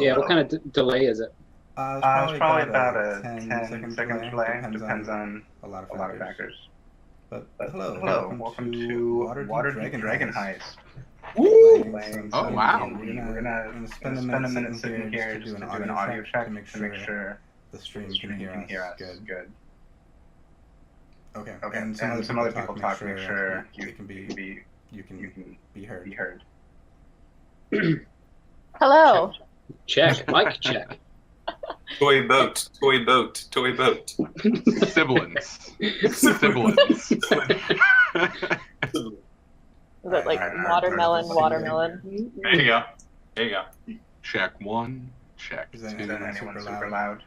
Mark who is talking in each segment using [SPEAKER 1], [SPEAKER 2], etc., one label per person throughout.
[SPEAKER 1] Yeah, what kind of delay is it?
[SPEAKER 2] It's probably about a 10-second delay. Depends on a lot of factors.
[SPEAKER 3] But
[SPEAKER 2] hello, welcome to Waterdeep Dragon Heist.
[SPEAKER 3] Woo!
[SPEAKER 1] Oh, wow.
[SPEAKER 2] We're gonna spend a minute sitting here just to do an audio check to make sure
[SPEAKER 3] the stream can
[SPEAKER 2] can
[SPEAKER 3] hear us good. Okay.
[SPEAKER 2] And some other people talk to make sure you can be heard.
[SPEAKER 4] Hello.
[SPEAKER 1] Check. Mic check.
[SPEAKER 5] Toy boat.
[SPEAKER 6] Siblings. Siblings.
[SPEAKER 4] Is it like watermelon?
[SPEAKER 5] There you go.
[SPEAKER 6] Check one. Check
[SPEAKER 2] Is
[SPEAKER 6] two.
[SPEAKER 2] anyone super loud?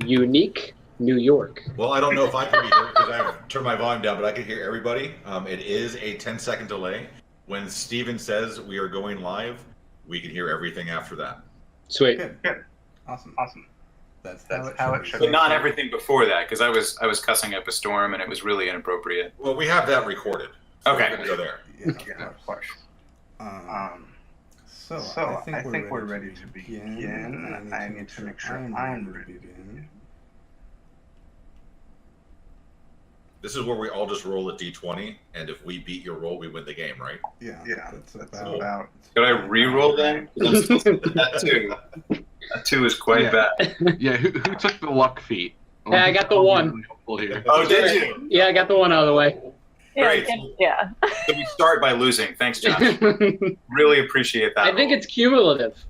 [SPEAKER 1] Unique New York.
[SPEAKER 7] Well, I don't know if I can be heard because I turned my volume down, but I can hear everybody. It is a 10-second delay. When Steven says we are going live, we can hear everything after that.
[SPEAKER 1] Sweet.
[SPEAKER 2] Good. Awesome. That's how it should
[SPEAKER 5] But
[SPEAKER 2] be.
[SPEAKER 5] not everything before that, because I was cussing up a storm and it was really inappropriate.
[SPEAKER 7] Well, we have that recorded. So
[SPEAKER 5] Okay.
[SPEAKER 7] we're gonna go there.
[SPEAKER 2] Yeah, of course. So I think we're ready to begin. I need to make sure I'm ready to begin.
[SPEAKER 7] This is where we all just roll a d20, and if we beat your roll, we win the game, right?
[SPEAKER 2] Yeah. That's about.
[SPEAKER 5] Could I re-roll then? That two is quite bad.
[SPEAKER 6] Yeah, who took the luck feat?
[SPEAKER 1] Yeah, I got the one.
[SPEAKER 5] Oh, did you?
[SPEAKER 1] Yeah, I got the one out of the way.
[SPEAKER 5] Great.
[SPEAKER 4] Yeah.
[SPEAKER 5] So we start by losing. Thanks, Josh. Really appreciate that.
[SPEAKER 1] I think it's cumulative.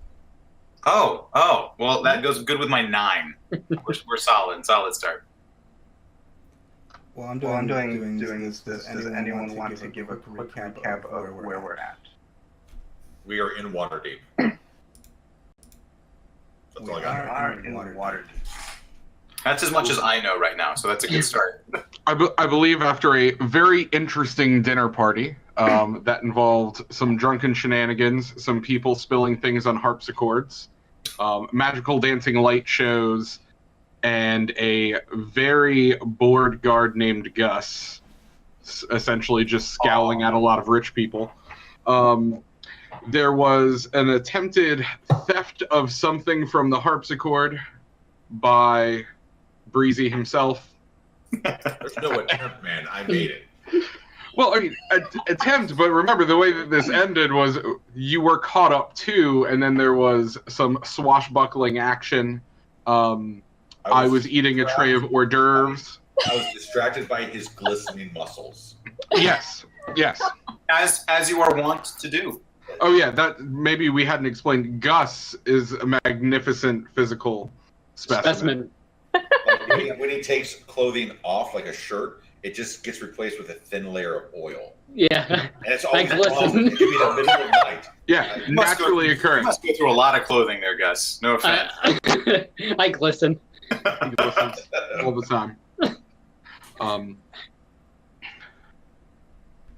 [SPEAKER 5] Oh. Well, that goes good with my 9. We're solid start.
[SPEAKER 2] Well, I'm doing this. Does anyone want to give a quick recap of where we're at?
[SPEAKER 7] We are in Waterdeep. That's all I got.
[SPEAKER 2] We are in Waterdeep.
[SPEAKER 5] That's as much as I know right now, so that's a good start.
[SPEAKER 6] I believe after a very interesting dinner party that involved some drunken shenanigans, some people spilling things on harpsichords, magical dancing light shows, and a very bored guard named Gus, essentially just scowling at a lot of rich people. There was an attempted theft of something from the harpsichord by Breezy himself.
[SPEAKER 7] There's no attempt, man. I made it.
[SPEAKER 6] Well, I mean, attempt, but remember the way that this ended was you were caught up too, and then there was some swashbuckling action. I was eating a tray of hors d'oeuvres.
[SPEAKER 7] I was distracted by his glistening muscles.
[SPEAKER 6] Yes.
[SPEAKER 5] As you are wont to do.
[SPEAKER 6] Oh yeah, that maybe we hadn't explained. Gus is a magnificent physical specimen.
[SPEAKER 7] Like when he takes clothing off, like a shirt, it just gets replaced with a thin layer of oil.
[SPEAKER 1] Yeah.
[SPEAKER 7] And it's always
[SPEAKER 1] Thanks,
[SPEAKER 7] wrong. It could be the middle of the night.
[SPEAKER 6] Yeah, naturally occurring.
[SPEAKER 5] You must go through a lot of clothing there, Gus. No offense.
[SPEAKER 1] I glisten.
[SPEAKER 6] He listens all the time.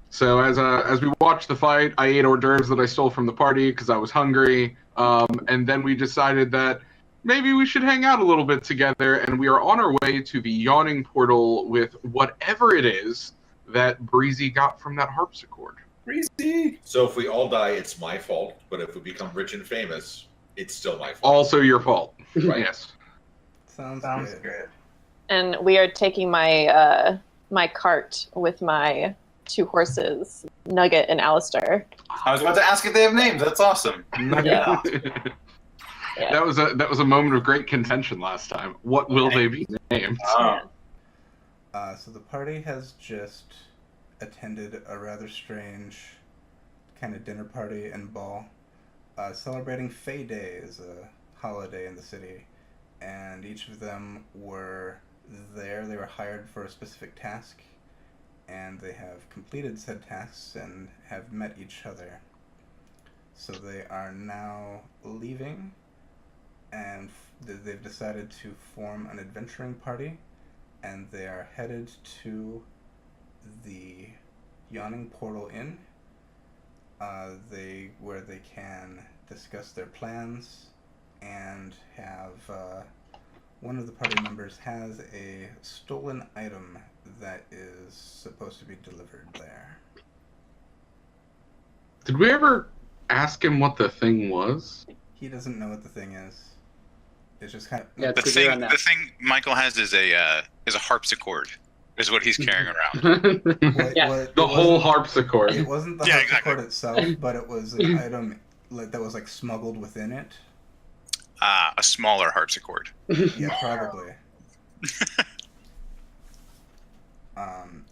[SPEAKER 6] So as we watched the fight, I ate hors d'oeuvres that I stole from the party because I was hungry, and then we decided that maybe we should hang out a little bit together, and we are on our way to the yawning portal with whatever it is that Breezy got from that harpsichord.
[SPEAKER 5] Breezy!
[SPEAKER 7] So if we all die, it's my fault. But if we become rich and famous, it's still my fault.
[SPEAKER 6] Also your fault.
[SPEAKER 7] Right.
[SPEAKER 6] Yes.
[SPEAKER 2] Sounds good.
[SPEAKER 4] And we are taking my my cart with my 2 horses, Nugget and Alistair.
[SPEAKER 5] I was about to ask if they have names. That's awesome.
[SPEAKER 4] Yeah.
[SPEAKER 6] That was a moment of great contention last time. What will they be named?
[SPEAKER 2] So the party has just attended a rather strange kind of dinner party and ball, celebrating Fay Day as a holiday in the city, and each of them were there. They were hired for a specific task, and they have completed said tasks and have met each other. So they are now leaving, and they've decided to form an adventuring party, and they are headed to the Yawning Portal Inn, where they can discuss their plans and have one of the party members has a stolen item that is supposed to be delivered there.
[SPEAKER 6] Did we ever ask him what the thing was?
[SPEAKER 2] He doesn't know what the thing is. It's just kind of
[SPEAKER 1] Yeah,
[SPEAKER 5] The
[SPEAKER 1] it's 'cause you're
[SPEAKER 5] thing,
[SPEAKER 1] on that.
[SPEAKER 5] the thing Michael has is a harpsichord, is what he's carrying around.
[SPEAKER 6] The whole harpsichord.
[SPEAKER 2] It wasn't the
[SPEAKER 5] Yeah,
[SPEAKER 2] harpsichord
[SPEAKER 5] exactly.
[SPEAKER 2] itself, but it was an item that was like smuggled within it.
[SPEAKER 5] A smaller harpsichord.
[SPEAKER 2] Yeah, probably.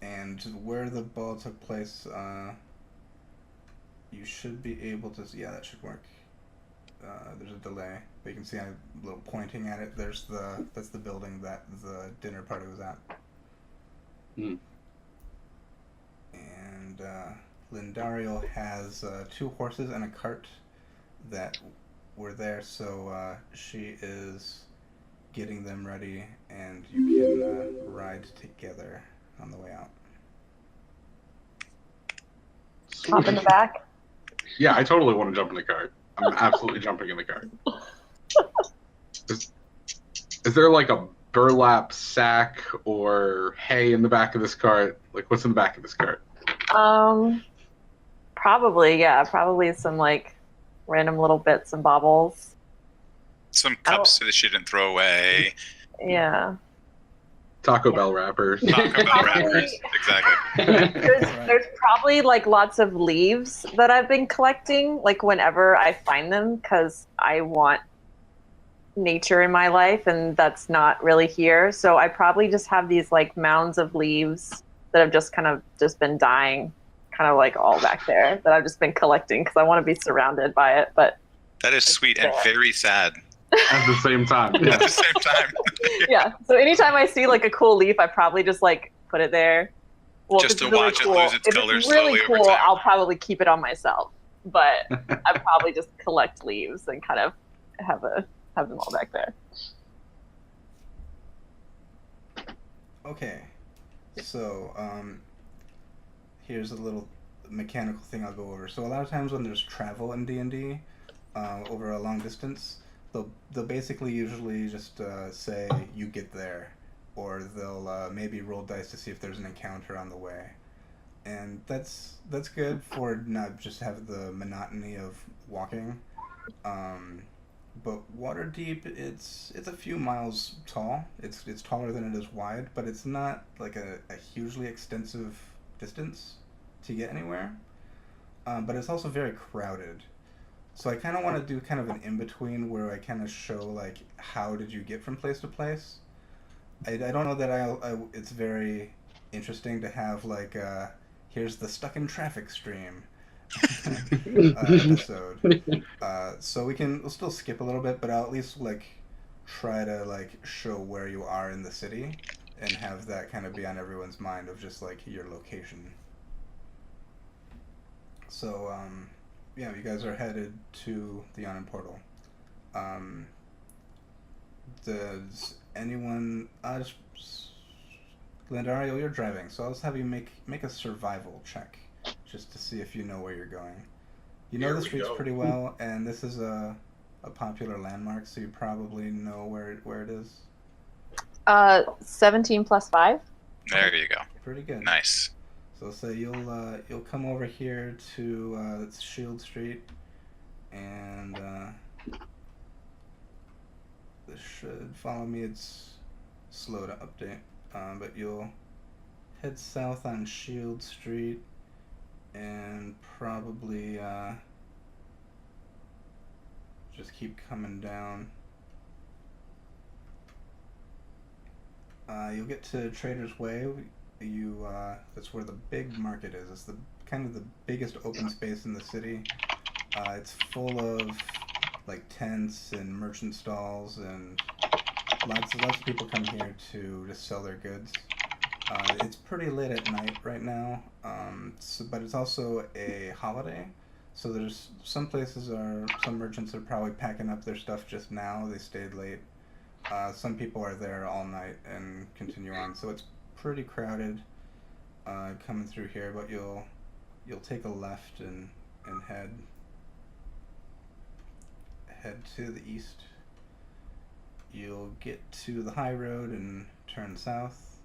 [SPEAKER 2] And where the ball took place, you should be able to. Yeah, that should work. There's a delay, but you can see I'm a little pointing at it. That's the building that the dinner party was at.
[SPEAKER 6] Hmm.
[SPEAKER 2] And Lindario has 2 horses and a cart that were there, so she is getting them ready, and you can ride together on the way out.
[SPEAKER 4] Hop in the back.
[SPEAKER 6] Yeah, I totally want to jump in the cart. I'm absolutely jumping in the cart. Is there like a burlap sack or hay in the back of this cart? Like, what's in the back of this cart?
[SPEAKER 4] Probably some like random little bits and bobbles.
[SPEAKER 5] Some cups that she didn't throw away.
[SPEAKER 4] Yeah.
[SPEAKER 6] Taco Bell wrappers.
[SPEAKER 5] Taco Bell wrappers. Exactly.
[SPEAKER 4] There's probably like lots of leaves that I've been collecting, like whenever I find them, because I want nature in my life, and that's not really here. So I probably just have these like mounds of leaves that have just been dying, kind of like all back there, that I've just been collecting because I want to be surrounded by it. But
[SPEAKER 5] That is sweet and very sad
[SPEAKER 6] At the same time.
[SPEAKER 5] at
[SPEAKER 6] Yeah.
[SPEAKER 5] the same time.
[SPEAKER 4] yeah, so anytime I see like a cool leaf, I probably just like put it there. Well, if
[SPEAKER 5] Just
[SPEAKER 4] it's
[SPEAKER 5] to watch it lose its
[SPEAKER 4] if
[SPEAKER 5] color
[SPEAKER 4] it's really
[SPEAKER 5] slowly over
[SPEAKER 4] cool,
[SPEAKER 5] time.
[SPEAKER 4] I'll probably keep it on myself. But I probably just collect leaves and kind of have them all back there.
[SPEAKER 2] Okay, so here's a little mechanical thing I'll go over. So a lot of times when there's travel in D&D over a long distance, they'll basically usually just say you get there, or they'll maybe roll dice to see if there's an encounter on the way, and that's good for not just have the monotony of walking. But Waterdeep, it's a few miles tall. It's taller than it is wide, but it's not like a hugely extensive distance to get anywhere. But it's also very crowded. So I kind of want to do kind of an in-between where I kind of show like how did you get from place to place. I don't know that it's very interesting to have like here's the stuck in traffic stream episode. So we'll still skip a little bit, but I'll at least like try to like show where you are in the city and have that kind of be on everyone's mind of just like your location. So yeah, you guys are headed to the Yawning Portal. Does anyone Glendario, you're driving, so I'll just have you make a survival check just to see if you know where you're going. You know
[SPEAKER 7] Here
[SPEAKER 2] the
[SPEAKER 7] we
[SPEAKER 2] streets
[SPEAKER 7] go.
[SPEAKER 2] pretty well, and this is a popular landmark, so you probably know where it is.
[SPEAKER 4] 17 plus 5.
[SPEAKER 5] There you go.
[SPEAKER 2] Pretty good.
[SPEAKER 5] Nice.
[SPEAKER 2] So say you'll come over here to it's Shield Street, and this should follow me. It's slow to update, but you'll head south on Shield Street, and probably just keep coming down. You'll get to Trader's Way. That's where the big market is. It's the kind of the biggest open space in the city. It's full of like tents and merchant stalls, and lots of people come here to just sell their goods. It's pretty late at night right now, but it's also a holiday, so there's some merchants are probably packing up their stuff just now. They stayed late. Some people are there all night and continue on, so it's pretty crowded coming through here. But you'll take a left and head to the east. You'll get to the high road and turn south.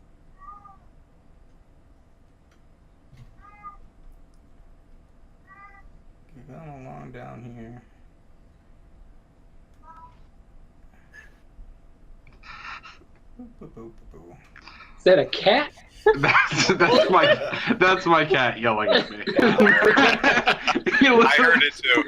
[SPEAKER 2] Keep going along down here. boo, boo.
[SPEAKER 1] Is that a cat?
[SPEAKER 6] That's my cat yelling at me.
[SPEAKER 5] I heard it too.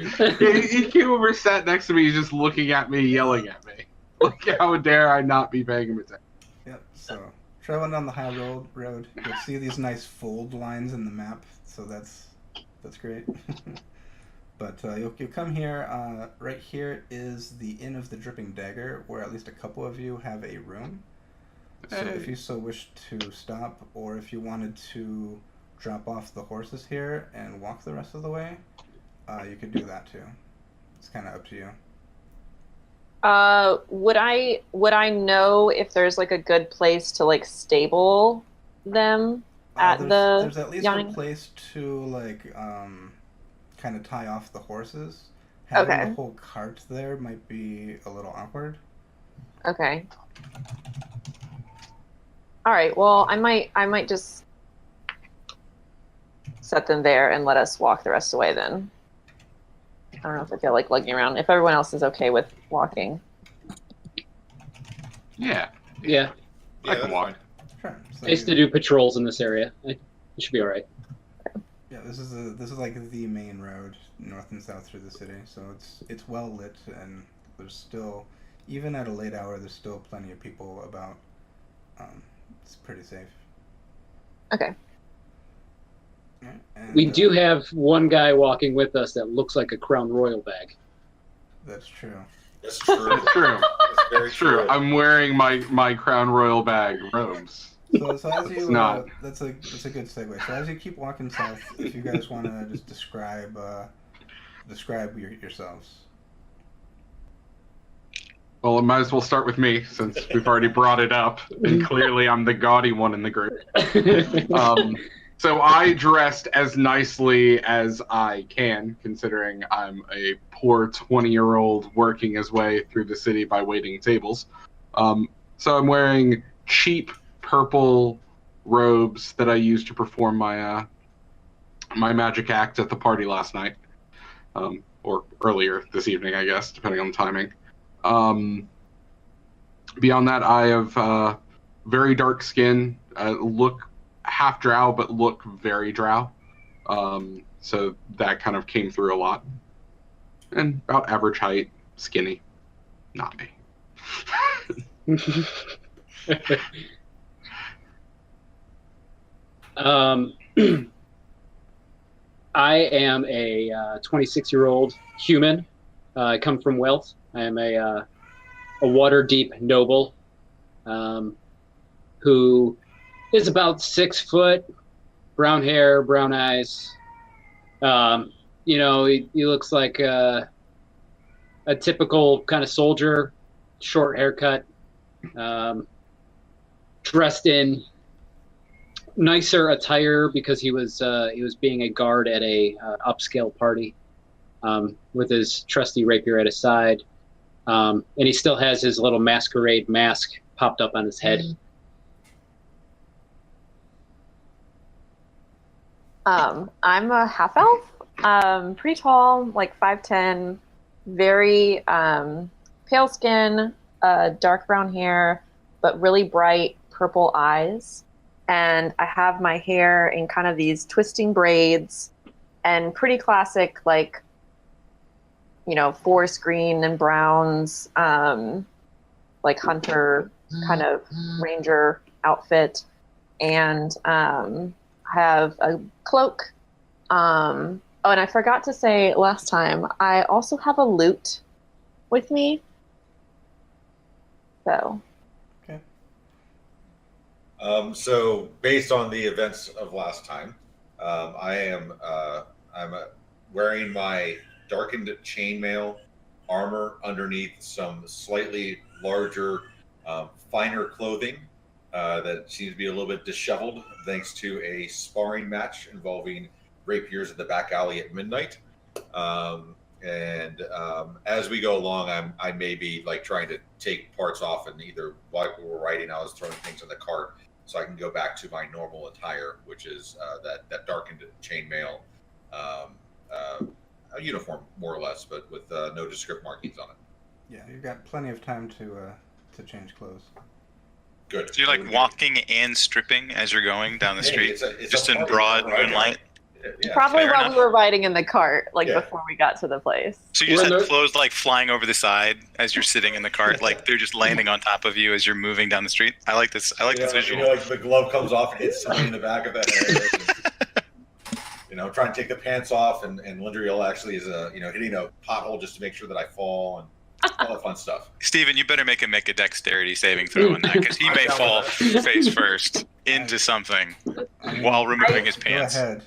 [SPEAKER 6] He came over, sat next to me, he's just looking at me, yelling at me. Like, how dare I not be paying him attention?
[SPEAKER 2] Yep, so traveling down the high road, you'll see these nice fold lines in the map, so that's great. But you'll come here. Right here is the Inn of the Dripping Dagger, where at least a couple of you have a room. So if you so wish to stop, or if you wanted to drop off the horses here and walk the rest of the way, you could do that too. It's kind of up to you.
[SPEAKER 4] Would I know if there's like a good place to like stable them at
[SPEAKER 2] there's at least
[SPEAKER 4] yawning?
[SPEAKER 2] a place to like kind of tie off the horses. Having
[SPEAKER 4] Okay.
[SPEAKER 2] the whole cart there might be a little awkward.
[SPEAKER 4] Okay. All right. Well, I might just set them there and let us walk the rest of the way then. I don't know if I feel like lugging around. If everyone else is okay with walking.
[SPEAKER 6] Yeah,
[SPEAKER 1] Yeah.
[SPEAKER 6] I can walk.
[SPEAKER 2] Sure. So
[SPEAKER 1] I used to do patrols in this area. It should be all right.
[SPEAKER 2] Yeah, this is like the main road north and south through the city, so it's well lit, and there's still, even at a late hour, there's still plenty of people about. It's pretty safe.
[SPEAKER 4] Okay.
[SPEAKER 2] Yeah, and,
[SPEAKER 1] We do have one guy walking with us that looks like a Crown Royal bag.
[SPEAKER 2] That's true.
[SPEAKER 7] That's true.
[SPEAKER 6] It's true.
[SPEAKER 7] It's very
[SPEAKER 6] It's true. I'm wearing my Crown Royal bag robes.
[SPEAKER 2] So as you,
[SPEAKER 6] not.
[SPEAKER 2] that's a good segue. So as you keep walking south, if you guys want to just describe yourselves.
[SPEAKER 6] Well, it might as well start with me, since we've already brought it up, and clearly I'm the gaudy one in the group. So I dressed as nicely as I can, considering I'm a poor 20-year-old working his way through the city by waiting tables. So I'm wearing cheap purple robes that I used to perform my my magic act at the party last night, or earlier this evening, I guess, depending on the timing. Beyond that, I have very dark skin, look half drow, but look very drow. So that kind of came through a lot. And about average height, skinny. Not me.
[SPEAKER 1] I am a 26-year-old human. I come from wealth. I am a Waterdeep noble who is about 6 foot, brown hair, brown eyes. He looks like a typical kind of soldier, short haircut, dressed in nicer attire because he was being a guard at a upscale party, with his trusty rapier at his side, and he still has his little masquerade mask popped up on his head.
[SPEAKER 4] I'm a half elf, pretty tall, like 5'10", very pale skin, dark brown hair, but really bright purple eyes. And I have my hair in kind of these twisting braids and pretty classic, like, forest green and browns, like hunter kind of ranger outfit. And have a cloak. And I forgot to say last time, I also have a lute with me. So.
[SPEAKER 2] Okay.
[SPEAKER 7] So based on the events of last time, I'm wearing my darkened chainmail armor underneath some slightly larger, finer clothing that seems to be a little bit disheveled thanks to a sparring match involving rapiers at the back alley at midnight. As we go along, I may be like trying to take parts off, and either while we're riding, I was throwing things in the cart so I can go back to my normal attire, which is that darkened chainmail a uniform, more or less, but with no descript markings on it.
[SPEAKER 2] Yeah, you've got plenty of time to change clothes.
[SPEAKER 7] Good.
[SPEAKER 5] So you're like walking and stripping as you're going down the
[SPEAKER 7] Hey,
[SPEAKER 5] street,
[SPEAKER 7] it's a
[SPEAKER 5] just in
[SPEAKER 7] party
[SPEAKER 5] broad
[SPEAKER 7] right now.
[SPEAKER 5] moonlight.
[SPEAKER 7] Yeah.
[SPEAKER 4] Probably
[SPEAKER 5] fair
[SPEAKER 4] while
[SPEAKER 5] enough.
[SPEAKER 4] we were riding in the cart, like
[SPEAKER 7] Yeah.
[SPEAKER 4] before we got to the place.
[SPEAKER 5] So you just
[SPEAKER 1] We're
[SPEAKER 5] had
[SPEAKER 1] in the-
[SPEAKER 5] clothes like flying over the side as you're sitting in the cart, like they're just landing on top of you as you're moving down the street. I like this. I like this visual.
[SPEAKER 7] Like the glove comes off and hits somebody in the back of the head. And, try and take the pants off, and Lindriel actually is hitting a pothole just to make sure that I fall and all that fun stuff.
[SPEAKER 5] Steven, you better make a dexterity saving throw on that, because he may fall face first into something while removing his pants.
[SPEAKER 2] Go ahead.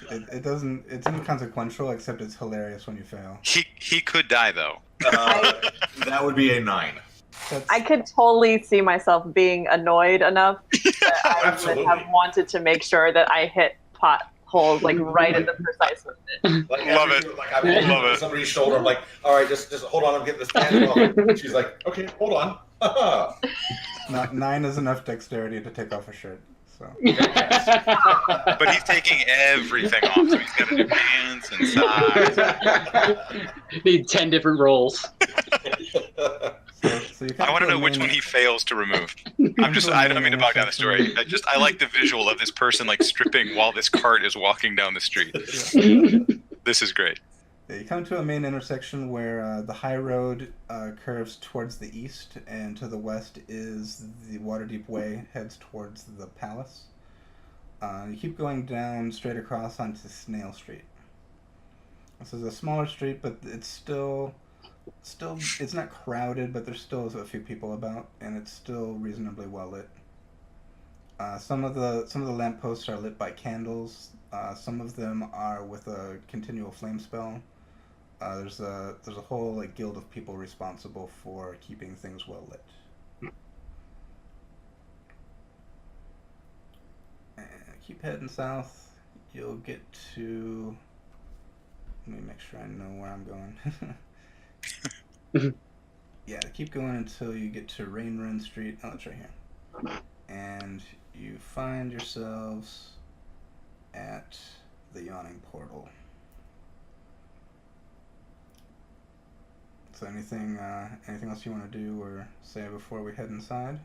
[SPEAKER 2] It's inconsequential, except it's hilarious when you fail.
[SPEAKER 5] He could die though.
[SPEAKER 7] That would be a 9.
[SPEAKER 4] I could totally see myself being annoyed enough that I would
[SPEAKER 7] Absolutely.
[SPEAKER 4] have wanted to make sure that I hit potholes like right at the precise moment.
[SPEAKER 7] Like,
[SPEAKER 5] Love it.
[SPEAKER 7] Like I'm
[SPEAKER 5] Love
[SPEAKER 7] on
[SPEAKER 5] it.
[SPEAKER 7] somebody's shoulder. I'm like, all right, just hold on. I'm getting this pants off. And she's like, okay, hold on.
[SPEAKER 2] Not 9 is enough dexterity to take off a shirt. So
[SPEAKER 5] But he's taking everything off. So he's got to do pants and socks.
[SPEAKER 1] Need 10 different rolls.
[SPEAKER 2] so you
[SPEAKER 5] I want to know which one he fails to remove. I don't mean to bog down the story. I like the visual of this person like stripping while this cart is walking down the street. This is great.
[SPEAKER 2] Yeah, you come to a main intersection where the high road curves towards the east, and to the west is the Waterdeep Way, heads towards the palace. You keep going down straight across onto Snail Street. This is a smaller street, but it's still it's not crowded, but there's still a few people about, and it's still reasonably well lit. Some of the lampposts are lit by candles. Some of them are with a continual flame spell. There's a whole like guild of people responsible for keeping things well lit. And keep heading south. You'll get to. Let me make sure I know where I'm going. Yeah, keep going until you get to Rain Run Street. Oh, it's right here. And you find yourselves at the Yawning Portal. So anything else you want to do or say before we head inside?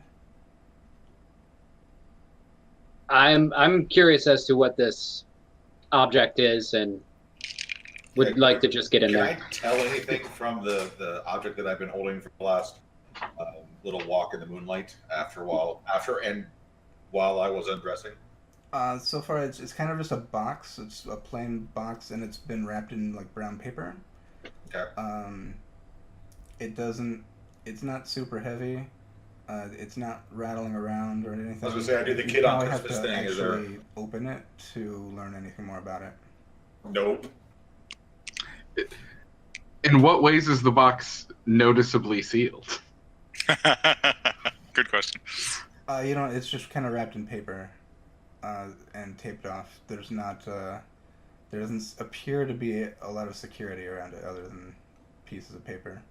[SPEAKER 1] I'm curious as to what this object is, and would like to just get in
[SPEAKER 7] Can
[SPEAKER 1] there.
[SPEAKER 7] I tell anything from the object that I've been holding for the last little walk in the moonlight while I was undressing?
[SPEAKER 2] So far it's kind of just a box. It's a plain box, and it's been wrapped in like brown paper.
[SPEAKER 7] Okay.
[SPEAKER 2] It's not super heavy. It's not rattling around or anything.
[SPEAKER 7] I was gonna say, I do the
[SPEAKER 2] You
[SPEAKER 7] kid on
[SPEAKER 2] probably have
[SPEAKER 7] Christmas
[SPEAKER 2] to
[SPEAKER 7] thing. Is there?
[SPEAKER 2] actually open it to learn anything more about it.
[SPEAKER 7] Nope.
[SPEAKER 6] In what ways is the box noticeably sealed?
[SPEAKER 5] Good question.
[SPEAKER 2] It's just kind of wrapped in paper and taped off. There's not, there doesn't appear to be a lot of security around it other than pieces of paper.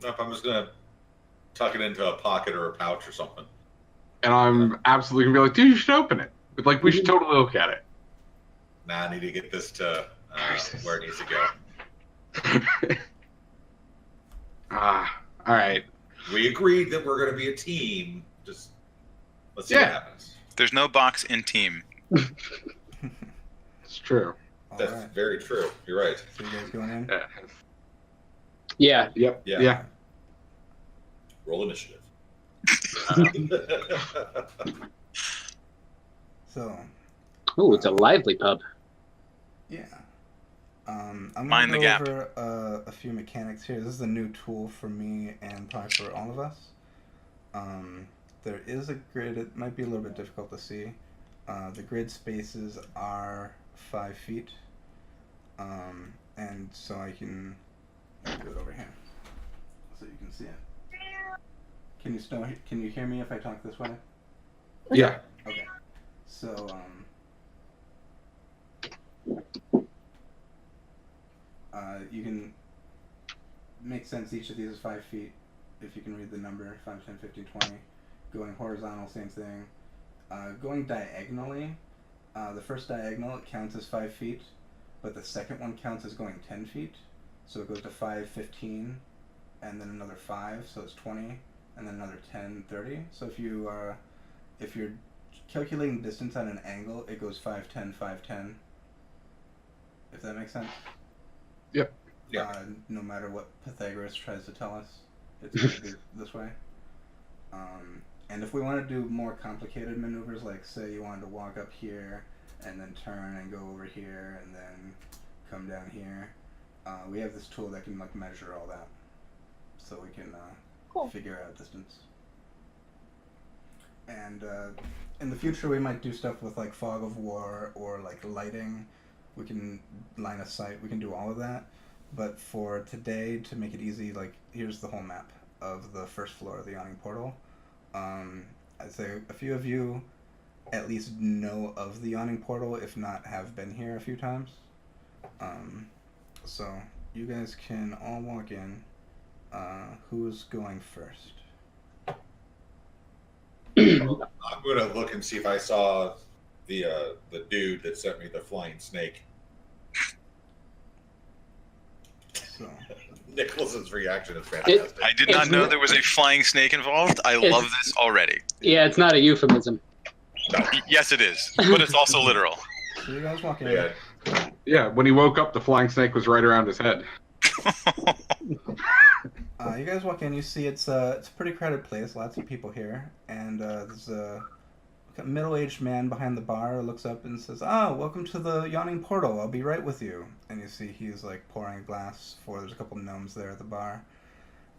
[SPEAKER 7] Nope. I'm just gonna tuck it into a pocket or a pouch or something.
[SPEAKER 6] And I'm absolutely gonna be like, dude, you should open it. But, like, we should totally look at it.
[SPEAKER 7] Nah, I need to get this to where it needs to go.
[SPEAKER 6] All right.
[SPEAKER 7] We agreed that we're going to be a team. Just let's see what happens.
[SPEAKER 5] There's no box in team.
[SPEAKER 6] It's true.
[SPEAKER 7] That's
[SPEAKER 2] Alright,
[SPEAKER 7] very true. You're right.
[SPEAKER 2] so you guys going in?
[SPEAKER 6] Yeah.
[SPEAKER 1] Yeah.
[SPEAKER 6] Yep.
[SPEAKER 7] Yeah.
[SPEAKER 6] Yeah.
[SPEAKER 7] Roll initiative.
[SPEAKER 2] So,
[SPEAKER 1] Oh, it's a lively pub.
[SPEAKER 2] yeah. I'm
[SPEAKER 5] Mind
[SPEAKER 2] going
[SPEAKER 5] the
[SPEAKER 2] to
[SPEAKER 5] gap.
[SPEAKER 2] go over a few mechanics here. This is a new tool for me and probably for all of us. There is a grid. It might be a little bit difficult to see. The grid spaces are 5 feet. And so I can do it over here so you can see it. Can you hear me if I talk this way?
[SPEAKER 6] Yeah.
[SPEAKER 2] Okay. So, you can make sense each of these is 5 feet if you can read the number 5, 10, 15, 20. Going horizontal, same thing. Going diagonally, the first diagonal it counts as 5 feet, but the second one counts as going 10 feet. So it goes to 5, 15, and then another 5, so it's 20, and then another 10, 30. So if you if you're calculating distance at an angle, it goes 5, 10, 5, 10. If that makes sense.
[SPEAKER 6] Yep.
[SPEAKER 7] Yeah.
[SPEAKER 2] No matter what Pythagoras tries to tell us, it's going to be this way. And if we want to do more complicated maneuvers, like say you wanted to walk up here and then turn and go over here and then come down here, we have this tool that can like measure all that, so we can figure out distance. And in the future, we might do stuff with like fog of war or like lighting. We can line of sight. We can do all of that. But for today, to make it easy, like here's the whole map of the first floor of the Yawning Portal. I'd say a few of you at least know of the Yawning Portal, if not have been here a few times. So you guys can all walk in. Who's going first?
[SPEAKER 7] I'm gonna look and see if I saw the dude that sent me the flying snake.
[SPEAKER 2] So
[SPEAKER 7] Nicholas's reaction is fantastic.
[SPEAKER 5] I did not know there was a flying snake involved. I love this already.
[SPEAKER 1] Yeah, it's not a euphemism.
[SPEAKER 5] Yes, it is, but it's also literal.
[SPEAKER 2] so you guys walk in.
[SPEAKER 7] Yeah.
[SPEAKER 6] Yeah, when he woke up, the flying snake was right around his head.
[SPEAKER 2] You guys walk in. You see it's a pretty crowded place. Lots of people here, and there's a middle-aged man behind the bar. Looks up and says, "Ah, welcome to the Yawning Portal. I'll be right with you." And you see he's like pouring a glass for. There's a couple gnomes there at the bar.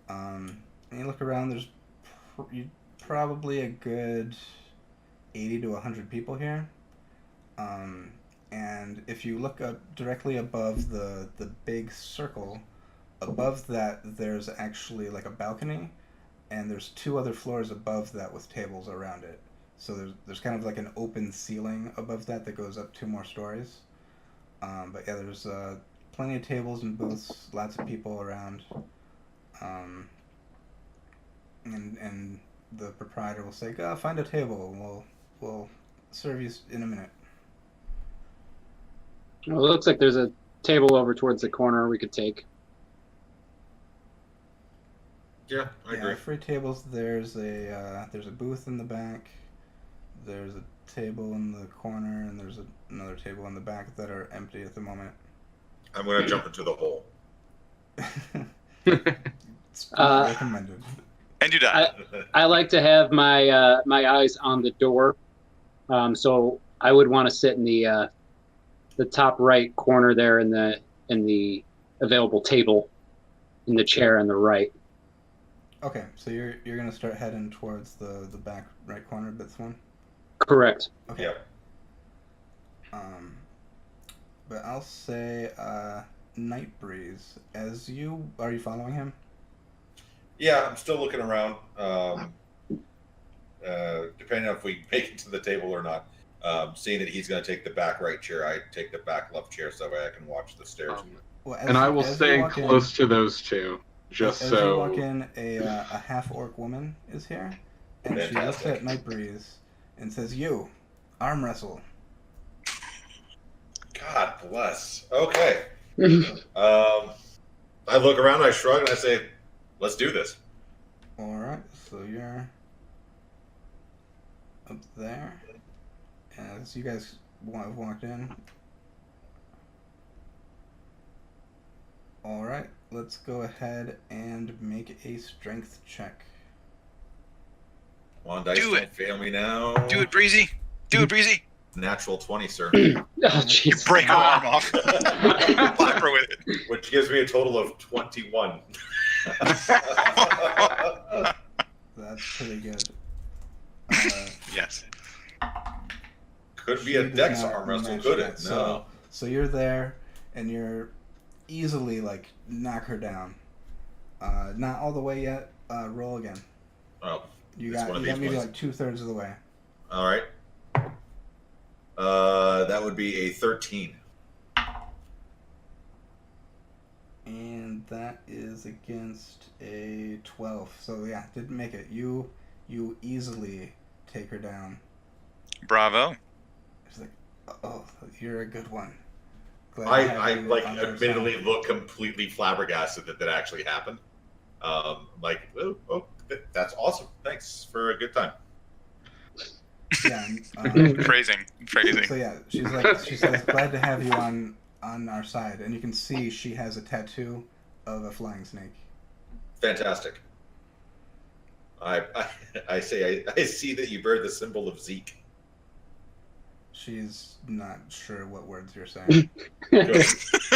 [SPEAKER 2] And you look around. There's probably a good 80 to 100 people here. And if you look up directly above the big circle, above that there's actually like a balcony, and there's 2 other floors above that with tables around it. So there's kind of like an open ceiling above that goes up 2 more stories. But yeah, there's plenty of tables and booths, lots of people around. And the proprietor will say, "Go find a table. We'll serve you in a minute."
[SPEAKER 1] Well, it looks like there's a table over towards the corner we could take.
[SPEAKER 7] Yeah, I agree.
[SPEAKER 2] Free tables. There's a booth in the back. There's a table in the corner, and there's another table in the back that are empty at the moment.
[SPEAKER 7] I'm gonna jump into the hole.
[SPEAKER 2] It's not recommended.
[SPEAKER 5] And you die.
[SPEAKER 1] I like to have my my eyes on the door, so I would want to sit in the top right corner there in the available table, in the chair on the right.
[SPEAKER 2] Okay, so you're gonna start heading towards the back right corner, this one.
[SPEAKER 1] Correct.
[SPEAKER 2] Okay.
[SPEAKER 7] Yeah.
[SPEAKER 2] But I'll say Night Breeze. Are you following him?
[SPEAKER 7] Yeah, I'm still looking around. Depending on if we make it to the table or not. Seeing that he's going to take the back right chair, I take the back left chair so that way I can watch the stairs.
[SPEAKER 2] Well,
[SPEAKER 6] And I will stay close to those 2, just
[SPEAKER 2] as
[SPEAKER 6] so.
[SPEAKER 2] you walk in, a half-orc woman is here, and she looks at Night Breeze and says, "You, arm wrestle."
[SPEAKER 7] God bless. Okay. I look around, I shrug, and I say, "Let's do this."
[SPEAKER 2] All right, so you're up there. As you guys have walked in. All right, let's go ahead and make a strength check.
[SPEAKER 7] Come on, dice,
[SPEAKER 5] Do
[SPEAKER 7] don't
[SPEAKER 5] it.
[SPEAKER 7] fail me now.
[SPEAKER 5] Do it, Breezy. Do it, Breezy.
[SPEAKER 7] Natural 20, sir.
[SPEAKER 1] Oh,
[SPEAKER 5] You
[SPEAKER 1] jeez.
[SPEAKER 5] break her arm off. Slap her with it.
[SPEAKER 7] Which gives me a total of 21.
[SPEAKER 2] That's pretty good.
[SPEAKER 5] Yes.
[SPEAKER 7] Could be a
[SPEAKER 2] She does
[SPEAKER 7] dex
[SPEAKER 2] not
[SPEAKER 7] arm wrestle,
[SPEAKER 2] match
[SPEAKER 7] could
[SPEAKER 2] that.
[SPEAKER 7] it? No.
[SPEAKER 2] So you're there, and you're easily like knock her down. Not all the way yet. Roll again.
[SPEAKER 7] Oh,
[SPEAKER 2] You
[SPEAKER 7] It's
[SPEAKER 2] got
[SPEAKER 7] one of
[SPEAKER 2] maybe
[SPEAKER 7] these ones.
[SPEAKER 2] like 2/3 of the way.
[SPEAKER 7] all right. That would be a 13.
[SPEAKER 2] And that is against a 12. So yeah, didn't make it. You easily take her down.
[SPEAKER 5] Bravo.
[SPEAKER 2] It's like, oh, you're a good one. Glad
[SPEAKER 7] I
[SPEAKER 2] have you
[SPEAKER 7] like
[SPEAKER 2] on our
[SPEAKER 7] admittedly
[SPEAKER 2] side.
[SPEAKER 7] look completely flabbergasted that actually happened. Like, oh, that's awesome. Thanks for a good time.
[SPEAKER 2] Yeah.
[SPEAKER 5] Phrasing.
[SPEAKER 2] So yeah, she says, glad to have you on our side, and you can see she has a tattoo of a flying snake.
[SPEAKER 7] Fantastic. I say I see that you bear the symbol of Zeke.
[SPEAKER 2] She's not sure what words you're saying.
[SPEAKER 7] Good.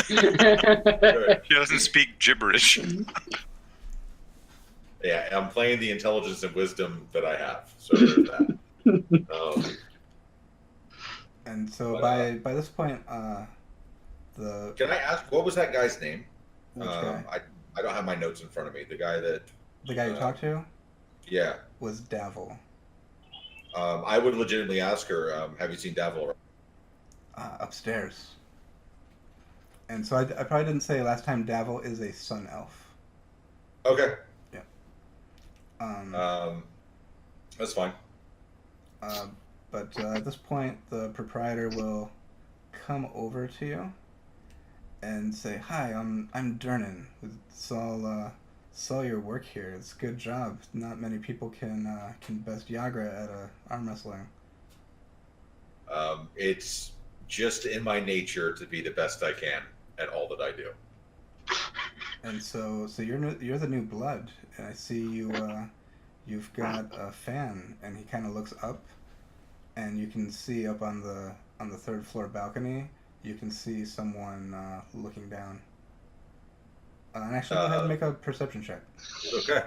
[SPEAKER 5] She doesn't speak gibberish.
[SPEAKER 7] Yeah, I'm playing the intelligence and wisdom that I have. So there's that.
[SPEAKER 2] And so
[SPEAKER 7] But,
[SPEAKER 2] by this point,
[SPEAKER 7] Can I ask, what was that guy's name?
[SPEAKER 2] which guy?
[SPEAKER 7] I don't have my notes in front of me. The guy that...
[SPEAKER 2] The guy you talked to
[SPEAKER 7] Yeah.
[SPEAKER 2] was Davil.
[SPEAKER 7] I would legitimately ask her, have you seen Davil?
[SPEAKER 2] Upstairs. And so I probably didn't say last time Davil is a sun elf.
[SPEAKER 7] Okay.
[SPEAKER 2] Yeah.
[SPEAKER 7] That's fine.
[SPEAKER 2] But at this point, the proprietor will come over to you and say, "Hi, I'm Durnan. Saw your work here. It's a good job. Not many people can best Yagra at arm wrestling."
[SPEAKER 7] It's just in my nature to be the best I can at all that I do.
[SPEAKER 2] And so you're the new blood, and I see you've got a fan, and he kind of looks up, and you can see up on the third floor balcony, you can see someone looking down. And actually, go ahead and make a perception check.
[SPEAKER 7] Okay.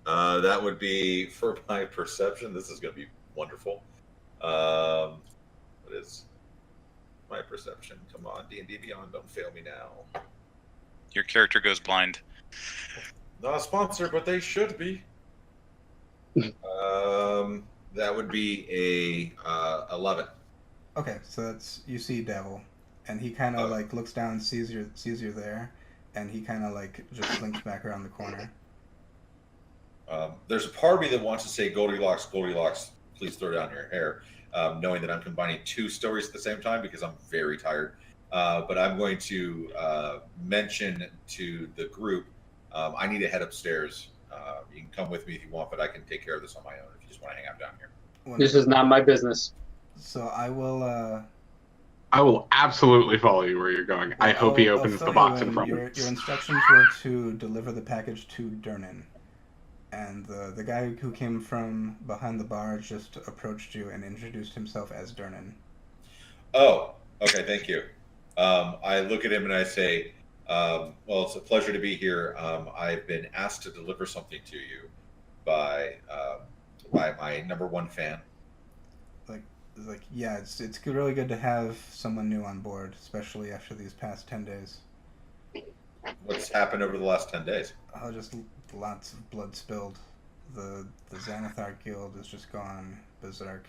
[SPEAKER 7] That would be for my perception. This is going to be wonderful. What is my perception? Come on, D&D Beyond, don't fail me now.
[SPEAKER 5] Your character goes blind.
[SPEAKER 7] Not a sponsor, but they should be. That would be a 11.
[SPEAKER 2] Okay, so that's, you see Devil, and he kind of like looks down, sees you there, and he kind of like just slinks back around the corner.
[SPEAKER 7] There's a part of me that wants to say Goldilocks, Goldilocks, please throw down your hair, knowing that I'm combining two stories at the same time because I'm very tired. But I'm going to mention to the group, I need to head upstairs. You can come with me if you want, but I can take care of this on my own if you just want to hang out down here.
[SPEAKER 1] This is not my business.
[SPEAKER 2] So I will
[SPEAKER 6] absolutely follow you where you're going. I hope he opens the box in front of
[SPEAKER 2] you.
[SPEAKER 6] me.
[SPEAKER 2] Your instructions were to deliver the package to Durnan. And the guy who came from behind the bar just approached you and introduced himself as Durnan.
[SPEAKER 7] Oh, okay, thank you. I look at him and I say, well, it's a pleasure to be here. I've been asked to deliver something to you by my number one fan.
[SPEAKER 2] Yeah, it's really good to have someone new on board, especially after these past 10 days.
[SPEAKER 7] What's happened over the last 10 days?
[SPEAKER 2] Oh, just lots of blood spilled. The Xanathar Guild has just gone berserk.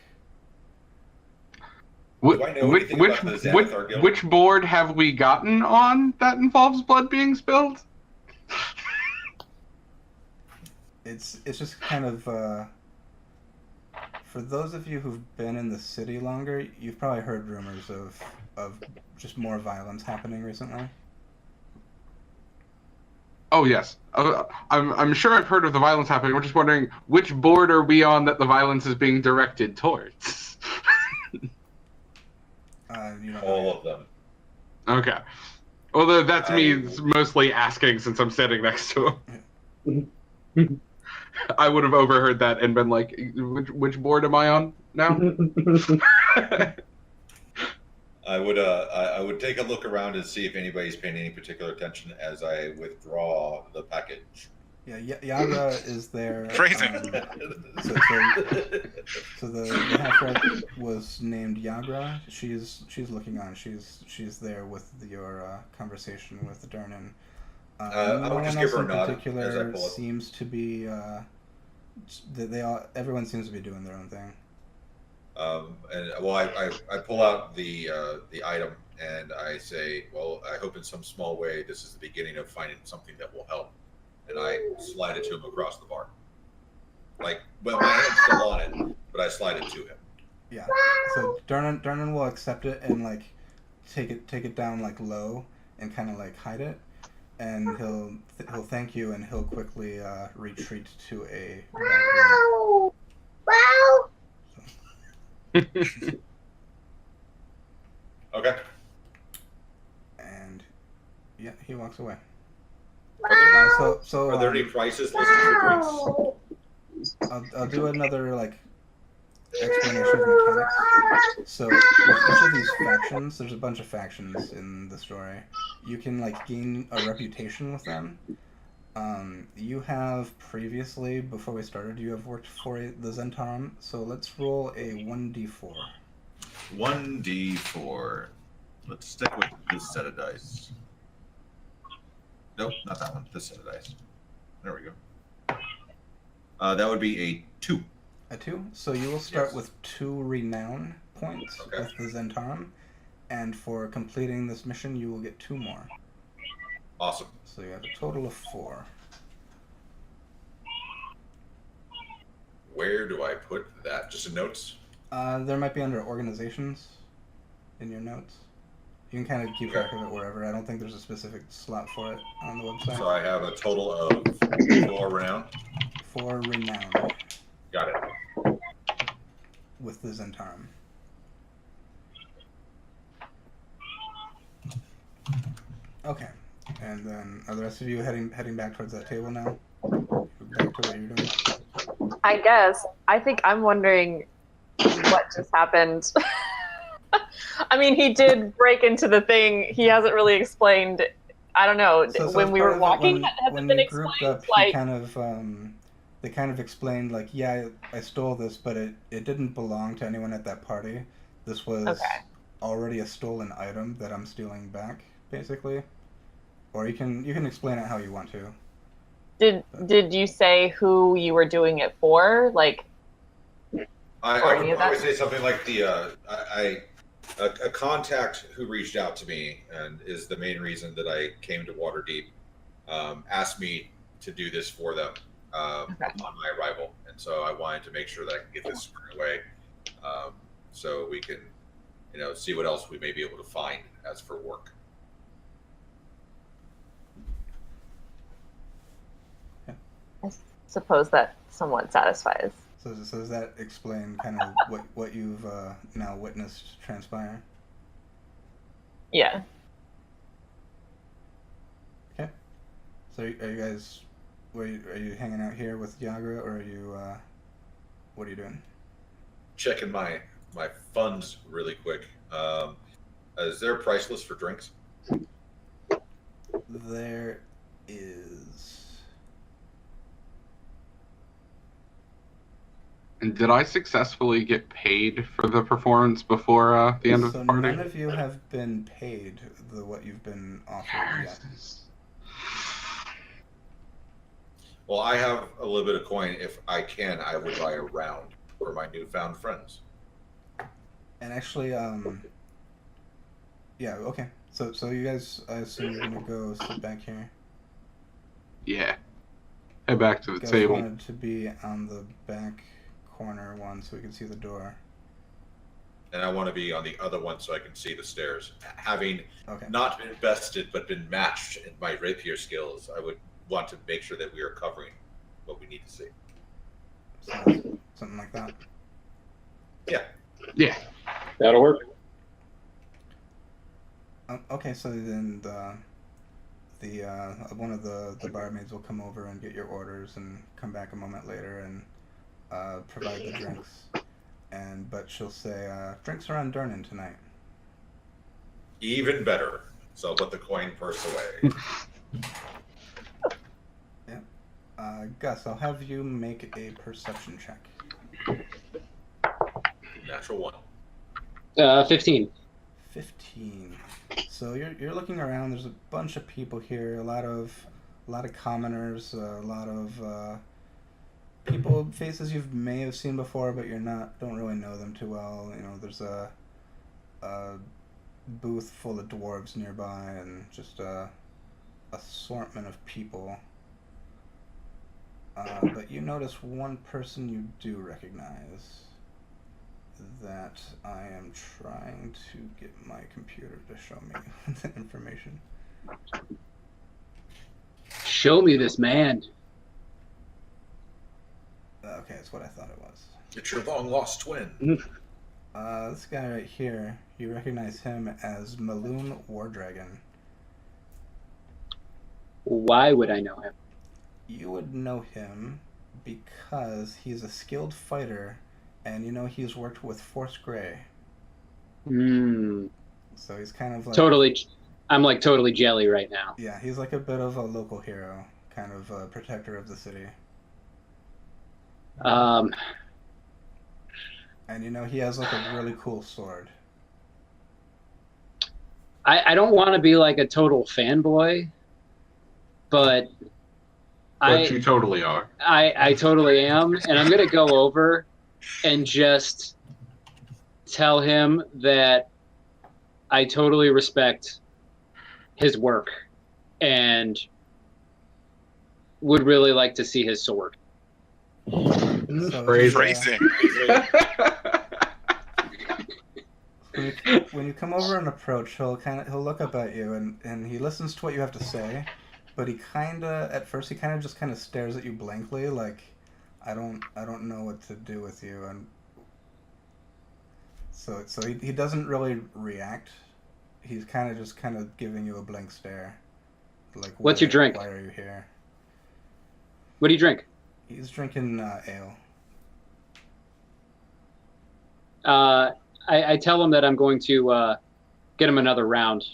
[SPEAKER 7] Do I know anything about the Xanathar Guild?
[SPEAKER 6] Which board have we gotten on that involves blood being spilled?
[SPEAKER 2] It's just kind of for those of you who've been in the city longer, you've probably heard rumors of just more violence happening recently.
[SPEAKER 6] Oh yes, I'm sure I've heard of the violence happening. We're just wondering which board are we on that the violence is being directed towards.
[SPEAKER 7] All of them.
[SPEAKER 6] Okay. Well, that's me mostly asking since I'm standing next to him. I would have overheard that and been like, which board am I on now?
[SPEAKER 7] I would take a look around and see if anybody's paying any particular attention as I withdraw the package.
[SPEAKER 2] Yeah, Yagra is there.
[SPEAKER 5] Phrasing.
[SPEAKER 2] So the half-orc was named Yagra. She's looking on. She's there with your conversation with Durnan.
[SPEAKER 7] I would just give her a nod as I
[SPEAKER 2] particular
[SPEAKER 7] pull it.
[SPEAKER 2] seems to be everyone seems to be doing their own thing.
[SPEAKER 7] I pull out the item and I say, well, I hope in some small way this is the beginning of finding something that will help. And I slide it to him across the bar. Like, well, my hand's still on it, but I slide it to him.
[SPEAKER 2] Yeah. So Durnan will accept it and like take it down like low and kind of like hide it, and he'll thank you and he'll quickly retreat to a back room.
[SPEAKER 7] Okay.
[SPEAKER 2] And yeah, he walks away.
[SPEAKER 7] Are
[SPEAKER 2] So
[SPEAKER 7] there any prices listed for drinks?
[SPEAKER 2] I'll do another like explanation of mechanics. So with each of these factions, there's a bunch of factions in the story. You can like gain a reputation with them. You have previously, before we started, you have worked for the Zentarum. So let's roll a 1d4.
[SPEAKER 7] 1d4. Let's stick with this set of dice. Nope, not that one. This set of dice. There we go. That would be a 2.
[SPEAKER 2] A 2? So you will start
[SPEAKER 7] Yes.
[SPEAKER 2] with 2 renown points
[SPEAKER 7] Okay.
[SPEAKER 2] with the Zentarum. And for completing this mission, you will get 2 more.
[SPEAKER 7] Awesome.
[SPEAKER 2] So you have a total of 4.
[SPEAKER 7] Where do I put that? Just in notes?
[SPEAKER 2] There might be under organizations in your notes. You can kind of keep track of it wherever. I don't think there's a specific slot for it on the website.
[SPEAKER 7] So I have a total of 4 renown.
[SPEAKER 2] 4 renown
[SPEAKER 7] Got it.
[SPEAKER 2] with the Zentarum. Okay, and then are the rest of you heading back towards that table now? Back to what you're doing.
[SPEAKER 4] I guess. I think I'm wondering what just happened. I mean, he did break into the thing. He hasn't really explained. I don't know.
[SPEAKER 2] So
[SPEAKER 4] when
[SPEAKER 2] as
[SPEAKER 4] we
[SPEAKER 2] part
[SPEAKER 4] were
[SPEAKER 2] of it,
[SPEAKER 4] walking, has
[SPEAKER 2] when
[SPEAKER 4] it been
[SPEAKER 2] you grouped
[SPEAKER 4] explained?
[SPEAKER 2] up,
[SPEAKER 4] Like,
[SPEAKER 2] he kind of they kind of explained like, yeah, I stole this, but it didn't belong to anyone at that party. This was
[SPEAKER 4] Okay.
[SPEAKER 2] already a stolen item that I'm stealing back, basically. Or you can explain it how you want to.
[SPEAKER 4] did you say who you were doing it for? Like,
[SPEAKER 7] I
[SPEAKER 4] Or
[SPEAKER 7] would
[SPEAKER 4] any of
[SPEAKER 7] probably
[SPEAKER 4] that?
[SPEAKER 7] say something like a contact who reached out to me and is the main reason that I came to Waterdeep asked me to do this for them upon my arrival, and so I wanted to make sure that I can get this squared away, so we can, see what else we may be able to find as for work.
[SPEAKER 4] I suppose that somewhat satisfies.
[SPEAKER 2] So does that explain kind of what you've now witnessed transpire?
[SPEAKER 4] Yeah.
[SPEAKER 2] Okay. So are you guys, are you hanging out here with Yagra, or are you, what are you doing?
[SPEAKER 7] Checking my funds really quick. Is there a price list for drinks?
[SPEAKER 2] There is.
[SPEAKER 6] And did I successfully get paid for the performance before the end of
[SPEAKER 2] So
[SPEAKER 6] the party?
[SPEAKER 2] none of you have been paid what you've been offered yet.
[SPEAKER 7] Well, I have a little bit of coin. If I can, I would buy a round for my newfound friends.
[SPEAKER 2] And actually, yeah, okay. So you guys, I assume you're gonna go sit back here.
[SPEAKER 6] Yeah. Head back to the
[SPEAKER 2] You guys
[SPEAKER 6] table.
[SPEAKER 2] wanted to be on the back corner one so we can see the door.
[SPEAKER 7] And I want to be on the other one so I can see the stairs. Having
[SPEAKER 2] Okay.
[SPEAKER 7] not been bested but been matched in my rapier skills, I would want to make sure that we are covering what we need to see.
[SPEAKER 2] So, something like that.
[SPEAKER 7] Yeah.
[SPEAKER 6] Yeah.
[SPEAKER 1] That'll work.
[SPEAKER 2] Okay, so then the one of the barmaids will come over and get your orders and come back a moment later and provide the drinks. But she'll say, drinks are on Durnan tonight.
[SPEAKER 7] Even better. So I'll put the coin purse away.
[SPEAKER 2] Gus, I'll have you make a perception check.
[SPEAKER 7] Natural 1.
[SPEAKER 1] 15.
[SPEAKER 2] 15. So you're looking around. There's a bunch of people here. A lot of commoners. A lot of people, faces you may have seen before, but don't really know them too well. There's a booth full of dwarves nearby, and just a assortment of people. But you notice one person you do recognize that I am trying to get my computer to show me the information.
[SPEAKER 1] Show me this man.
[SPEAKER 2] Okay, that's what I thought it was.
[SPEAKER 7] It's your long lost twin.
[SPEAKER 2] This guy right here, you recognize him as Maloon Wardragon.
[SPEAKER 1] Why would I know him?
[SPEAKER 2] You would know him because he's a skilled fighter, and you know he's worked with Force Grey. So he's kind of like...
[SPEAKER 1] Totally, I'm like totally jelly right now.
[SPEAKER 2] Yeah, he's like a bit of a local hero, kind of a protector of the city. And you know he has like a really cool sword.
[SPEAKER 1] I don't want to be like a total fanboy, but
[SPEAKER 6] you totally are.
[SPEAKER 1] I totally am, and I'm gonna go over and just tell him that I totally respect his work and would really like to see his sword.
[SPEAKER 2] So
[SPEAKER 5] Phrasing.
[SPEAKER 2] when you come over and approach, he'll look up at you and he listens to what you have to say, but at first he just stares at you blankly, like I don't know what to do with you, and so he doesn't really react. He's kind of giving you a blank stare, like
[SPEAKER 1] what's your drink?
[SPEAKER 2] Why are you here?
[SPEAKER 1] What do you drink?
[SPEAKER 2] He's drinking ale.
[SPEAKER 1] I tell him that I'm going to get him another round.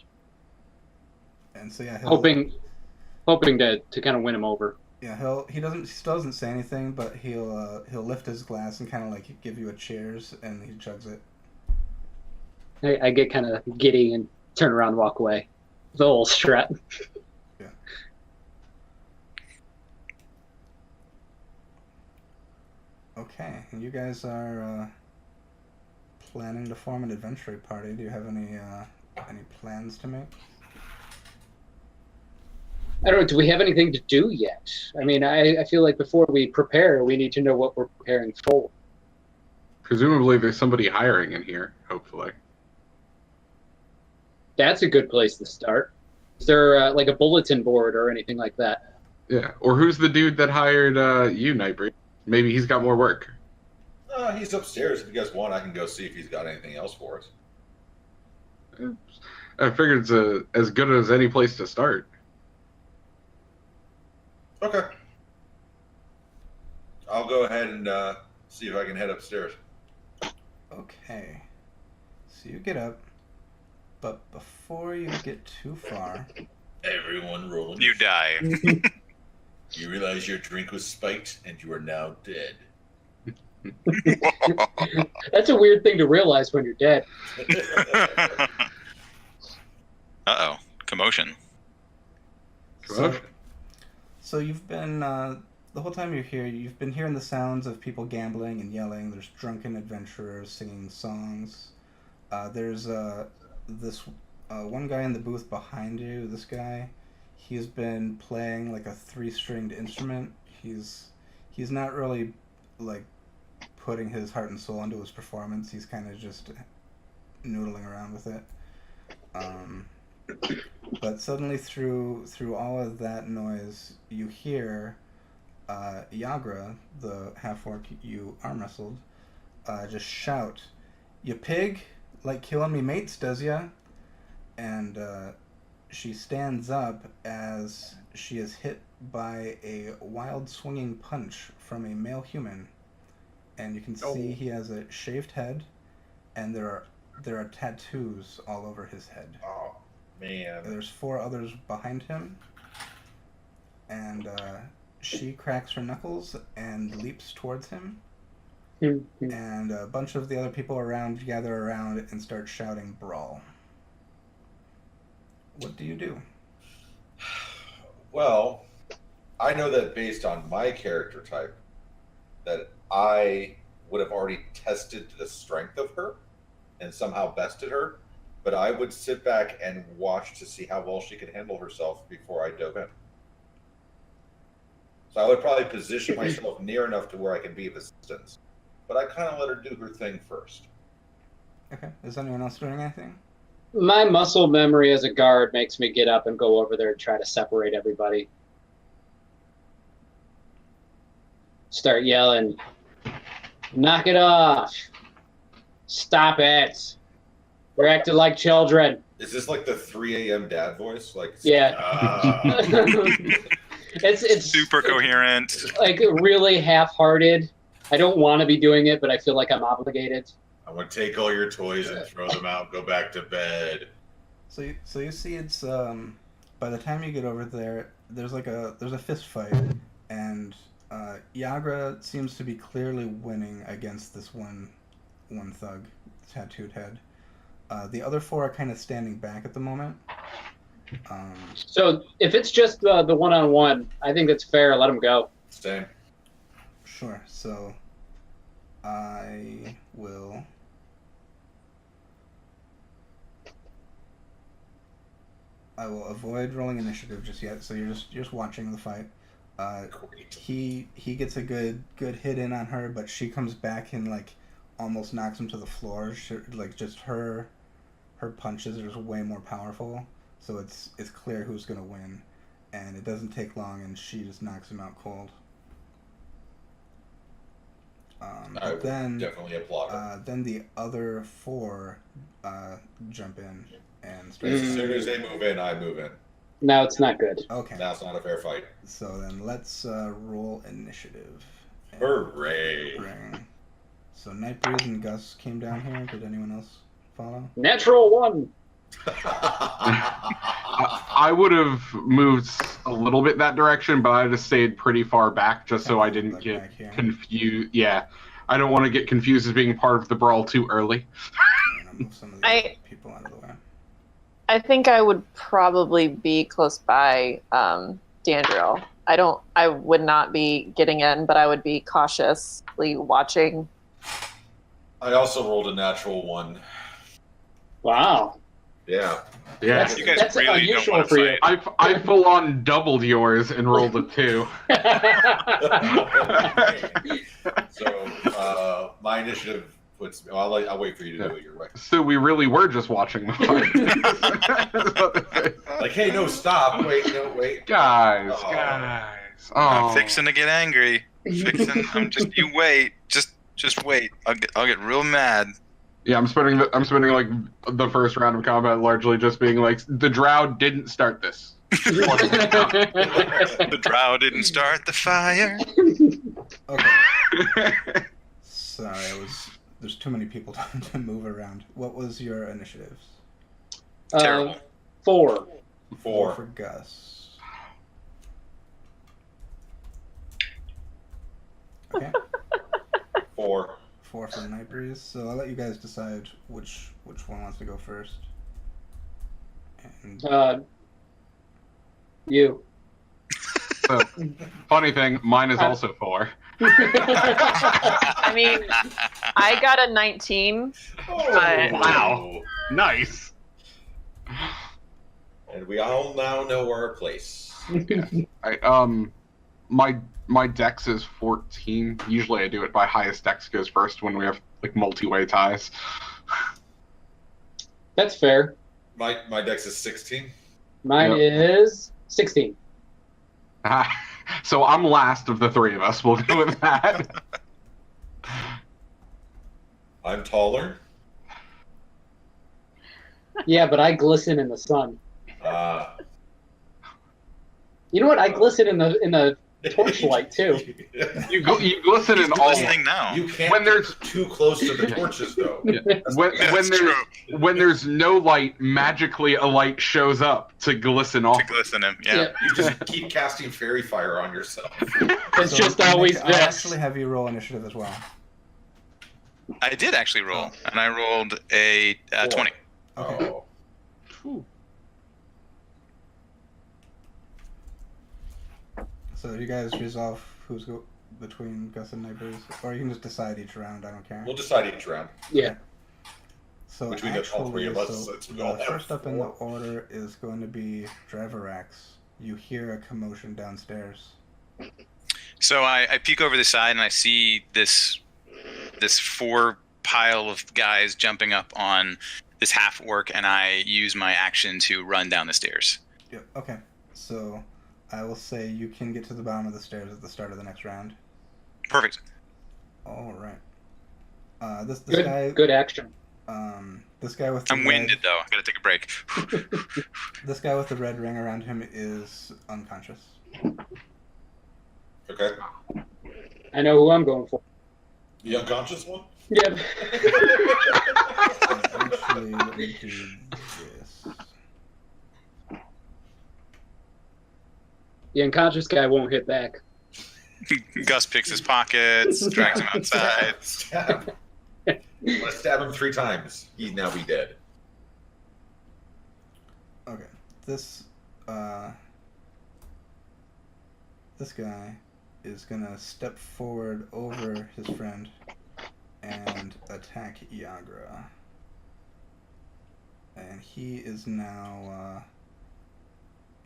[SPEAKER 2] And so yeah,
[SPEAKER 1] hoping to kind of win him over.
[SPEAKER 2] Yeah, he still doesn't say anything, but he'll lift his glass and kind of like give you a cheers, and he chugs it.
[SPEAKER 1] I get kind of giddy and turn around and walk away. The whole strut.
[SPEAKER 2] Yeah. Okay, and you guys are planning to form an adventure party. Do you have any plans to make?
[SPEAKER 1] I don't know. Do we have anything to do yet? I mean, I feel like before we prepare, we need to know what we're preparing for.
[SPEAKER 6] Presumably there's somebody hiring in here, hopefully.
[SPEAKER 1] That's a good place to start. Is there like a bulletin board or anything like that?
[SPEAKER 6] Yeah, or who's the dude that hired you, Nightbreed? Maybe he's got more work.
[SPEAKER 7] He's upstairs. If you guys want, I can go see if he's got anything else for us.
[SPEAKER 6] I figured it's as good as any place to start.
[SPEAKER 7] Okay. I'll go ahead and see if I can head upstairs.
[SPEAKER 2] Okay. So you get up, but before you get too far...
[SPEAKER 7] Everyone rolling.
[SPEAKER 5] You die.
[SPEAKER 7] You realize your drink was spiked and you are now dead.
[SPEAKER 1] That's a weird thing to realize when you're dead.
[SPEAKER 5] Uh-oh. Commotion.
[SPEAKER 2] So you've been, the whole time you're here, you've been hearing the sounds of people gambling and yelling. There's drunken adventurers singing songs. There's this one guy in the booth behind you, this guy. He's been playing like a 3-stringed instrument. He's not really like putting his heart and soul into his performance. He's kind of just noodling around with it. But suddenly through all of that noise, you hear Yagra, the half-orc you arm wrestled, just shout, "You pig! Like killing me mates, does ya?" And she stands up as she is hit by a wild swinging punch from a male human. And you can see he has a shaved head, and there are tattoos all over his head.
[SPEAKER 7] Oh, man.
[SPEAKER 2] There's 4 others behind him, and she cracks her knuckles and leaps towards him. And a bunch of the other people around gather around and start shouting brawl. What do you do?
[SPEAKER 7] Well, I know that based on my character type, that I would have already tested the strength of her and somehow bested her, but I would sit back and watch to see how well she could handle herself before I dove in. So I would probably position myself near enough to where I can be of assistance, but I kind of let her do her thing first.
[SPEAKER 2] Okay. Is anyone else doing anything?
[SPEAKER 1] My muscle memory as a guard makes me get up and go over there and try to separate everybody. Start yelling, "Knock it off! Stop it. You're acting like children.
[SPEAKER 7] Is this like the 3 a.m. dad voice? Like,
[SPEAKER 1] Yeah.
[SPEAKER 5] It's
[SPEAKER 1] it's
[SPEAKER 5] super coherent.
[SPEAKER 1] like really half-hearted. I don't want to be doing it, but I feel like I'm obligated.
[SPEAKER 7] I'm gonna take all your toys and throw them out. Go back to bed.
[SPEAKER 2] So you see it's by the time you get over there, there's a fist fight, and Yagra seems to be clearly winning against this one thug, tattooed head. The other four are kind of standing back at the moment.
[SPEAKER 1] So if it's just the one-on-one, I think that's fair. Let him go.
[SPEAKER 7] Same.
[SPEAKER 2] Sure. So I will. I will avoid rolling initiative just yet. So you're just watching the fight.
[SPEAKER 7] Great.
[SPEAKER 2] He gets a good hit in on her, but she comes back and like almost knocks him to the floor. Like just her punches are just way more powerful. So it's clear who's gonna win, and it doesn't take long, and she just knocks him out cold.
[SPEAKER 7] I
[SPEAKER 2] But then
[SPEAKER 7] definitely applaud her.
[SPEAKER 2] then the other four jump in and
[SPEAKER 7] As
[SPEAKER 2] start.
[SPEAKER 7] soon as they move in, I move in.
[SPEAKER 1] No, it's not good.
[SPEAKER 2] Okay,
[SPEAKER 7] Now it's not a fair fight.
[SPEAKER 2] so then let's roll initiative. And
[SPEAKER 7] Hooray!
[SPEAKER 2] bring. So Nightbreeze and Gus came down here. Did anyone else follow?
[SPEAKER 1] Natural 1.
[SPEAKER 6] I would have moved a little bit that direction, but I just stayed pretty far back just so I didn't
[SPEAKER 2] Like
[SPEAKER 6] get
[SPEAKER 2] back here.
[SPEAKER 6] confused. Yeah, I don't want to get confused as being part of the brawl too early.
[SPEAKER 2] I'm gonna move some of the
[SPEAKER 4] I-
[SPEAKER 2] other people out of the way.
[SPEAKER 4] I think I would probably be close by Dandriel. I would not be getting in, but I would be cautiously watching.
[SPEAKER 7] I also rolled a natural 1.
[SPEAKER 1] Wow.
[SPEAKER 7] Yeah.
[SPEAKER 6] Yeah,
[SPEAKER 5] You guys
[SPEAKER 1] That's
[SPEAKER 5] really don't
[SPEAKER 1] unusual
[SPEAKER 5] want to
[SPEAKER 1] for you.
[SPEAKER 5] fight.
[SPEAKER 6] I full on doubled yours and rolled a 2.
[SPEAKER 7] So my initiative puts me. I'll wait for you to do it your way.
[SPEAKER 6] So we really were just watching the fight.
[SPEAKER 7] Like, hey, no, stop! Wait, no, wait.
[SPEAKER 6] Guys.
[SPEAKER 5] I'm
[SPEAKER 6] Oh.
[SPEAKER 5] fixing to get angry. You wait. Just wait. I'll get real mad.
[SPEAKER 6] Yeah, I'm spending like the first round of combat largely just being like the Drow didn't start this.
[SPEAKER 5] The drow didn't start the fire.
[SPEAKER 2] Okay. Sorry, there's too many people to move around. What was your initiatives?
[SPEAKER 5] Terrible.
[SPEAKER 1] 4.
[SPEAKER 7] 4.
[SPEAKER 2] For Gus. Okay.
[SPEAKER 7] 4.
[SPEAKER 2] 4 for Nightbreeze. So I'll let you guys decide which one wants to go first. And
[SPEAKER 1] You.
[SPEAKER 6] So, funny thing, mine is also 4.
[SPEAKER 4] I mean, I got a 19. But
[SPEAKER 6] Wow. Nice.
[SPEAKER 7] And we all now know our place.
[SPEAKER 6] My dex is 14. Usually I do it by highest dex goes first when we have like multi-way ties.
[SPEAKER 1] That's fair.
[SPEAKER 7] My dex is 16.
[SPEAKER 1] Mine is 16.
[SPEAKER 6] So I'm last of the three of us. We'll go with that.
[SPEAKER 7] I'm taller.
[SPEAKER 1] Yeah, but I glisten in the sun. You know what? I glisten in the torchlight too.
[SPEAKER 6] You glisten in all.
[SPEAKER 5] Listening now.
[SPEAKER 7] You can't
[SPEAKER 6] When there's-
[SPEAKER 7] get too close to the torches, though.
[SPEAKER 6] When there's no light, magically a light shows up to glisten off.
[SPEAKER 5] To glisten him. Yeah.
[SPEAKER 7] You just keep casting fairy fire on yourself.
[SPEAKER 1] It's
[SPEAKER 2] so
[SPEAKER 1] just always
[SPEAKER 2] I'll
[SPEAKER 1] this.
[SPEAKER 2] actually have you roll initiative as well.
[SPEAKER 5] I did actually roll, and I rolled a 20.
[SPEAKER 2] Okay.
[SPEAKER 7] Oh.
[SPEAKER 2] So you guys resolve who's between Gus and Nightbreeze, or you can just decide each round. I don't care.
[SPEAKER 7] We'll decide each round.
[SPEAKER 1] Yeah.
[SPEAKER 2] So
[SPEAKER 7] Between all three of us,
[SPEAKER 2] so
[SPEAKER 7] since we all
[SPEAKER 2] the
[SPEAKER 7] have
[SPEAKER 2] first up in the
[SPEAKER 7] 4.
[SPEAKER 2] order is going to be Dreverax. You hear a commotion downstairs.
[SPEAKER 5] So I peek over the side and I see this 4 pile of guys jumping up on this half orc, and I use my action to run down the stairs.
[SPEAKER 2] Yep. Okay. So I will say you can get to the bottom of the stairs at the start of the next round.
[SPEAKER 5] Perfect.
[SPEAKER 2] All right. This
[SPEAKER 1] Good,
[SPEAKER 2] guy.
[SPEAKER 1] good action.
[SPEAKER 2] This guy with. The
[SPEAKER 5] I'm
[SPEAKER 2] red,
[SPEAKER 5] winded though. I gotta take a break.
[SPEAKER 2] This guy with the red ring around him is unconscious.
[SPEAKER 7] Okay.
[SPEAKER 1] I know who I'm going for.
[SPEAKER 7] The unconscious one?
[SPEAKER 1] Yep.
[SPEAKER 2] Actually, let me do this.
[SPEAKER 1] The unconscious guy won't hit back.
[SPEAKER 5] Gus picks his pockets, drags him outside.
[SPEAKER 7] Stab. I'm gonna stab him 3 times. He'd now be dead.
[SPEAKER 2] Okay, this guy is gonna step forward over his friend and attack Yagra. And he is now,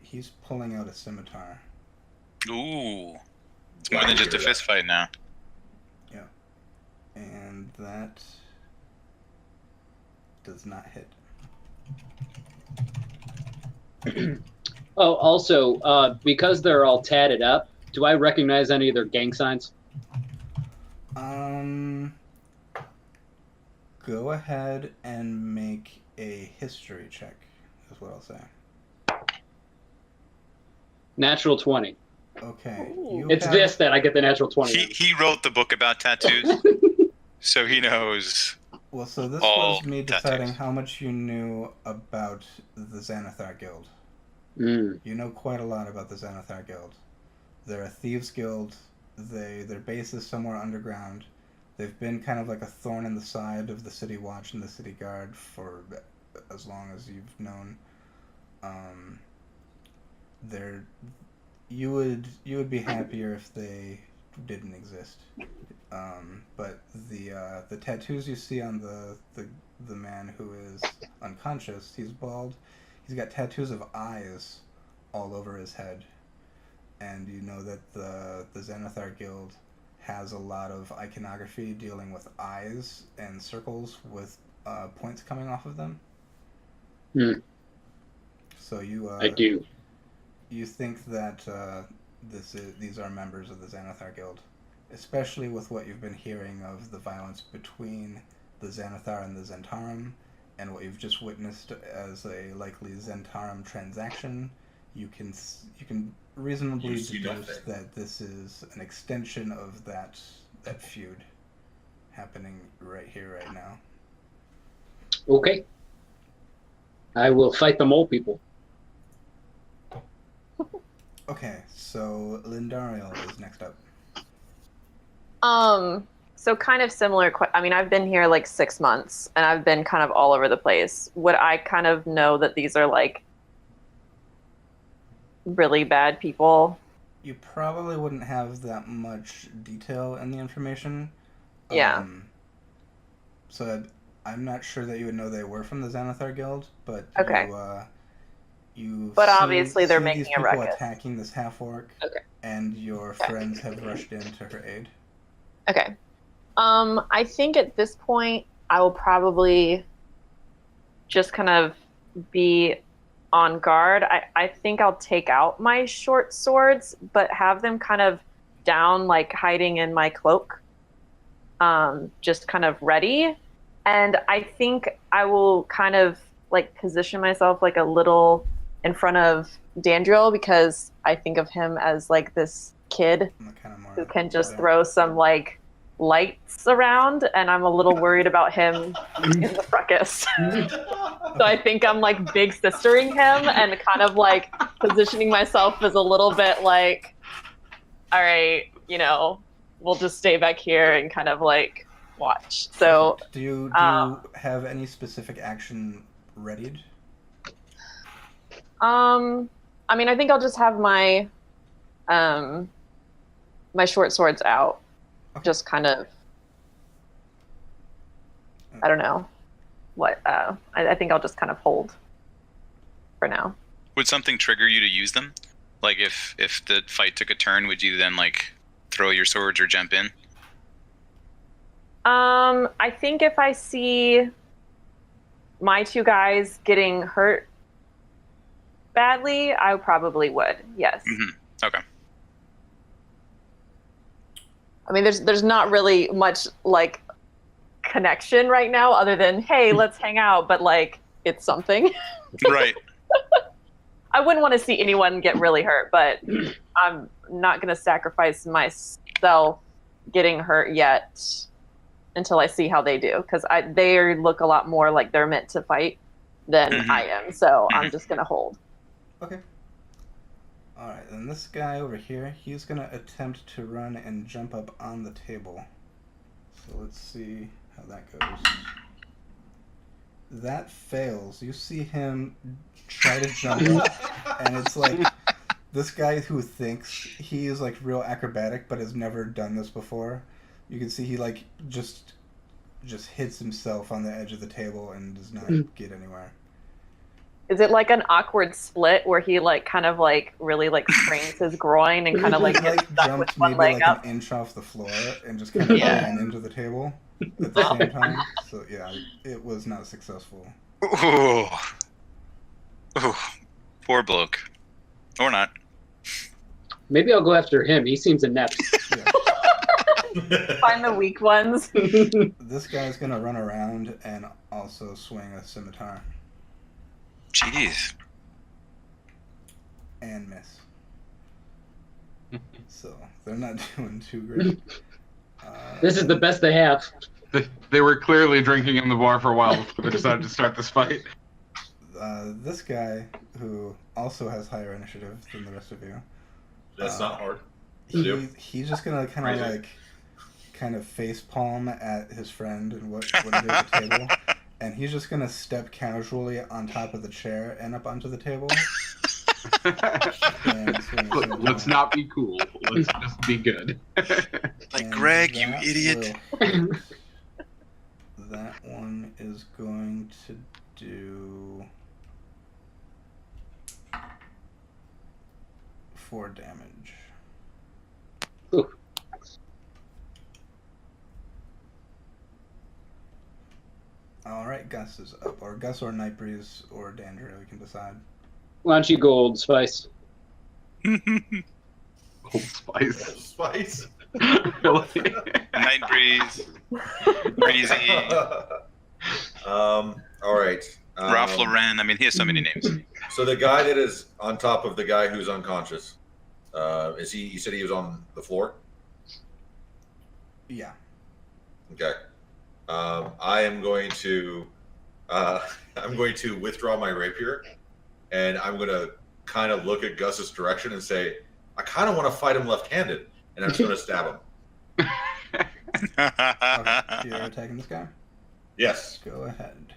[SPEAKER 2] he's pulling out a scimitar.
[SPEAKER 5] Ooh. It's more than just a fist fight now.
[SPEAKER 2] Yeah. And that does not hit.
[SPEAKER 1] Oh, also, because they're all tatted up, do I recognize any of their gang signs?
[SPEAKER 2] Go ahead and make a history check, is what I'll say.
[SPEAKER 1] Natural 20.
[SPEAKER 2] Okay.
[SPEAKER 1] It's this that I get the natural 20.
[SPEAKER 5] He wrote the book about tattoos, so he knows.
[SPEAKER 2] Well, so this
[SPEAKER 5] all
[SPEAKER 2] was me deciding
[SPEAKER 5] tattoos.
[SPEAKER 2] how much you knew about the Xanathar Guild.
[SPEAKER 1] Mm.
[SPEAKER 2] You know quite a lot about the Xanathar Guild. They're a thieves guild. Their base is somewhere underground. They've been kind of like a thorn in the side of the City Watch and the City Guard for as long as you've known. You would be happier if they didn't exist. But the tattoos you see on the man who is unconscious, he's bald. He's got tattoos of eyes all over his head, and you know that the Xanathar Guild has a lot of iconography dealing with eyes and circles with points coming off of them.
[SPEAKER 1] Hmm.
[SPEAKER 2] So you
[SPEAKER 1] I do.
[SPEAKER 2] You think that these are members of the Xanathar Guild, especially with what you've been hearing of the violence between the Xanathar and the Zentarum, and what you've just witnessed as a likely Zentarum transaction. You can reasonably
[SPEAKER 7] You see
[SPEAKER 2] deduce
[SPEAKER 7] nothing.
[SPEAKER 2] that this is an extension of that feud happening right here, right now.
[SPEAKER 1] Okay. I will fight the mole people.
[SPEAKER 2] Okay, so Lindariel is next up.
[SPEAKER 4] So kind of similar. I mean, I've been here like 6 months, and I've been kind of all over the place. Would I kind of know that these are like really bad people?
[SPEAKER 2] You probably wouldn't have that much detail in the information.
[SPEAKER 4] Yeah.
[SPEAKER 2] So I'm not sure that you would know they were from the Xanathar Guild, but
[SPEAKER 4] Okay.
[SPEAKER 2] you.
[SPEAKER 4] But obviously they're making
[SPEAKER 2] these
[SPEAKER 4] a
[SPEAKER 2] people
[SPEAKER 4] ruckus.
[SPEAKER 2] attacking this half orc.
[SPEAKER 4] Okay.
[SPEAKER 2] And your
[SPEAKER 4] Okay.
[SPEAKER 2] friends have rushed in to her aid.
[SPEAKER 4] Okay. I think at this point I will probably just kind of be on guard. I think I'll take out my short swords, but have them kind of down, like hiding in my cloak, just kind of ready. And I think I will kind of like position myself like a little in front of Dandriel, because I think of him as like this kid
[SPEAKER 2] Kind of more
[SPEAKER 4] who can just
[SPEAKER 2] there.
[SPEAKER 4] throw some like lights around, and I'm a little worried about him in the ruckus. So I think I'm like big sistering him and kind of like positioning myself as a little bit like, all right, we'll just stay back here and kind of like watch. So
[SPEAKER 2] Do you have any specific action readied?
[SPEAKER 4] I mean, I think I'll just have my my short swords out. Just kind of, I don't know what, I think I'll just kind of hold for now.
[SPEAKER 5] Would something trigger you to use them? Like if the fight took a turn, would you then like throw your swords or jump in?
[SPEAKER 4] I think if I see my 2 guys getting hurt badly, I probably would, yes.
[SPEAKER 5] Mm-hmm. Okay.
[SPEAKER 4] I mean, there's not really much like connection right now other than, hey, let's hang out, but like it's something.
[SPEAKER 5] Right.
[SPEAKER 4] I wouldn't want to see anyone get really hurt, but I'm not going to sacrifice myself getting hurt yet until I see how they do, because they look a lot more like they're meant to fight than I am, so I'm just going to hold.
[SPEAKER 2] Okay. Alright, and this guy over here, he's going to attempt to run and jump up on the table. So let's see how that goes. That fails. You see him try to jump up, and it's like this guy who thinks he is like real acrobatic but has never done this before. You can see he like just hits himself on the edge of the table and does not get anywhere.
[SPEAKER 4] Is it like an awkward split where he like kind of like really like sprains his groin and kind of like gets stuck with one leg
[SPEAKER 2] maybe
[SPEAKER 4] up?
[SPEAKER 2] An inch off the floor and just kind of ran into the table at the same time. So yeah, it was not successful.
[SPEAKER 5] Ooh. Ooh. Poor bloke. Or not.
[SPEAKER 1] Maybe I'll go after him. He seems inept.
[SPEAKER 2] Yeah.
[SPEAKER 4] Find the weak ones.
[SPEAKER 2] This guy's gonna run around and also swing a scimitar
[SPEAKER 5] Jeez.
[SPEAKER 2] and miss. So they're not doing too great.
[SPEAKER 1] This is the best they have.
[SPEAKER 6] They were clearly drinking in the bar for a while before they decided to start this fight.
[SPEAKER 2] This guy, who also has higher initiative than the rest of you,
[SPEAKER 7] That's not hard to do.
[SPEAKER 2] he's just gonna kind of face palm at his friend and what he did at the table, and he's just gonna step casually on top of the chair and up onto the table.
[SPEAKER 6] Look, let's not be cool. Let's just be good.
[SPEAKER 5] Like,
[SPEAKER 2] And
[SPEAKER 5] Greg, you
[SPEAKER 2] that
[SPEAKER 5] idiot.
[SPEAKER 2] That one is going to do 4 damage.
[SPEAKER 1] Ooh.
[SPEAKER 2] Alright, Gus is up. Or Gus or Nightbreeze or Dandria, we can decide.
[SPEAKER 1] Why don't you go Old Spice?
[SPEAKER 6] Old Spice.
[SPEAKER 7] Spice.
[SPEAKER 6] Really?
[SPEAKER 5] Night breeze. Breezy.
[SPEAKER 7] All right.
[SPEAKER 5] Ralph Lauren. I mean, he has so many names.
[SPEAKER 7] So the guy that is on top of the guy who's unconscious, is he? You said he was on the floor.
[SPEAKER 2] Yeah.
[SPEAKER 7] Okay. I am going to. I'm going to withdraw my rapier, and I'm going to kind of look at Gus's direction and say, I kind of want to fight him left-handed, and I'm just going to stab him.
[SPEAKER 2] Okay. You're attacking this guy?
[SPEAKER 7] Yes,
[SPEAKER 2] Go ahead.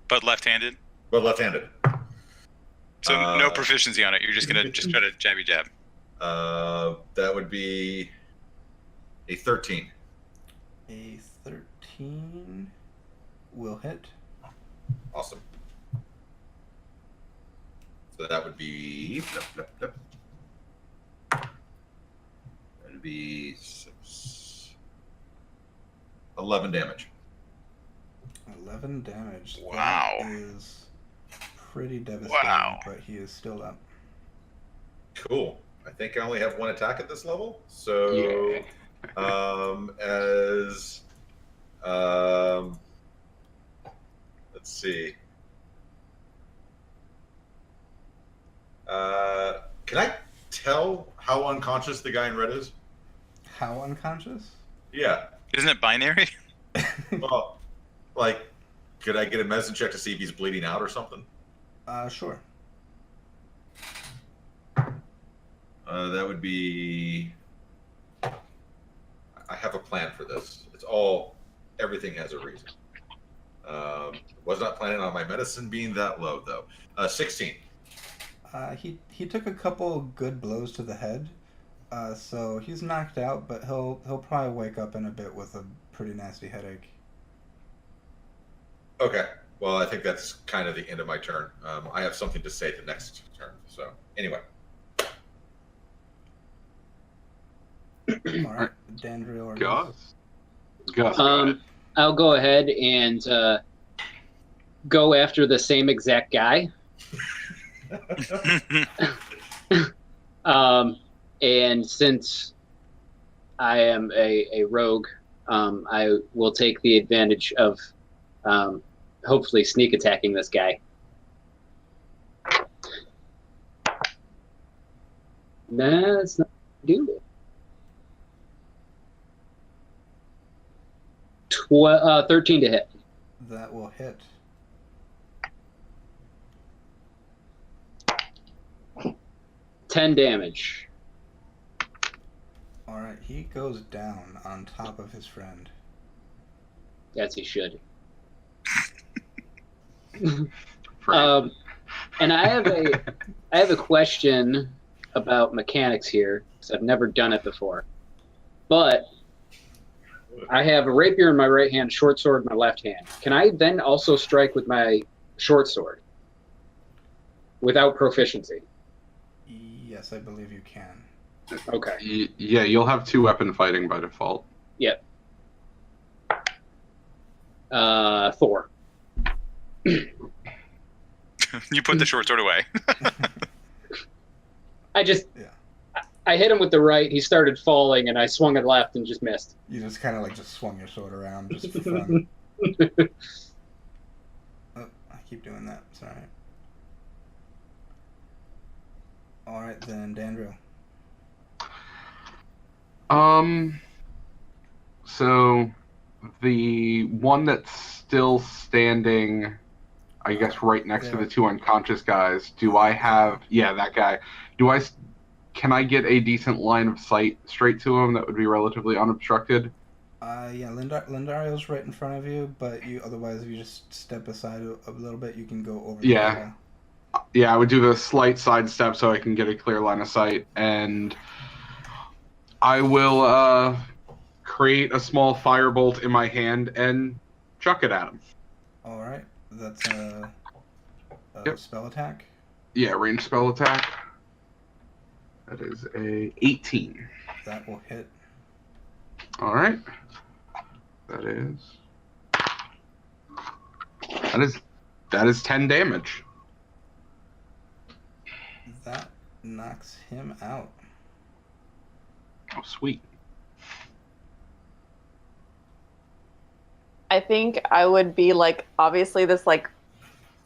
[SPEAKER 5] But left-handed.
[SPEAKER 7] but left-handed.
[SPEAKER 5] So no proficiency on it. You're just gonna try to jabby jab.
[SPEAKER 7] That would be a 13.
[SPEAKER 2] A 13 will hit.
[SPEAKER 7] Awesome. So that would be. That would be 11 damage.
[SPEAKER 2] 11 damage.
[SPEAKER 5] Wow.
[SPEAKER 2] That is pretty devastating,
[SPEAKER 5] Wow.
[SPEAKER 2] but he is still up.
[SPEAKER 7] Cool. I think I only have one attack at this level. So, let's see. Can I tell how unconscious the guy in red is?
[SPEAKER 2] How unconscious?
[SPEAKER 7] Yeah.
[SPEAKER 5] Isn't it binary?
[SPEAKER 7] Well, like, could I get a medicine check to see if he's bleeding out or something?
[SPEAKER 2] Sure.
[SPEAKER 7] That would be. I have a plan for this. It's all. Everything has a reason. Was not planning on my medicine being that low though. 16.
[SPEAKER 2] He took a couple good blows to the head, so he's knocked out, but he'll probably wake up in a bit with a pretty nasty headache.
[SPEAKER 7] Okay. Well, I think that's kind of the end of my turn. I have something to say the next turn. So anyway.
[SPEAKER 2] All right, Dandria or
[SPEAKER 6] Gus. Gus. Go ahead.
[SPEAKER 1] I'll go ahead and go after the same exact guy. And since I am a rogue, I will take the advantage of hopefully sneak attacking this guy. That's not do it. 13 to hit.
[SPEAKER 2] That will hit.
[SPEAKER 1] $10 damage.
[SPEAKER 2] All right, he goes down on top of his friend.
[SPEAKER 1] As he should.
[SPEAKER 6] Frank.
[SPEAKER 1] And I have a question about mechanics here, because I've never done it before. But I have a rapier in my right hand, short sword in my left hand. Can I then also strike with my short sword without proficiency?
[SPEAKER 2] Yes, I believe you can.
[SPEAKER 1] Okay.
[SPEAKER 6] Yeah, you'll have 2 weapon fighting by default.
[SPEAKER 1] Yep. 4.
[SPEAKER 5] You put the short sword away.
[SPEAKER 1] I hit him with the right. He started falling, and I swung it left and just missed.
[SPEAKER 2] You just kind of like just swung your sword around just for fun. Oh, I keep doing that. Sorry. All right then, Dandrill.
[SPEAKER 6] So the one that's still standing, I guess, right next to the 2 unconscious guys. Do I have? Yeah, that guy. Can I get a decent line of sight straight to him that would be relatively unobstructed?
[SPEAKER 2] Yeah, Lindario's right in front of you, but otherwise, if you just step aside a little bit, you can go over the wall.
[SPEAKER 6] Yeah, I would do the slight sidestep so I can get a clear line of sight, and I will create a small firebolt in my hand and chuck it at him.
[SPEAKER 2] All right, that's a
[SPEAKER 6] Yep.
[SPEAKER 2] spell attack.
[SPEAKER 6] Yeah, ranged spell attack. That is a 18.
[SPEAKER 2] That will hit.
[SPEAKER 6] All right. That is 10 damage.
[SPEAKER 2] That knocks him out.
[SPEAKER 6] Oh, sweet.
[SPEAKER 4] I think I would be like, obviously this like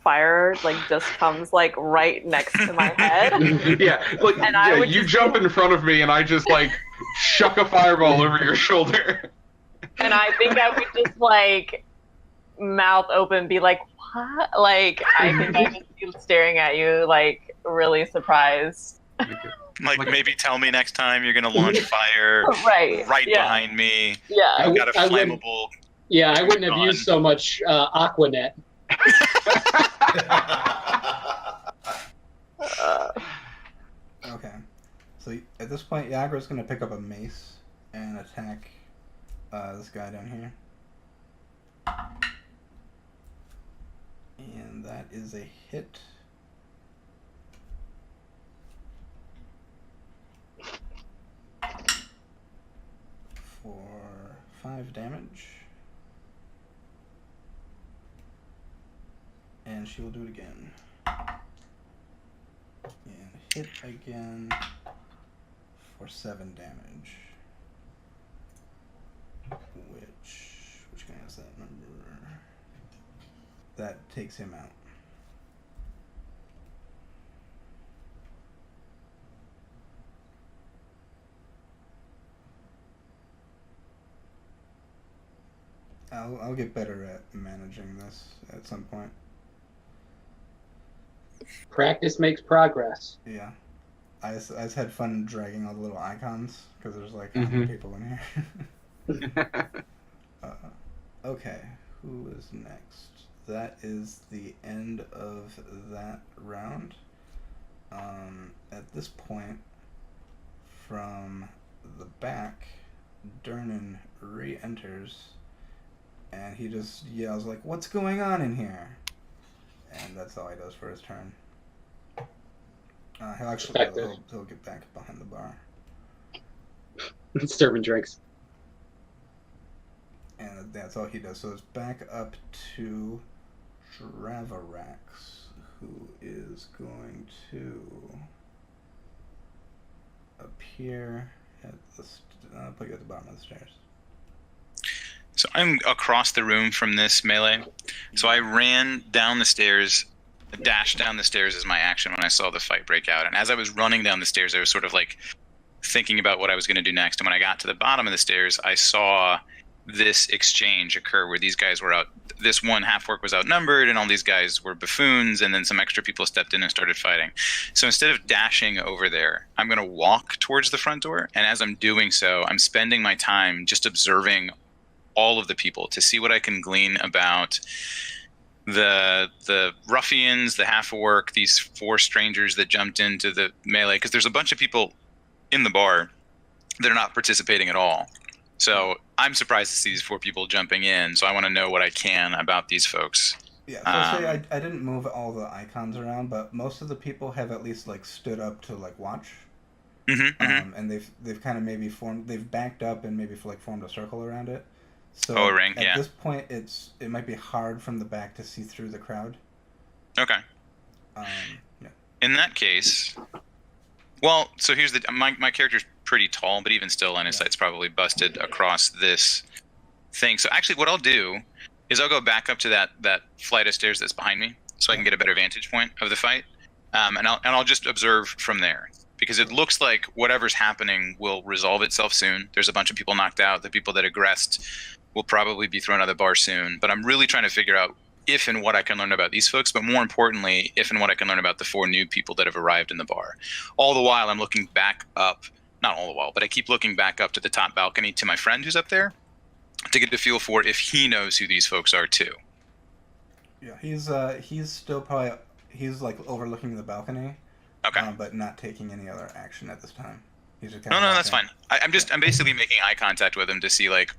[SPEAKER 4] fire like just comes like right next to my head.
[SPEAKER 6] Yeah, like
[SPEAKER 4] And I would
[SPEAKER 6] you
[SPEAKER 4] just
[SPEAKER 6] jump in front of me and I just like chuck a fireball over your shoulder.
[SPEAKER 4] And I think I would just like mouth open, be like, what? Like, I think I'd just be staring at you, like, really surprised.
[SPEAKER 5] Like maybe tell me next time you're gonna launch fire
[SPEAKER 4] Right. Yeah.
[SPEAKER 5] behind me.
[SPEAKER 4] Yeah.
[SPEAKER 5] I've got a
[SPEAKER 1] I wouldn't-
[SPEAKER 5] flammable.
[SPEAKER 1] Yeah, I wouldn't have
[SPEAKER 5] Gone.
[SPEAKER 1] used so much Aquanet.
[SPEAKER 2] Okay. So at this point, Yagra's going to pick up a mace and attack this guy down here. And that is a hit. For 5 damage. And she will do it again. And hit again for 7 damage. Which guy has that number? That takes him out. I'll get better at managing this at some point.
[SPEAKER 1] Practice makes progress.
[SPEAKER 2] Yeah. I just had fun dragging all the little icons because there's like 100 people in here. Okay, who is next? That is the end of that round. At this point, from the back, Durnan re-enters, and he just yells like, "What's going on in here?" And that's all he does for his turn. He'll get back behind the bar.
[SPEAKER 1] Serving drinks.
[SPEAKER 2] And that's all he does. So it's back up to Travarax, who is going to appear at the put you at the bottom of the stairs.
[SPEAKER 5] So I'm across the room from this melee. So I ran down the stairs, dashed down the stairs as my action when I saw the fight break out. And as I was running down the stairs, I was sort of like thinking about what I was going to do next. And when I got to the bottom of the stairs, I saw this exchange occur where these guys were out. This one half-orc was outnumbered, and all these guys were buffoons, and then some extra people stepped in and started fighting. So instead of dashing over there, I'm going to walk towards the front door, and as I'm doing so, I'm spending my time just observing all of the people to see what I can glean about the ruffians, the half-orc, these 4 strangers that jumped into the melee, because there's a bunch of people in the bar that are not participating at all. So I'm surprised to see these 4 people jumping in. So I want to know what I can about these folks.
[SPEAKER 2] Yeah, so I'll say I didn't move all the icons around, but most of the people have at least like stood up to like watch. And they've kind of maybe they've backed up and maybe formed a circle around it. So
[SPEAKER 5] a ring,
[SPEAKER 2] at this point, it might be hard from the back to see through the crowd.
[SPEAKER 5] Okay.
[SPEAKER 2] Yeah.
[SPEAKER 5] In that case, well, so here's my character's pretty tall, but even still, line of sight's probably busted across this thing. So actually, what I'll do is I'll go back up to that flight of stairs that's behind me, so I can get a better vantage point of the fight, and I'll just observe from there, because it looks like whatever's happening will resolve itself soon. There's a bunch of people knocked out. The people that aggressed will probably be thrown out of the bar soon. But I'm really trying to figure out if and what I can learn about these folks, but more importantly, if and what I can learn about the 4 new people that have arrived in the bar. All the while, I'm looking back up, not all the while, but I keep looking back up to the top balcony to my friend who's up there to get a feel for if he knows who these folks are too.
[SPEAKER 2] Yeah, he's still probably, he's like overlooking the balcony.
[SPEAKER 5] Okay.
[SPEAKER 2] But not taking any other action at this time. He's just
[SPEAKER 5] No, that's fine. I'm basically making eye contact with him to see, like,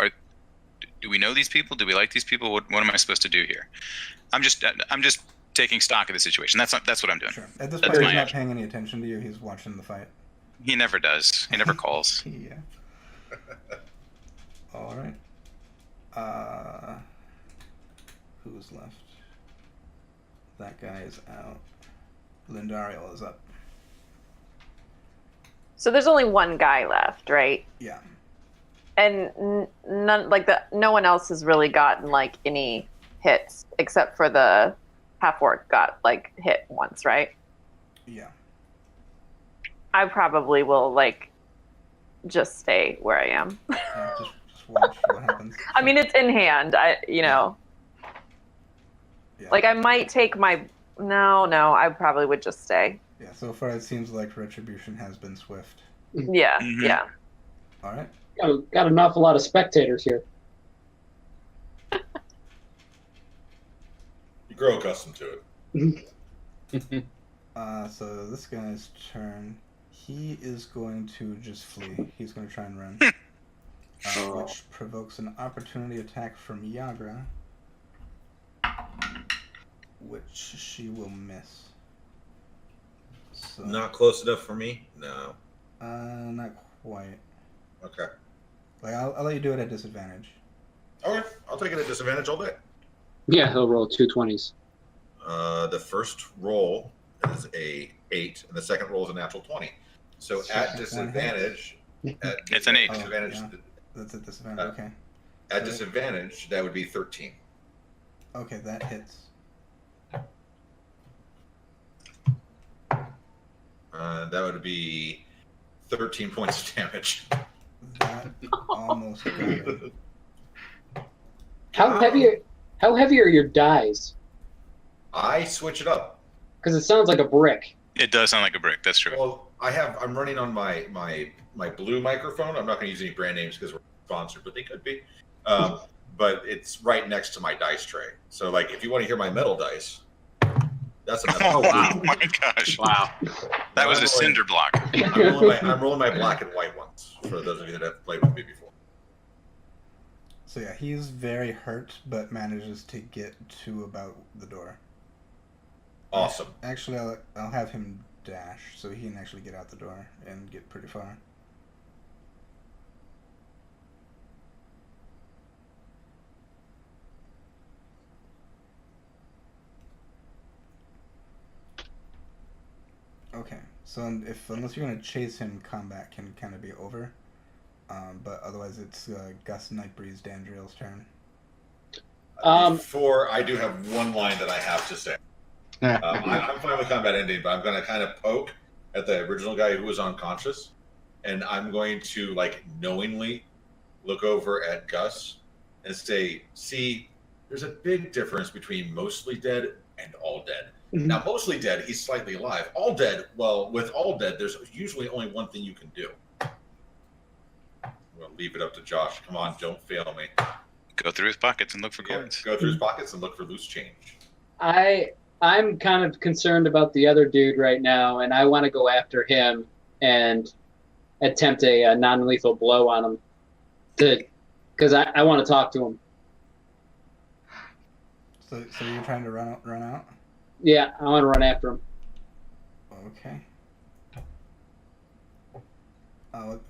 [SPEAKER 5] do we know these people? Do we like these people? What am I supposed to do here? I'm just taking stock of the situation. That's what I'm doing.
[SPEAKER 2] Sure. At this point, he's not paying any attention to you. He's watching the fight.
[SPEAKER 5] He never does. He never calls.
[SPEAKER 2] Yeah. All right. Who's left? That guy is out. Lindariel is up.
[SPEAKER 4] So there's only one guy left, right?
[SPEAKER 2] Yeah.
[SPEAKER 4] And no one else has really gotten like any hits except for the half-orc got like hit once, right?
[SPEAKER 2] Yeah.
[SPEAKER 4] I probably will like just stay where I am.
[SPEAKER 2] Just watch what happens.
[SPEAKER 4] I mean, it's in hand.
[SPEAKER 2] Yeah.
[SPEAKER 4] Like I might take my. No, I probably would just stay.
[SPEAKER 2] Yeah. So far, it seems like retribution has been swift.
[SPEAKER 4] Yeah.
[SPEAKER 5] Mhm.
[SPEAKER 4] Yeah.
[SPEAKER 2] All right.
[SPEAKER 1] Got an awful lot of spectators here.
[SPEAKER 7] You grow accustomed to it.
[SPEAKER 2] So this guy's turn. He is going to just flee. He's going to try and run. Which provokes an opportunity attack from Yagra, which she will miss. So,
[SPEAKER 7] Not close enough for me? No.
[SPEAKER 2] not quite.
[SPEAKER 7] Okay.
[SPEAKER 2] Like I'll let you do it at disadvantage.
[SPEAKER 7] Okay. I'll take it at disadvantage all day.
[SPEAKER 1] Yeah, he'll roll 2 20s.
[SPEAKER 7] The first roll is a 8, and the second roll is a natural 20. So at disadvantage,
[SPEAKER 5] It's an 8.
[SPEAKER 7] Disadvantage,
[SPEAKER 2] yeah. That's a disadvantage. Okay.
[SPEAKER 7] At disadvantage, that would be 13.
[SPEAKER 2] Okay, that hits.
[SPEAKER 7] That would be 13 points of damage.
[SPEAKER 2] That almost got it.
[SPEAKER 1] How heavy are your dies?
[SPEAKER 7] I switch it up.
[SPEAKER 1] Because it sounds like a brick.
[SPEAKER 5] It does sound like a brick. That's true.
[SPEAKER 7] Well, I'm running on my blue microphone. I'm not going to use any brand names because we're sponsored, but they could be. But it's right next to my dice tray. So, like, if you want to hear my metal dice, that's a metal.
[SPEAKER 5] Oh my gosh!
[SPEAKER 1] Wow.
[SPEAKER 5] That was a cinder block.
[SPEAKER 7] I'm rolling my black and white ones for those of you that have played with me before.
[SPEAKER 2] So yeah, he's very hurt, but manages to get to about the door.
[SPEAKER 7] Awesome.
[SPEAKER 2] Actually, I'll have him dash so he can actually get out the door and get pretty far. Okay, so unless you're gonna chase him, combat can kind of be over. But otherwise, it's Gus, Nightbreeze, Dandriel's turn.
[SPEAKER 7] Before I do have one line that I have to say. I'm fine with combat ending, but I'm going to kind of poke at the original guy who was unconscious, and I'm going to knowingly look over at Gus and say, "See, there's a big difference between mostly dead and all dead.
[SPEAKER 1] Mm-hmm.
[SPEAKER 7] Now, mostly dead, he's slightly alive. All dead, well, with all dead, there's usually only one thing you can do." I'm going to leave it up to Josh. Come on, don't fail me.
[SPEAKER 5] Go through his pockets and look for coins.
[SPEAKER 7] Go through his pockets and look for loose change.
[SPEAKER 1] I'm kind of concerned about the other dude right now, and I want to go after him and attempt a non-lethal blow on him, because I want to talk to him.
[SPEAKER 2] So you're trying to run out?
[SPEAKER 1] Yeah, I want to run after him.
[SPEAKER 2] Okay.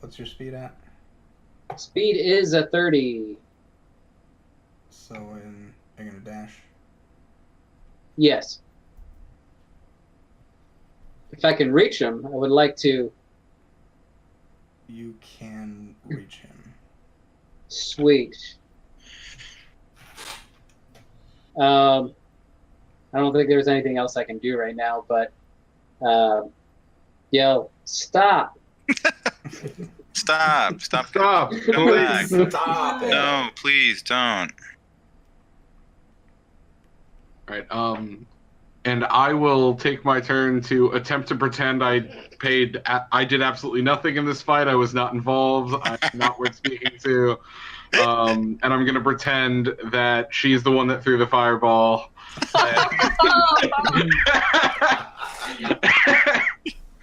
[SPEAKER 2] What's your speed at?
[SPEAKER 1] Speed is a 30.
[SPEAKER 2] So you're gonna dash.
[SPEAKER 1] Yes. If I can reach him, I would like to.
[SPEAKER 2] You can reach him.
[SPEAKER 1] Sweet. I don't think there's anything else I can do right now, but yo, stop.
[SPEAKER 5] Stop.
[SPEAKER 6] Stop,
[SPEAKER 5] Come back.
[SPEAKER 6] please.
[SPEAKER 7] Stop it.
[SPEAKER 5] No, please don't.
[SPEAKER 6] All right. And I will take my turn to attempt to pretend I did absolutely nothing in this fight. I was not involved. I'm not worth speaking to. And I'm going to pretend that she's the one that threw the fireball.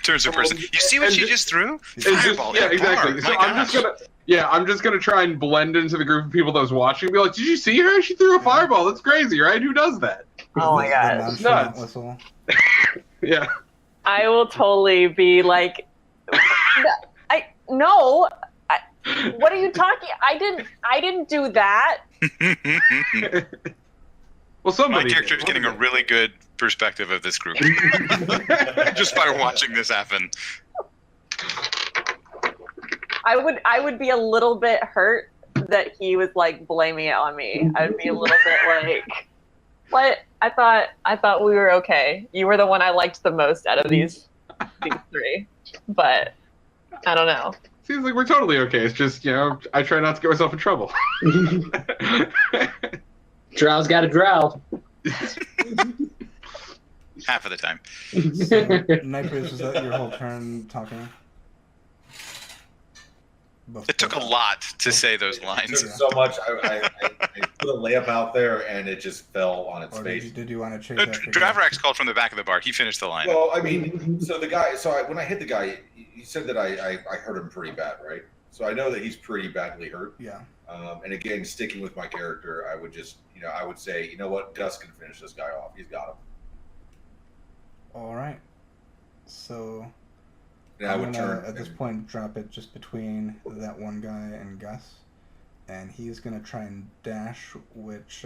[SPEAKER 5] Turns to person. You see what she just threw? Fireball.
[SPEAKER 6] Yeah,
[SPEAKER 5] at a bar.
[SPEAKER 6] exactly. So
[SPEAKER 5] My
[SPEAKER 6] I'm just gonna try and blend into the group of people that was watching and be like, "Did you see her? She threw a fireball. That's crazy, right? Who does that?"
[SPEAKER 4] Oh my
[SPEAKER 2] The
[SPEAKER 4] god.
[SPEAKER 2] nonchalant
[SPEAKER 6] Nuts.
[SPEAKER 2] whistle.
[SPEAKER 6] Yeah.
[SPEAKER 4] I will totally be like, no. What are you talking? I didn't do that.
[SPEAKER 6] Well, somebody.
[SPEAKER 5] My character is getting a really good perspective of this group just by watching this happen.
[SPEAKER 4] I would be a little bit hurt that he was blaming it on me. I would be a little bit like, what? I thought we were okay. You were the one I liked the most out of these three, but I don't know.
[SPEAKER 6] Seems like we're totally okay. It's just, I try not to get myself in trouble.
[SPEAKER 1] Drow's got a drow.
[SPEAKER 5] Half of the time.
[SPEAKER 2] So, Nightbreeze, was that your whole turn talking?
[SPEAKER 5] It took a lot to say those
[SPEAKER 7] It
[SPEAKER 5] lines.
[SPEAKER 7] took so much. I put a layup out there, and it just fell on its
[SPEAKER 2] Or
[SPEAKER 7] face.
[SPEAKER 2] did you want to chase after
[SPEAKER 5] Dravrax called from the back of the bar. He finished the line.
[SPEAKER 7] Well, I mean, so the guy. When I hit the guy, he said that I hurt him pretty bad, right? So I know that he's pretty badly hurt.
[SPEAKER 2] Yeah.
[SPEAKER 7] And again, sticking with my character, I would just, I would say, you know what, Gus can finish this guy off. He's got him.
[SPEAKER 2] All right. So
[SPEAKER 7] And I
[SPEAKER 2] I'm
[SPEAKER 7] would
[SPEAKER 2] gonna,
[SPEAKER 7] turn
[SPEAKER 2] at this point, drop it just between that one guy and Gus, and he's gonna try and dash, which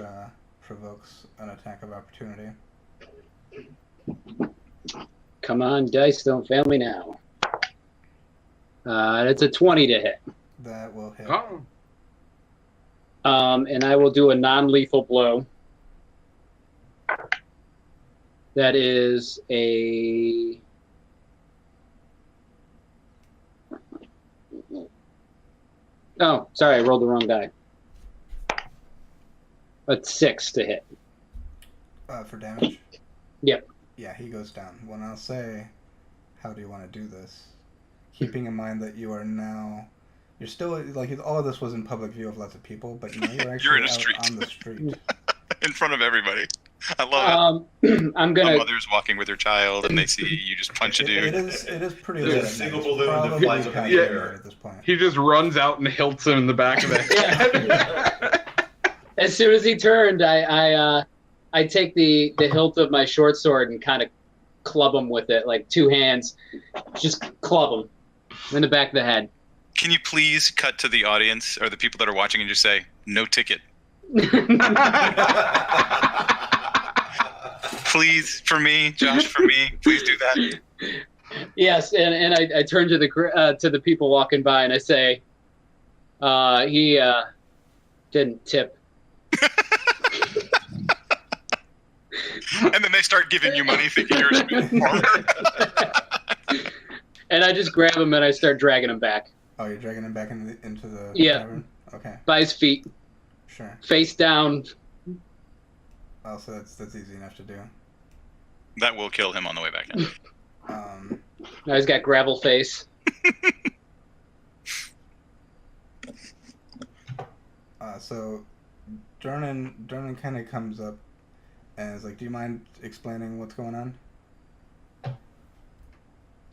[SPEAKER 2] provokes an attack of opportunity.
[SPEAKER 1] Come on, dice, don't fail me now. It's a 20 to hit.
[SPEAKER 2] That will hit.
[SPEAKER 6] Oh.
[SPEAKER 1] And I will do a non-lethal blow. That is a... Oh, sorry, I rolled the wrong die. That's 6 to hit.
[SPEAKER 2] For damage?
[SPEAKER 1] Yep.
[SPEAKER 2] Yeah, he goes down. When I'll say, how do you want to do this? Keeping in mind that you are now... You're still, all of this was in public view of lots of people, but you're actually
[SPEAKER 5] You're in a
[SPEAKER 2] out
[SPEAKER 5] street.
[SPEAKER 2] on the street.
[SPEAKER 5] In front of everybody. I love it.
[SPEAKER 1] I'm
[SPEAKER 5] A
[SPEAKER 1] gonna...
[SPEAKER 5] mother's walking with her child, and they see you just punch a
[SPEAKER 2] It
[SPEAKER 5] dude.
[SPEAKER 2] is pretty
[SPEAKER 7] There's
[SPEAKER 2] late
[SPEAKER 7] a
[SPEAKER 2] at
[SPEAKER 7] single
[SPEAKER 2] night.
[SPEAKER 7] balloon that
[SPEAKER 2] Probably
[SPEAKER 7] flies up in the
[SPEAKER 2] past
[SPEAKER 7] air.
[SPEAKER 2] midnight at this point.
[SPEAKER 6] He just runs out and hilts him in the back of the head.
[SPEAKER 1] As soon as he turned, I take the hilt of my short sword and kind of club him with it, like 2 hands. Just club him in the back of the head.
[SPEAKER 5] Can you please cut to the audience or the people that are watching and just say, no ticket? Please, for me, Josh, for me, please do that.
[SPEAKER 1] Yes, and I turn to the people walking by and I say, He didn't tip.
[SPEAKER 5] And then they start giving you money thinking you're a smooth farmer.
[SPEAKER 1] And I just grab him and I start dragging him back.
[SPEAKER 2] Oh, you're dragging him back into the
[SPEAKER 1] Yeah.
[SPEAKER 2] tavern? Okay,
[SPEAKER 1] By his feet,
[SPEAKER 2] sure.
[SPEAKER 1] face down.
[SPEAKER 2] Oh, so that's easy enough to do.
[SPEAKER 5] That will kill him on the way back in.
[SPEAKER 1] Now he's got gravel face.
[SPEAKER 2] So Durnan kind of comes up and is like, "Do you mind explaining what's going on?"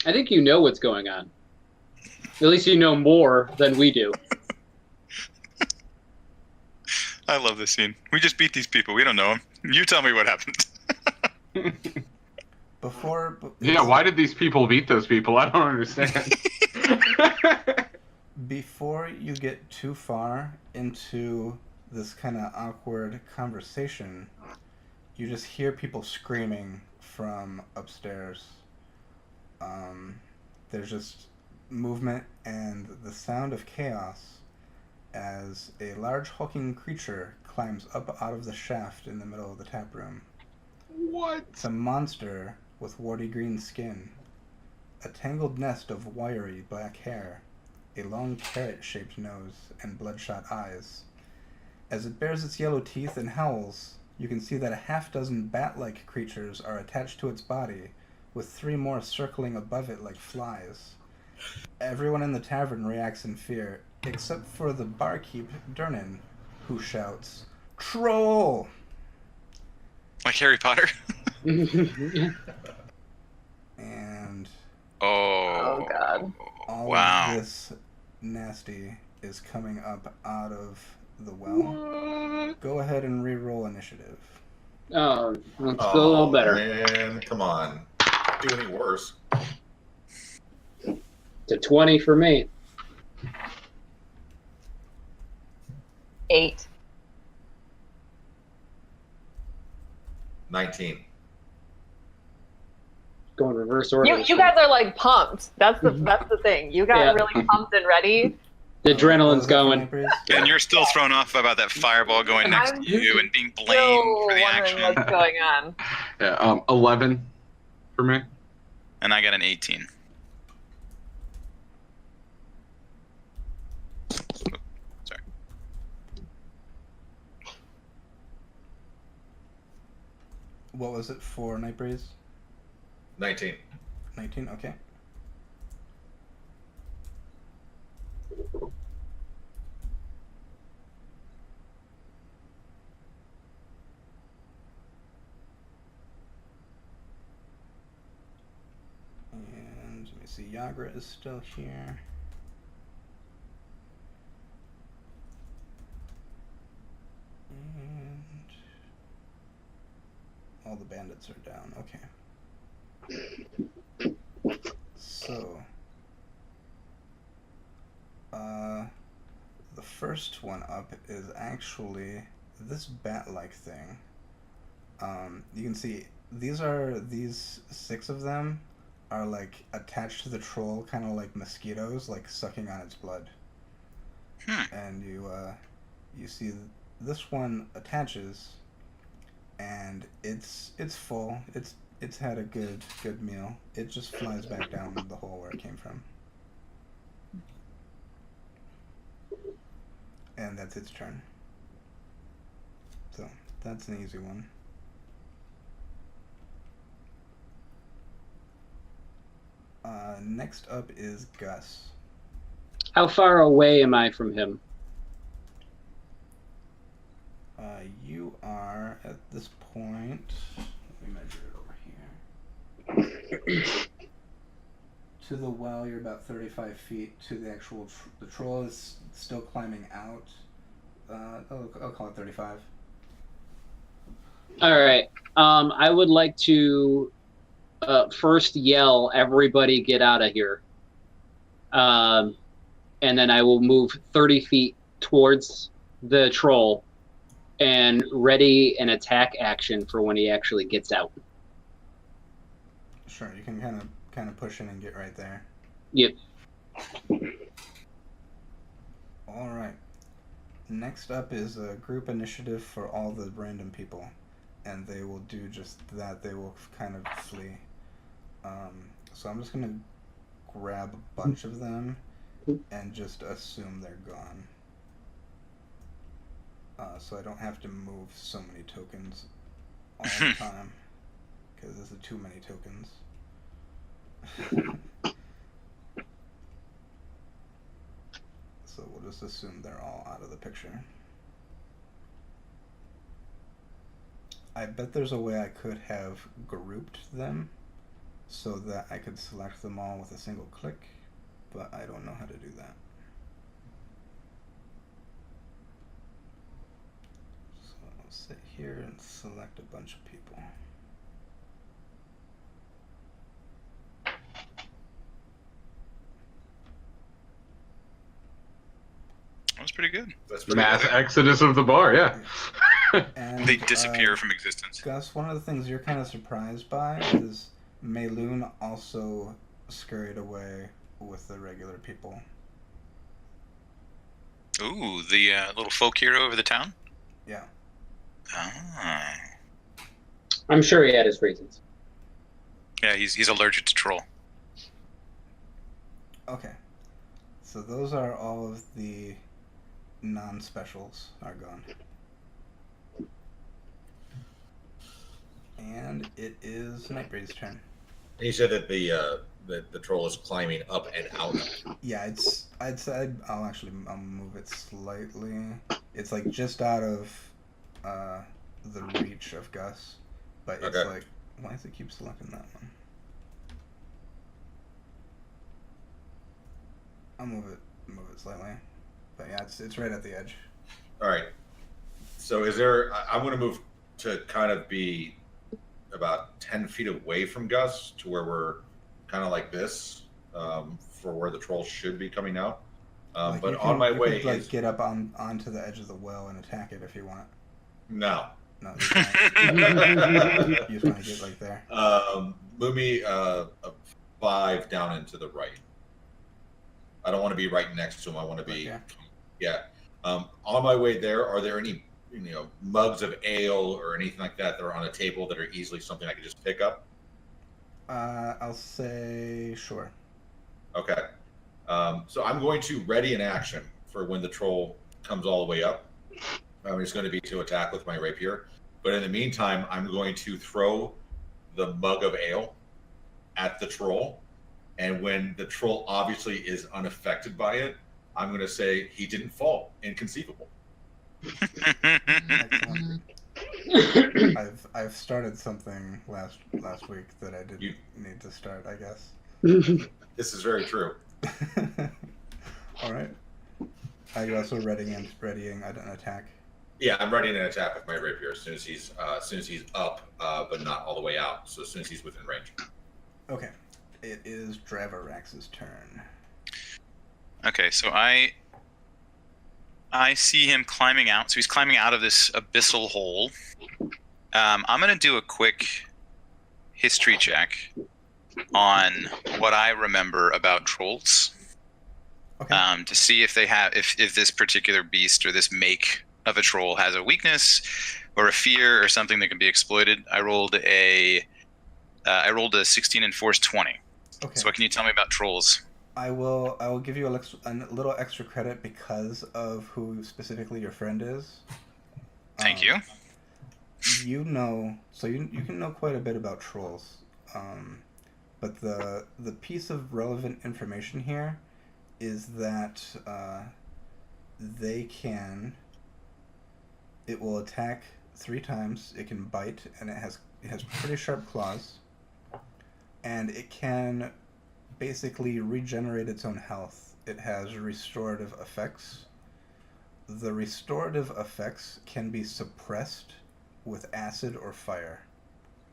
[SPEAKER 1] I think you know what's going on. At least you know more than we do.
[SPEAKER 5] I love this scene. We just beat these people. We don't know them. You tell me what happened.
[SPEAKER 6] Yeah, why did these people beat those people? I don't understand.
[SPEAKER 2] Before you get too far into this kind of awkward conversation, you just hear people screaming from upstairs. There's just movement and the sound of chaos as a large hulking creature climbs up out of the shaft in the middle of the tap room.
[SPEAKER 6] What?
[SPEAKER 2] It's a monster with warty green skin, a tangled nest of wiry black hair, a long carrot-shaped nose, and bloodshot eyes. As it bares its yellow teeth and howls, you can see that a half-dozen bat-like creatures are attached to its body, with 3 more circling above it like flies. Everyone in the tavern reacts in fear, except for the barkeep, Durnan, who shouts, "Troll!"
[SPEAKER 5] Like Harry Potter.
[SPEAKER 2] And
[SPEAKER 5] Oh
[SPEAKER 4] God.
[SPEAKER 2] all
[SPEAKER 5] wow.
[SPEAKER 2] of this nasty is coming up out of the well. Go ahead and re-roll initiative.
[SPEAKER 1] Oh, that's a little better.
[SPEAKER 7] Man, come on. Do any worse.
[SPEAKER 1] To 20 for me.
[SPEAKER 4] 8.
[SPEAKER 7] 19.
[SPEAKER 1] Going reverse order.
[SPEAKER 4] You guys are like pumped. That's the thing. You guys
[SPEAKER 1] Yeah.
[SPEAKER 4] are really pumped and ready.
[SPEAKER 1] The adrenaline's going.
[SPEAKER 5] And you're still thrown off about that fireball going next
[SPEAKER 4] I'm
[SPEAKER 5] to you and being blamed
[SPEAKER 4] Still
[SPEAKER 5] for the
[SPEAKER 4] wondering
[SPEAKER 5] action.
[SPEAKER 4] what's going on.
[SPEAKER 6] Yeah, 11 for me.
[SPEAKER 5] And I got an 18. Sorry.
[SPEAKER 2] What was it for Nightbreeze?
[SPEAKER 7] 19.
[SPEAKER 2] 19, okay. And let me see, Yagra is still here. And all the bandits are down, okay. So, the first one up is actually this bat-like thing. You can see these 6 of them are like attached to the troll, kind of like mosquitoes, like sucking on its blood. And you see this one attaches, and it's full. It's had a good meal. It just flies back down the hole where it came from. And that's its turn. So, that's an easy one. Next up is Gus.
[SPEAKER 1] How far away am I from him?
[SPEAKER 2] You are, at this point... Let me measure it over here. To the well, you're about 35 feet. To the actual... the troll is still climbing out. I'll call it 35.
[SPEAKER 1] All right. I would like to first yell, "Everybody get out of here." And then I will move 30 feet towards the troll and ready an attack action for when he actually gets out.
[SPEAKER 2] Sure, you can kind of push in and get right there.
[SPEAKER 1] Yep.
[SPEAKER 2] All right. Next up is a group initiative for all the random people, and they will do just that. They will kind of flee. So I'm just gonna grab a bunch of them and just assume they're gone. So I don't have to move so many tokens all the time, because this is too many tokens. So we'll just assume they're all out of the picture. I bet there's a way I could have grouped them so that I could select them all with a single click, but I don't know how to do that. So I'll sit here and select a bunch of people.
[SPEAKER 5] That was pretty good.
[SPEAKER 7] That's pretty
[SPEAKER 6] Mass
[SPEAKER 7] good.
[SPEAKER 6] exodus of the bar, yeah.
[SPEAKER 2] And,
[SPEAKER 5] They disappear from existence.
[SPEAKER 2] Gus, one of the things you're kind of surprised by is Mayloon also scurried away with the regular people.
[SPEAKER 5] Ooh, the little folk hero over the town?
[SPEAKER 2] Yeah.
[SPEAKER 5] Ah.
[SPEAKER 1] I'm sure he had his reasons.
[SPEAKER 5] Yeah, he's allergic to troll.
[SPEAKER 2] Okay. So those are all of the non-specials are gone. And it is Nightbreeze's turn.
[SPEAKER 7] He said that the troll is climbing up and out.
[SPEAKER 2] Yeah, I'd say I'll move it slightly. It's like just out of the reach of Gus, but it's
[SPEAKER 7] Okay.
[SPEAKER 2] like, why does it keep selecting that one? I'll move it slightly, but yeah, it's right at the edge.
[SPEAKER 7] All right. So I'm going to move to kind of be about 10 feet away from Gus to where we're kind of like this, for where the troll should be coming out.
[SPEAKER 2] Like
[SPEAKER 7] But
[SPEAKER 2] you
[SPEAKER 7] on my
[SPEAKER 2] you
[SPEAKER 7] way
[SPEAKER 2] could, like
[SPEAKER 7] is
[SPEAKER 2] get up onto the edge of the well and attack it if you want.
[SPEAKER 7] no.
[SPEAKER 2] No, you can't. You just want to get like there.
[SPEAKER 7] Move me a 5 down into the right. I don't want to be right next to him. I want to be,
[SPEAKER 2] Okay.
[SPEAKER 7] yeah. On my way there, are there any mugs of ale or anything like that are on a table that are easily something I could just pick up?
[SPEAKER 2] I'll say sure.
[SPEAKER 7] Okay. So I'm going to ready an action for when the troll comes all the way up. It's going to be to attack with my rapier. But in the meantime, I'm going to throw the mug of ale at the troll. And when the troll obviously is unaffected by it, I'm going to say he didn't fall. Inconceivable.
[SPEAKER 2] Excellent. I've started something last week that I didn't need to start, I guess.
[SPEAKER 7] This is very true.
[SPEAKER 2] All right. Are you also readying an attack?
[SPEAKER 7] Yeah, I'm ready to attack with my rapier as soon as he's up, but not all the way out. So as soon as he's within range.
[SPEAKER 2] Okay. It is Dravarax's turn.
[SPEAKER 5] Okay, so I see him climbing out. So he's climbing out of this abyssal hole. I'm going to do a quick history check on what I remember about trolls.
[SPEAKER 2] Okay.
[SPEAKER 5] To see if they have if this particular beast or this make of a troll has a weakness or a fear or something that can be exploited. I rolled a 16 and force 20.
[SPEAKER 2] Okay.
[SPEAKER 5] So what can you tell me about trolls?
[SPEAKER 2] I will give you a little extra credit because of who specifically your friend is.
[SPEAKER 5] Thank you.
[SPEAKER 2] You can know quite a bit about trolls, but the piece of relevant information here is that it will attack 3 times. It can bite, and it has pretty sharp claws, and it can basically regenerate its own health. It has restorative effects. The restorative effects can be suppressed with acid or fire.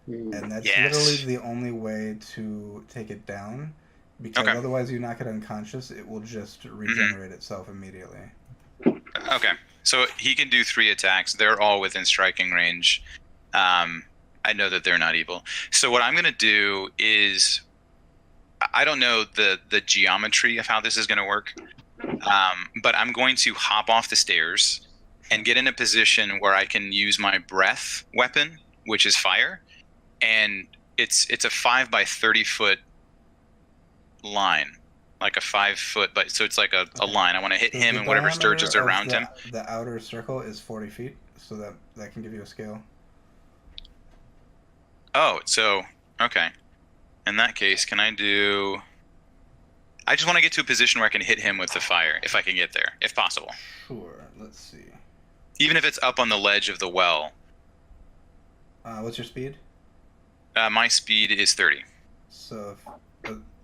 [SPEAKER 2] And that's literally the only way to take it down, because otherwise you knock it unconscious, it will just regenerate itself immediately.
[SPEAKER 5] Okay, so he can do 3 attacks. They're all within striking range. I know that they're not evil. So what I'm going to do is, I don't know the geometry of how this is going to work. But I'm going to hop off the stairs and get in a position where I can use my breath weapon, which is fire, and it's a 5 by 30 foot line, like a 5 foot, but so it's like a line. I want to hit him and whatever sturges are around him.
[SPEAKER 2] The outer circle is 40 feet, so that can give you a scale.
[SPEAKER 5] Oh, so okay. In that case, can I do? I just want to get to a position where I can hit him with the fire, if I can get there, if possible.
[SPEAKER 2] Sure. Let's see.
[SPEAKER 5] Even if it's up on the ledge of the well.
[SPEAKER 2] What's your speed?
[SPEAKER 5] My speed is 30.
[SPEAKER 2] So,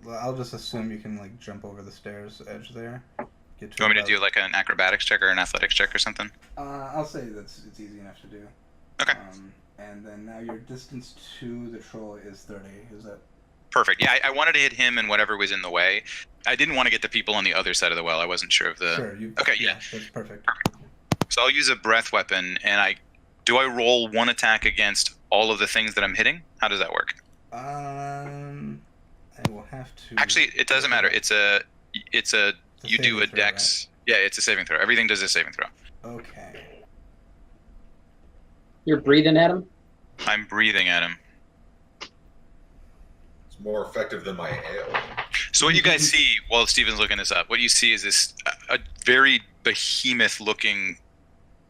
[SPEAKER 2] I'll just assume you can like jump over the stairs edge there. Get to
[SPEAKER 5] You want me to do like an acrobatics check or an athletics check or something?
[SPEAKER 2] I'll say it's easy enough to do.
[SPEAKER 5] Okay.
[SPEAKER 2] And then now your distance to the troll is 30. Is that?
[SPEAKER 5] Perfect. Yeah, I wanted to hit him and whatever was in the way. I didn't want to get the people on the other side of the well. I wasn't sure of the.
[SPEAKER 2] Sure.
[SPEAKER 5] Okay.
[SPEAKER 2] Yeah, that's perfect.
[SPEAKER 5] So I'll use a breath weapon, and do I roll one attack against all of the things that I'm hitting? How does that work?
[SPEAKER 2] I will have to.
[SPEAKER 5] Actually, it doesn't matter. It's a you do a
[SPEAKER 2] saving throw,
[SPEAKER 5] dex. Yeah, it's a saving throw. Everything does a saving throw.
[SPEAKER 2] Okay.
[SPEAKER 1] You're breathing at him?
[SPEAKER 5] I'm breathing at him.
[SPEAKER 7] It's more effective than my ale.
[SPEAKER 5] So what you guys see while Steven's looking this up, what you see is this a very behemoth-looking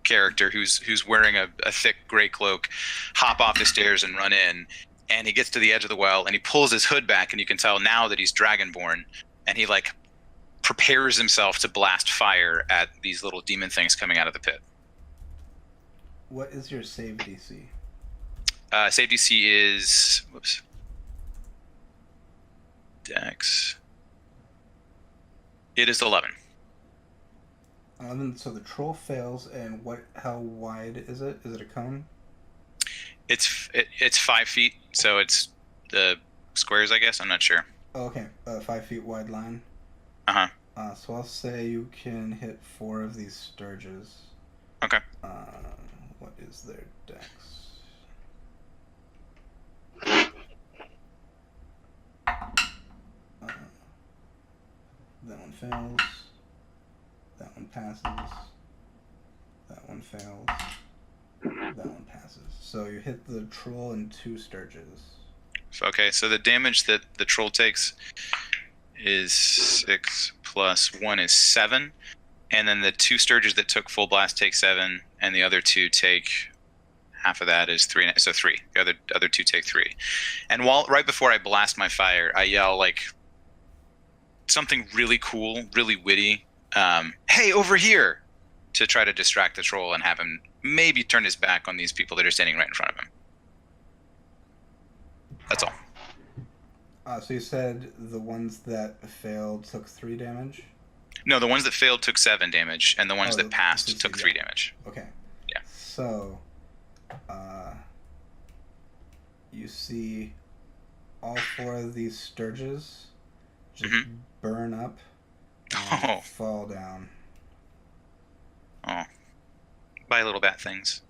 [SPEAKER 5] character who's wearing a thick gray cloak, hop off the stairs and run in, and he gets to the edge of the well and he pulls his hood back, and you can tell now that he's dragonborn, and he like prepares himself to blast fire at these little demon things coming out of the pit.
[SPEAKER 2] What is your save DC?
[SPEAKER 5] Save DC is Dex. It is 11.
[SPEAKER 2] 11. So the troll fails, and how wide is it? Is it a cone?
[SPEAKER 5] It's 5 feet, so it's the squares, I guess. I'm not sure.
[SPEAKER 2] Oh, okay. 5 feet wide line.
[SPEAKER 5] Uh-huh.
[SPEAKER 2] So I'll say you can hit 4 of these sturges.
[SPEAKER 5] Okay.
[SPEAKER 2] What is their dex? That one fails. That one passes. That one fails. That one passes. So you hit the troll in 2 sturges.
[SPEAKER 5] Okay, so the damage that the troll takes is 6 plus 1 is 7. And then the 2 sturges that took full blast take 7, and the other 2 take half of that is 3. So 3. The other 2 take 3. And right before I blast my fire, I yell like something really cool, really witty. Hey, over here! To try to distract the troll and have him maybe turn his back on these people that are standing right in front of him. That's all.
[SPEAKER 2] So you said the ones that failed took 3 damage?
[SPEAKER 5] No, the ones that failed took 7 damage, and the ones that passed took 3
[SPEAKER 2] yeah.
[SPEAKER 5] damage.
[SPEAKER 2] Okay.
[SPEAKER 5] Yeah.
[SPEAKER 2] So, you see all 4 of these sturges just burn up and fall down.
[SPEAKER 5] Oh. Bye, little bat things.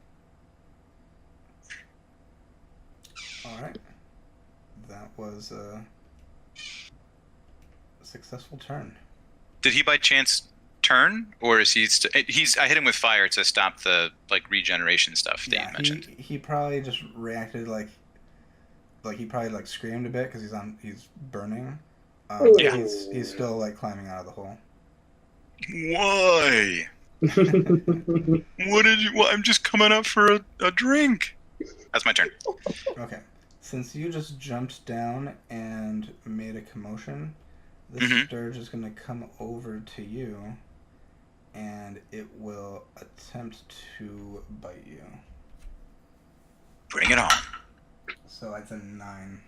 [SPEAKER 2] Alright. That was a successful turn.
[SPEAKER 5] Did he by chance turn, or is he? I hit him with fire to stop the regeneration stuff that you mentioned.
[SPEAKER 2] He probably just reacted like he probably screamed a bit because he's burning.
[SPEAKER 5] Yeah.
[SPEAKER 2] He's still climbing out of the hole.
[SPEAKER 5] Why? What did you? I'm just coming up for a drink. That's my turn.
[SPEAKER 2] Okay. Since you just jumped down and made a commotion, this sturge is going to come over to you, and it will attempt to bite you.
[SPEAKER 5] Bring it on.
[SPEAKER 2] So it's a 9.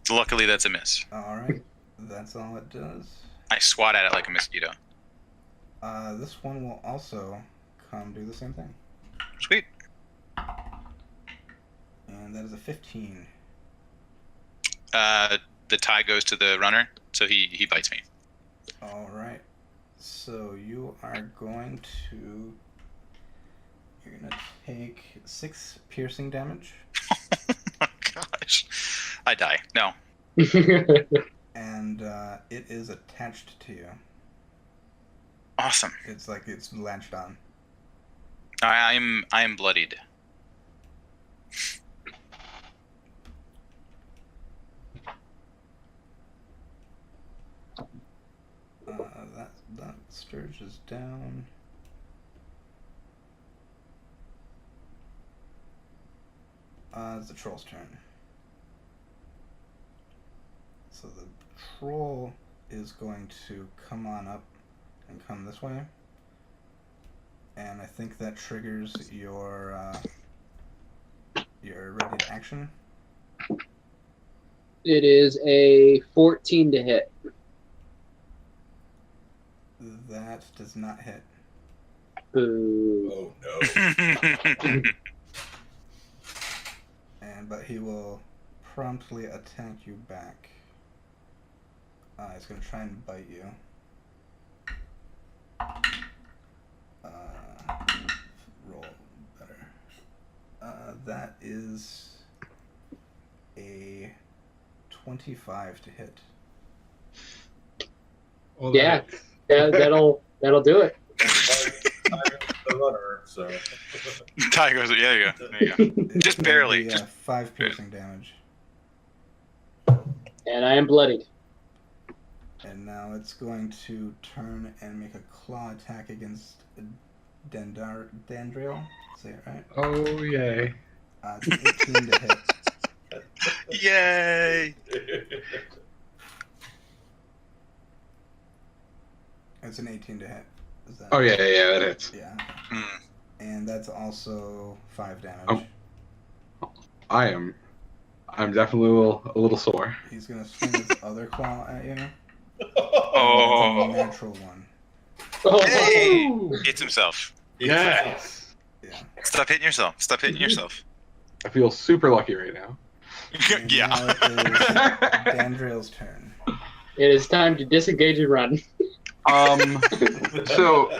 [SPEAKER 5] Luckily, that's a miss.
[SPEAKER 2] Alright, that's all it does.
[SPEAKER 5] I swat at it like a mosquito.
[SPEAKER 2] This one will also come do the same thing.
[SPEAKER 5] Sweet.
[SPEAKER 2] And that is a 15.
[SPEAKER 5] The tie goes to the runner, so he bites me.
[SPEAKER 2] Alright. So you are going to... You're going to take 6 piercing damage.
[SPEAKER 5] Oh my gosh. I die. No.
[SPEAKER 2] And it is attached to you.
[SPEAKER 5] Awesome.
[SPEAKER 2] It's like it's latched on.
[SPEAKER 5] I am bloodied.
[SPEAKER 2] That Sturge is down. It's the troll's turn. So the troll is going to come on up and come this way. And I think that triggers your ready to action.
[SPEAKER 1] It is a 14 to hit.
[SPEAKER 2] That does not hit.
[SPEAKER 1] Boo.
[SPEAKER 7] Oh no.
[SPEAKER 2] But he will promptly attack you back. He's going to try and bite you. Roll better. That is a 25 to hit.
[SPEAKER 3] Well,
[SPEAKER 1] Yeah, that'll do it.
[SPEAKER 7] The runner, so.
[SPEAKER 5] Tigers. Yeah, there you go.
[SPEAKER 2] It's
[SPEAKER 5] Just
[SPEAKER 2] gonna
[SPEAKER 5] barely,
[SPEAKER 2] be,
[SPEAKER 5] just
[SPEAKER 2] 5 piercing damage.
[SPEAKER 1] And I am bloodied.
[SPEAKER 2] And now it's going to turn and make a claw attack against Dandriel. Say it right.
[SPEAKER 3] Oh, yay.
[SPEAKER 2] It's an 18 to hit.
[SPEAKER 5] Yay!
[SPEAKER 2] It's an 18 to hit. Is that
[SPEAKER 6] Oh yeah, that hits.
[SPEAKER 2] Yeah.
[SPEAKER 5] Hmm.
[SPEAKER 2] And that's also 5 damage.
[SPEAKER 6] I'm definitely a little sore.
[SPEAKER 2] He's gonna swing his other claw at you.
[SPEAKER 5] Oh.
[SPEAKER 2] It's a natural one.
[SPEAKER 5] Hey! Hits himself.
[SPEAKER 6] Yes.
[SPEAKER 2] Yeah.
[SPEAKER 5] Stop hitting yourself. Stop hitting yourself.
[SPEAKER 6] I feel super lucky right now.
[SPEAKER 2] And
[SPEAKER 5] Yeah.
[SPEAKER 2] Now it is Dandriel's turn.
[SPEAKER 1] It is time to disengage and run.
[SPEAKER 6] So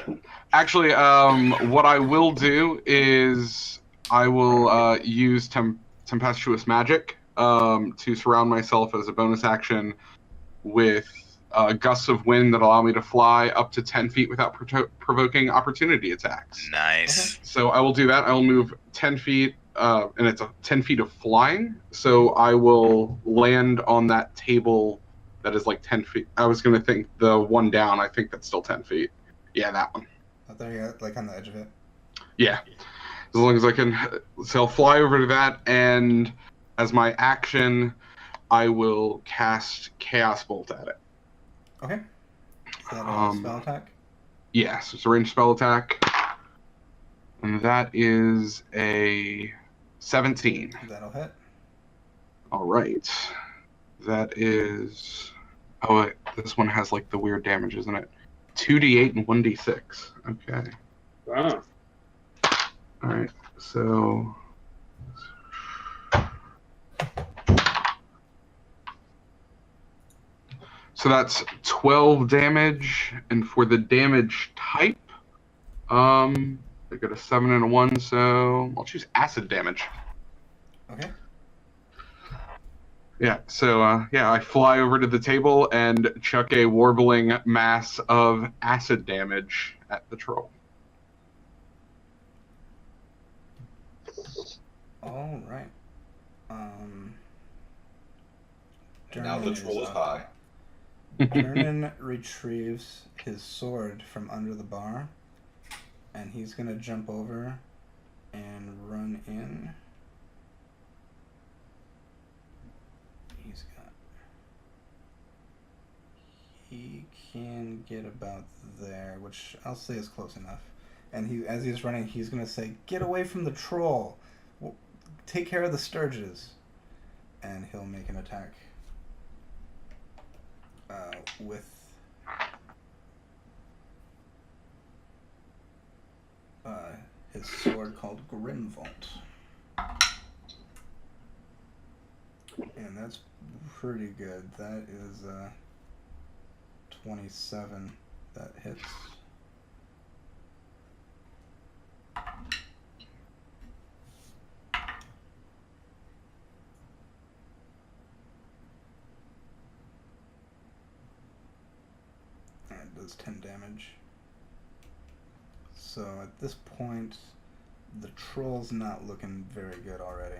[SPEAKER 6] actually, what I will do is I will use tempestuous magic to surround myself as a bonus action with gusts of wind that allow me to fly up to 10 feet without provoking opportunity attacks.
[SPEAKER 5] Nice.
[SPEAKER 6] So I will do that. I will move 10 feet, and it's 10 feet of flying. So I will land on that table that is like 10 feet. I was going to think the one down. I think that's still 10 feet. Yeah, that one.
[SPEAKER 2] Out there, like on the edge of it.
[SPEAKER 6] Yeah. As long as I can. So I'll fly over to that, and as my action, I will cast Chaos Bolt at it.
[SPEAKER 2] Okay. Is that a spell attack?
[SPEAKER 6] Yes, it's a ranged spell attack. And that is a 17.
[SPEAKER 2] That'll hit.
[SPEAKER 6] All right. That is... Oh, wait. This one has, like, the weird damage, isn't it? 2d8 and 1d6. Okay.
[SPEAKER 1] Wow.
[SPEAKER 6] All right. So... So that's 12 damage, and for the damage type, I got a 7 and a 1, so I'll choose acid damage.
[SPEAKER 2] Okay.
[SPEAKER 6] Yeah, so I fly over to the table and chuck a warbling mass of acid damage at the troll.
[SPEAKER 2] All right.
[SPEAKER 7] And now the
[SPEAKER 2] Durnan
[SPEAKER 7] troll is
[SPEAKER 2] up.
[SPEAKER 7] high.
[SPEAKER 2] Durnan retrieves his sword from under the bar, and he's gonna jump over and run in. He can get about there, which I'll say is close enough. And as he's running, he's gonna say, "Get away from the troll! Take care of the Sturges!" And he'll make an attack with his sword called Grimvault. And that's pretty good. That is 27. That hits. And it does 10 damage. So at this point, the troll's not looking very good already.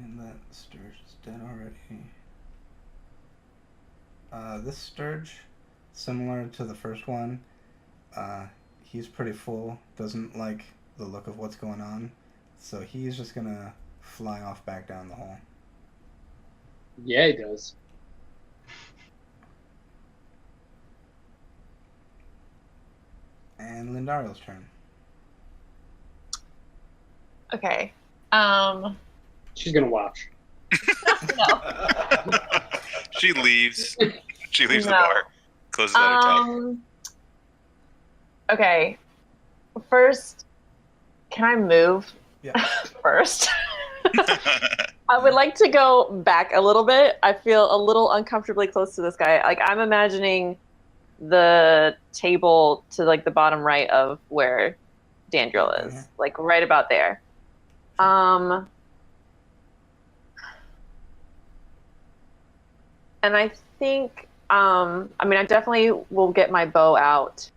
[SPEAKER 2] And that Sturge is dead already. This Sturge, similar to the first one, he's pretty full, doesn't like the look of what's going on, so he's just gonna fly off back down the hole.
[SPEAKER 1] Yeah, he does.
[SPEAKER 2] And Lindario's turn.
[SPEAKER 4] Okay.
[SPEAKER 1] She's gonna watch.
[SPEAKER 4] No.
[SPEAKER 5] She leaves. She leaves the
[SPEAKER 4] No.
[SPEAKER 5] bar. Closes out her tab.
[SPEAKER 4] Okay. First, can I move
[SPEAKER 2] Yeah.
[SPEAKER 4] first? I would like to go back a little bit. I feel a little uncomfortably close to this guy. Like, I'm imagining the table to like the bottom right of where Dandriel is, like right about there. And I think, I mean, I definitely will get my bow out.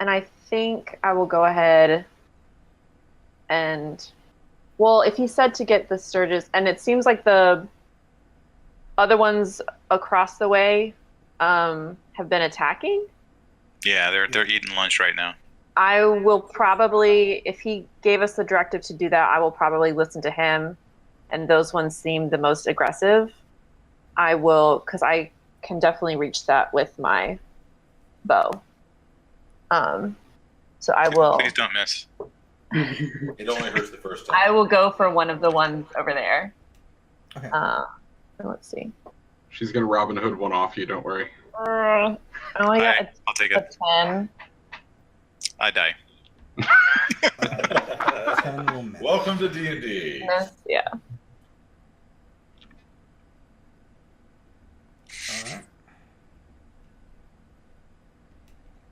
[SPEAKER 4] And I think I will go ahead and, well, if he said to get the Sturges, and it seems like the other ones across the way have been attacking.
[SPEAKER 5] Yeah, they're eating lunch right now.
[SPEAKER 4] I will probably, if he gave us the directive to do that, I will probably listen to him. And those ones seem the most aggressive. I will, because I can definitely reach that with my bow. So I will.
[SPEAKER 5] Please don't miss.
[SPEAKER 7] It only hurts the first time.
[SPEAKER 4] I will go for one of the ones over there.
[SPEAKER 2] Okay.
[SPEAKER 4] Let's see.
[SPEAKER 6] She's gonna Robin Hood one off you. Don't worry.
[SPEAKER 4] I only got
[SPEAKER 5] I'll take
[SPEAKER 4] a
[SPEAKER 5] it.
[SPEAKER 4] 10.
[SPEAKER 5] I die.
[SPEAKER 2] 10 will miss.
[SPEAKER 7] Welcome to D&D.
[SPEAKER 4] Yeah.
[SPEAKER 2] Alright.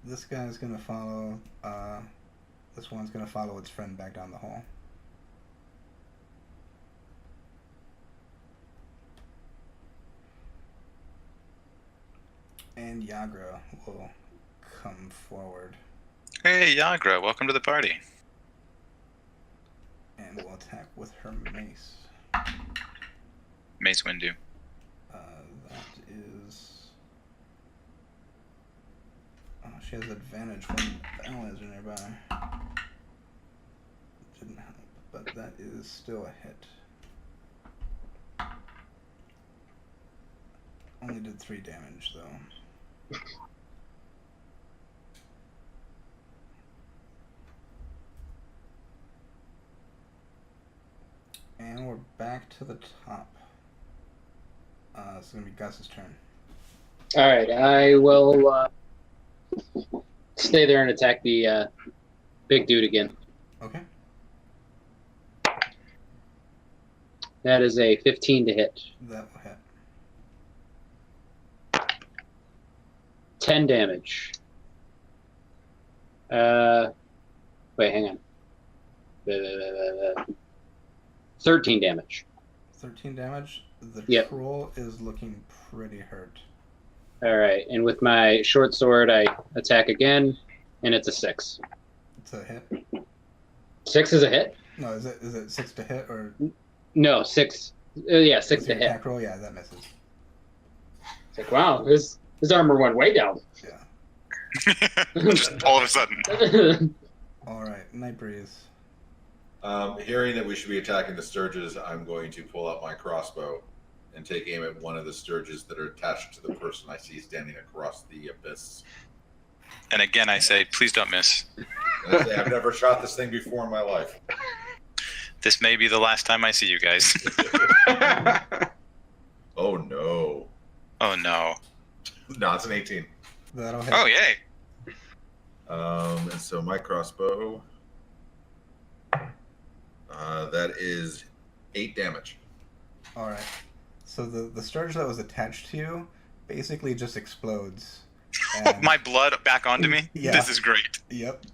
[SPEAKER 2] This guy's gonna follow, this one's gonna follow its friend back down the hall. And Yagra will come forward
[SPEAKER 5] Hey, Yagra, welcome to the party.
[SPEAKER 2] and will attack with her mace.
[SPEAKER 5] Mace Windu.
[SPEAKER 2] That is... Oh, she has advantage when allies are nearby. Didn't help, but that is still a hit. Only did 3 damage, though. And we're back to the top. It's gonna be Gus's turn.
[SPEAKER 1] All right, I will stay there and attack the big dude again.
[SPEAKER 2] Okay.
[SPEAKER 1] That is a 15 to hit.
[SPEAKER 2] That will hit.
[SPEAKER 1] 10 damage. Wait, hang on. 13 damage.
[SPEAKER 2] 13 damage. The
[SPEAKER 1] Yep.
[SPEAKER 2] troll is looking pretty hurt.
[SPEAKER 1] All right, and with my short sword, I attack again, and it's a 6.
[SPEAKER 2] It's a hit.
[SPEAKER 1] 6 is a hit?
[SPEAKER 2] No, is it 6 to hit or
[SPEAKER 1] No, 6. Yeah, 6
[SPEAKER 2] with
[SPEAKER 1] to
[SPEAKER 2] your
[SPEAKER 1] hit.
[SPEAKER 2] attack roll? Yeah, that misses.
[SPEAKER 1] It's like, wow, his armor went way down.
[SPEAKER 2] Yeah.
[SPEAKER 5] Just all of a sudden.
[SPEAKER 2] All right, Night Breeze.
[SPEAKER 7] Hearing that we should be attacking the Sturges, I'm going to pull out my crossbow and take aim at one of the Sturges that are attached to the person I see standing across the abyss.
[SPEAKER 5] And again, I say, please don't miss.
[SPEAKER 7] And I say, I've never shot this thing before in my life.
[SPEAKER 5] This may be the last time I see you guys.
[SPEAKER 7] Oh no.
[SPEAKER 5] Oh no.
[SPEAKER 7] No, it's an 18.
[SPEAKER 2] That'll hit.
[SPEAKER 5] Oh yay.
[SPEAKER 7] And so my crossbow, that is 8 damage.
[SPEAKER 2] All right. So the Sturge that was attached to you basically just explodes And,
[SPEAKER 5] My blood back onto me?
[SPEAKER 2] Yeah.
[SPEAKER 5] This is great.
[SPEAKER 2] Yep.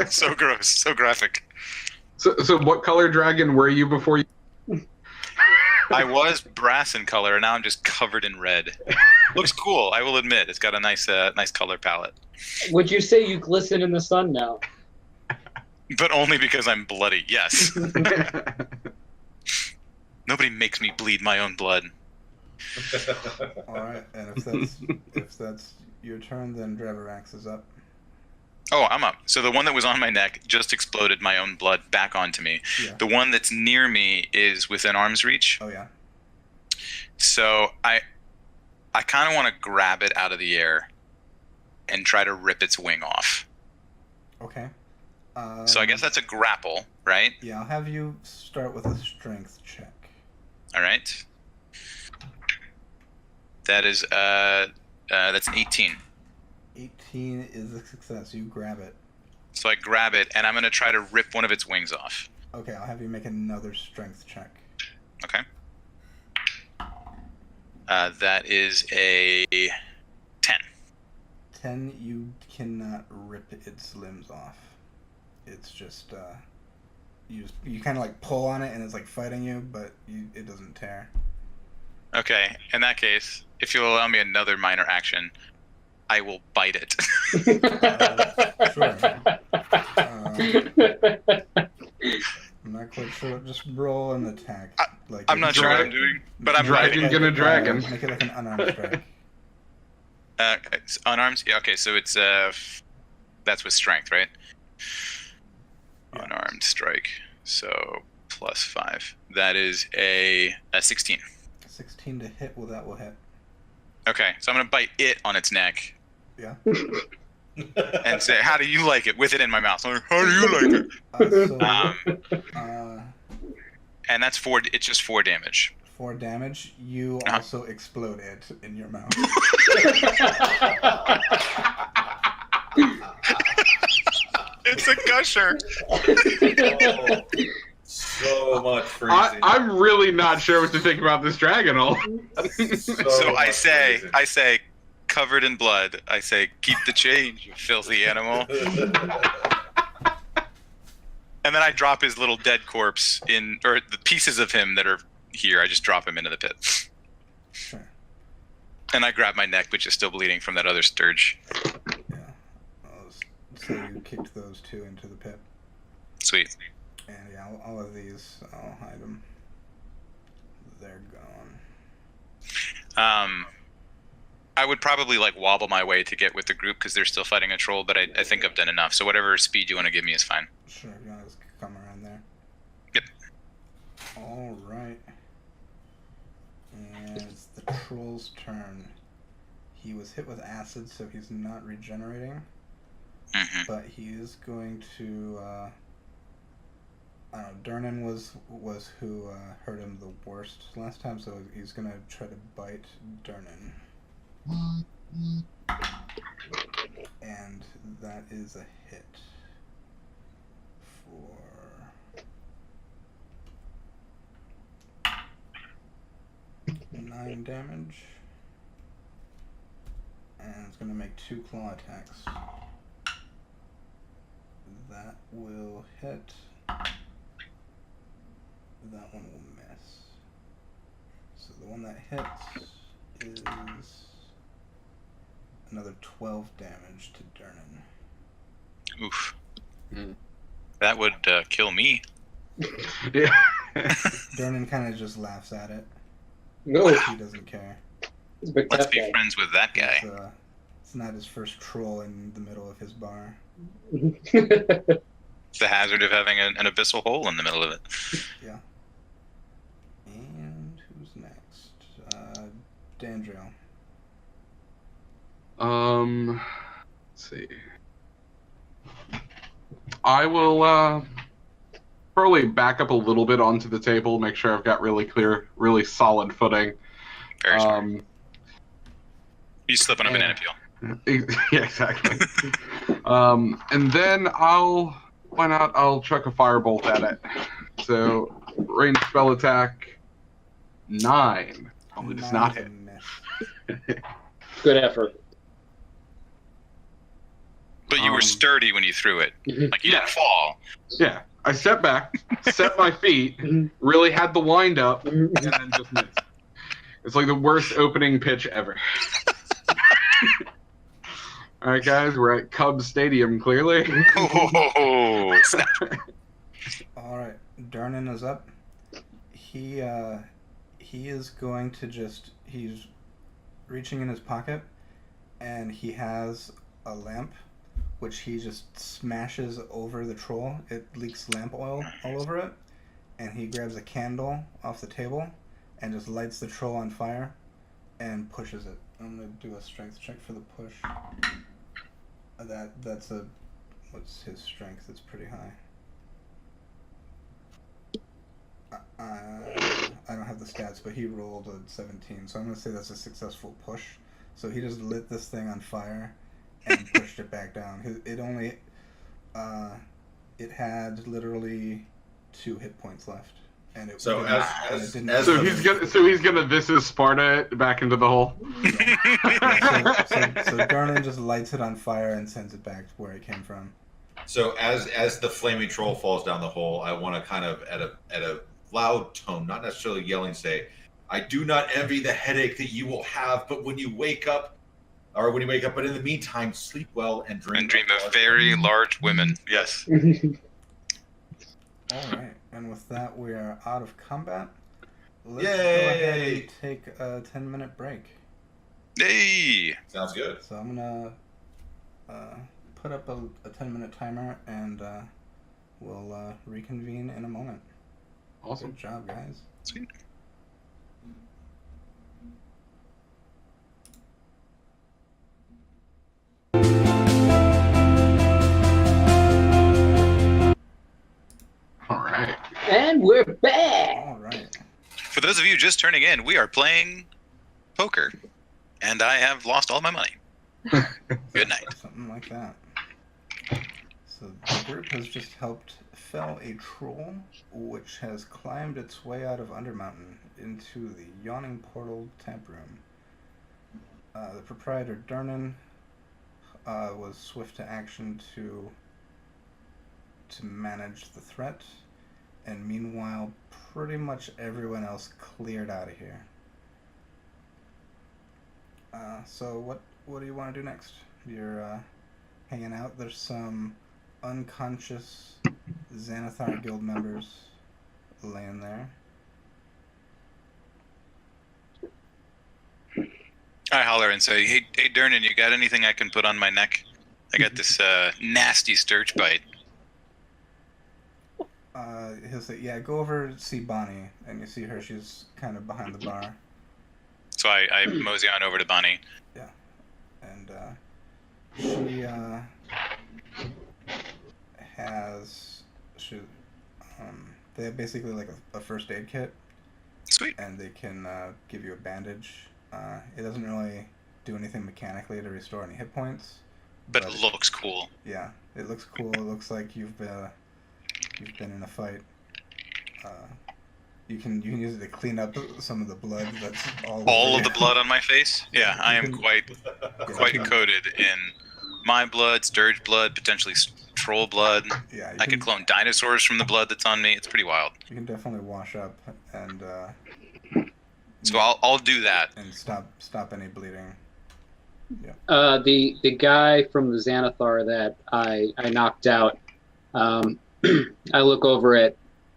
[SPEAKER 5] So gross. So graphic.
[SPEAKER 6] So what color dragon were you before you...
[SPEAKER 5] I was brass in color, and now I'm just covered in red. Looks cool, I will admit. It's got a nice color palette.
[SPEAKER 1] Would you say you glisten in the sun now?
[SPEAKER 5] But only because I'm bloody, yes. Nobody makes me bleed my own blood.
[SPEAKER 2] All right, and if that's your turn, then Dravarax is up.
[SPEAKER 5] Oh, I'm up. So the one that was on my neck just exploded my own blood back onto me.
[SPEAKER 2] Yeah.
[SPEAKER 5] The one that's near me is within arm's reach.
[SPEAKER 2] Oh yeah.
[SPEAKER 5] So I kind of want to grab it out of the air and try to rip its wing off.
[SPEAKER 2] Okay.
[SPEAKER 5] So I guess that's a grapple, right?
[SPEAKER 2] Yeah, I'll have you start with a strength check.
[SPEAKER 5] All right. That is that's an 18.
[SPEAKER 2] 18 is a success. You grab it.
[SPEAKER 5] So I grab it and I'm gonna try to rip one of its wings off.
[SPEAKER 2] Okay, I'll have you make another strength check.
[SPEAKER 5] Okay. That is a 10.
[SPEAKER 2] 10, you cannot rip its limbs off. It's just you kind of like pull on it and it's like fighting you, but it doesn't tear.
[SPEAKER 5] Okay. In that case, if you'll allow me another minor action, I will bite it.
[SPEAKER 2] Sure. I'm not quite sure. Just roll an attack.
[SPEAKER 5] I'm not sure what I'm doing, but I'm
[SPEAKER 6] Dragon
[SPEAKER 5] biting.
[SPEAKER 6] gonna dragon.
[SPEAKER 2] Make it like an unarmed strike.
[SPEAKER 5] It's unarmed? Yeah, okay, so it's that's with strength, right?
[SPEAKER 2] Yeah.
[SPEAKER 5] Unarmed strike. So plus 5. That is a 16.
[SPEAKER 2] 16 to hit. Well, that will hit.
[SPEAKER 5] Okay, so I'm gonna bite it on its neck
[SPEAKER 2] Yeah.
[SPEAKER 5] and say, "How do you like it?" With it in my mouth. So I'm like, "How do you like it?" And that's 4. It's just 4 damage.
[SPEAKER 2] 4 damage. You
[SPEAKER 5] Uh-huh.
[SPEAKER 2] also explode it in your mouth.
[SPEAKER 5] It's a gusher.
[SPEAKER 7] Oh, so much freezing.
[SPEAKER 6] I'm really not sure what to think about this dragonal.
[SPEAKER 5] So I
[SPEAKER 7] much
[SPEAKER 5] say,
[SPEAKER 7] freezing.
[SPEAKER 5] covered in blood, I say, "Keep the change, you filthy animal." And then I drop his little dead corpse or the pieces of him that are here. I just drop him into the pit.
[SPEAKER 2] Sure.
[SPEAKER 5] And I grab my neck, which is still bleeding from that other sturge.
[SPEAKER 2] Yeah. So you kicked those 2 into the pit.
[SPEAKER 5] Sweet.
[SPEAKER 2] And yeah, all of these, I'll hide them. They're gone.
[SPEAKER 5] I would probably wobble my way to get with the group because they're still fighting a troll, but I think I've done enough. So whatever speed you want to give me is fine.
[SPEAKER 2] Sure, you want to just come around there.
[SPEAKER 5] Yep.
[SPEAKER 2] All right. And it's the troll's turn. He was hit with acid, so he's not regenerating.
[SPEAKER 5] Hmm.
[SPEAKER 2] But he is going to. I don't know. Durnan was who hurt him the worst last time, so he's gonna try to bite Durnan. And that is a hit for 9 damage. And it's going to make 2 claw attacks. That will hit. That one will miss. So the one that hits is another 12 damage to Durnan.
[SPEAKER 5] Oof.
[SPEAKER 1] Hmm.
[SPEAKER 5] That would kill me.
[SPEAKER 6] Yeah.
[SPEAKER 2] Durnan kind of just laughs at it.
[SPEAKER 1] No,
[SPEAKER 2] He doesn't care.
[SPEAKER 1] he's a big
[SPEAKER 5] Let's
[SPEAKER 1] tough
[SPEAKER 5] be
[SPEAKER 1] guy.
[SPEAKER 5] friends with that guy.
[SPEAKER 2] It's not his first troll in the middle of his bar.
[SPEAKER 5] It's the hazard of having an abyssal hole in the middle of it.
[SPEAKER 2] Yeah. And who's next? Dandriel.
[SPEAKER 6] Let's see. I will probably back up a little bit onto the table, make sure I've got really clear, really solid footing.
[SPEAKER 5] Very smart. You slip on a
[SPEAKER 6] yeah.
[SPEAKER 5] banana peel.
[SPEAKER 6] Yeah, exactly. And then I'll chuck a firebolt at it. So ranged spell attack 9. Probably does not hit.
[SPEAKER 2] Miss.
[SPEAKER 1] Good effort.
[SPEAKER 5] But you were sturdy when you threw it. Like you didn't fall.
[SPEAKER 6] Yeah. I stepped back, set my feet, really had the wind up, and then just missed. It's like the worst opening pitch ever. All right, guys, we're at Cubs Stadium, clearly.
[SPEAKER 5] Oh, snap.
[SPEAKER 2] All right, Darnan is up. He is going to he's reaching in his pocket, and he has a lamp, which he just smashes over the troll. It leaks lamp oil all over it, and he grabs a candle off the table and just lights the troll on fire and pushes it. I'm gonna do a strength check for the push. That's a what's his strength? It's pretty high. I don't have the stats, but he rolled a 17, so I'm gonna say that's a successful push. So he just lit this thing on fire and pushed it back down. It had literally 2 hit points left, and it
[SPEAKER 7] So
[SPEAKER 2] it didn't.
[SPEAKER 6] So he's gonna this is Sparta it back into the hole.
[SPEAKER 2] So Darnan just lights it on fire and sends it back to where it came from.
[SPEAKER 7] So as the flaming troll falls down the hole, I want to kind of at a loud tone, not necessarily yelling, say, "I do not envy the headache that you will have, but when you wake up, but in the meantime, sleep well and dream
[SPEAKER 5] of very large women." Yes.
[SPEAKER 2] All right, and with that, we are out of combat. Let's
[SPEAKER 7] Yay!
[SPEAKER 2] go ahead and take a 10-minute break.
[SPEAKER 5] Hey.
[SPEAKER 7] Sounds good.
[SPEAKER 2] So I'm gonna put up a 10-minute timer, and we'll reconvene in a moment.
[SPEAKER 6] Awesome.
[SPEAKER 2] Good job, guys.
[SPEAKER 5] Sweet.
[SPEAKER 6] All right.
[SPEAKER 1] And we're back.
[SPEAKER 2] All right.
[SPEAKER 5] For those of you just turning in, we are playing poker, and I have lost all my money. Good night.
[SPEAKER 2] Something like that. So the group has just helped fell a troll, which has climbed its way out of Undermountain into the yawning portal tap room. The proprietor Darnan was swift to action to manage the threat, and meanwhile, pretty much everyone else cleared out of here. So what do you want to do next? You're hanging out. There's some unconscious Xanathar guild members laying there.
[SPEAKER 5] I holler and say, hey, Dernan, you got anything I can put on my neck? I got this nasty sturge bite.
[SPEAKER 2] He'll say, yeah, go over to see Bonnie, and you see her, she's kind of behind the bar.
[SPEAKER 5] So I mosey on over to Bonnie.
[SPEAKER 2] Yeah. And she they have basically like a first aid kit.
[SPEAKER 5] Sweet.
[SPEAKER 2] And they can give you a bandage. It doesn't really do anything mechanically to restore any hit points.
[SPEAKER 5] But it looks cool.
[SPEAKER 2] Yeah, it looks cool. It looks like you've been in a fight. You can use it to clean up some of the blood that's
[SPEAKER 5] all of the blood on my face. Yeah, I am quite coated in my blood, sturge blood, potentially troll blood.
[SPEAKER 2] Yeah,
[SPEAKER 5] I could clone dinosaurs from the blood that's on me. It's pretty wild.
[SPEAKER 2] You can definitely wash up and.
[SPEAKER 5] So I'll do that
[SPEAKER 2] and stop any bleeding. Yeah.
[SPEAKER 1] The guy from the Xanathar that I knocked out. I look over at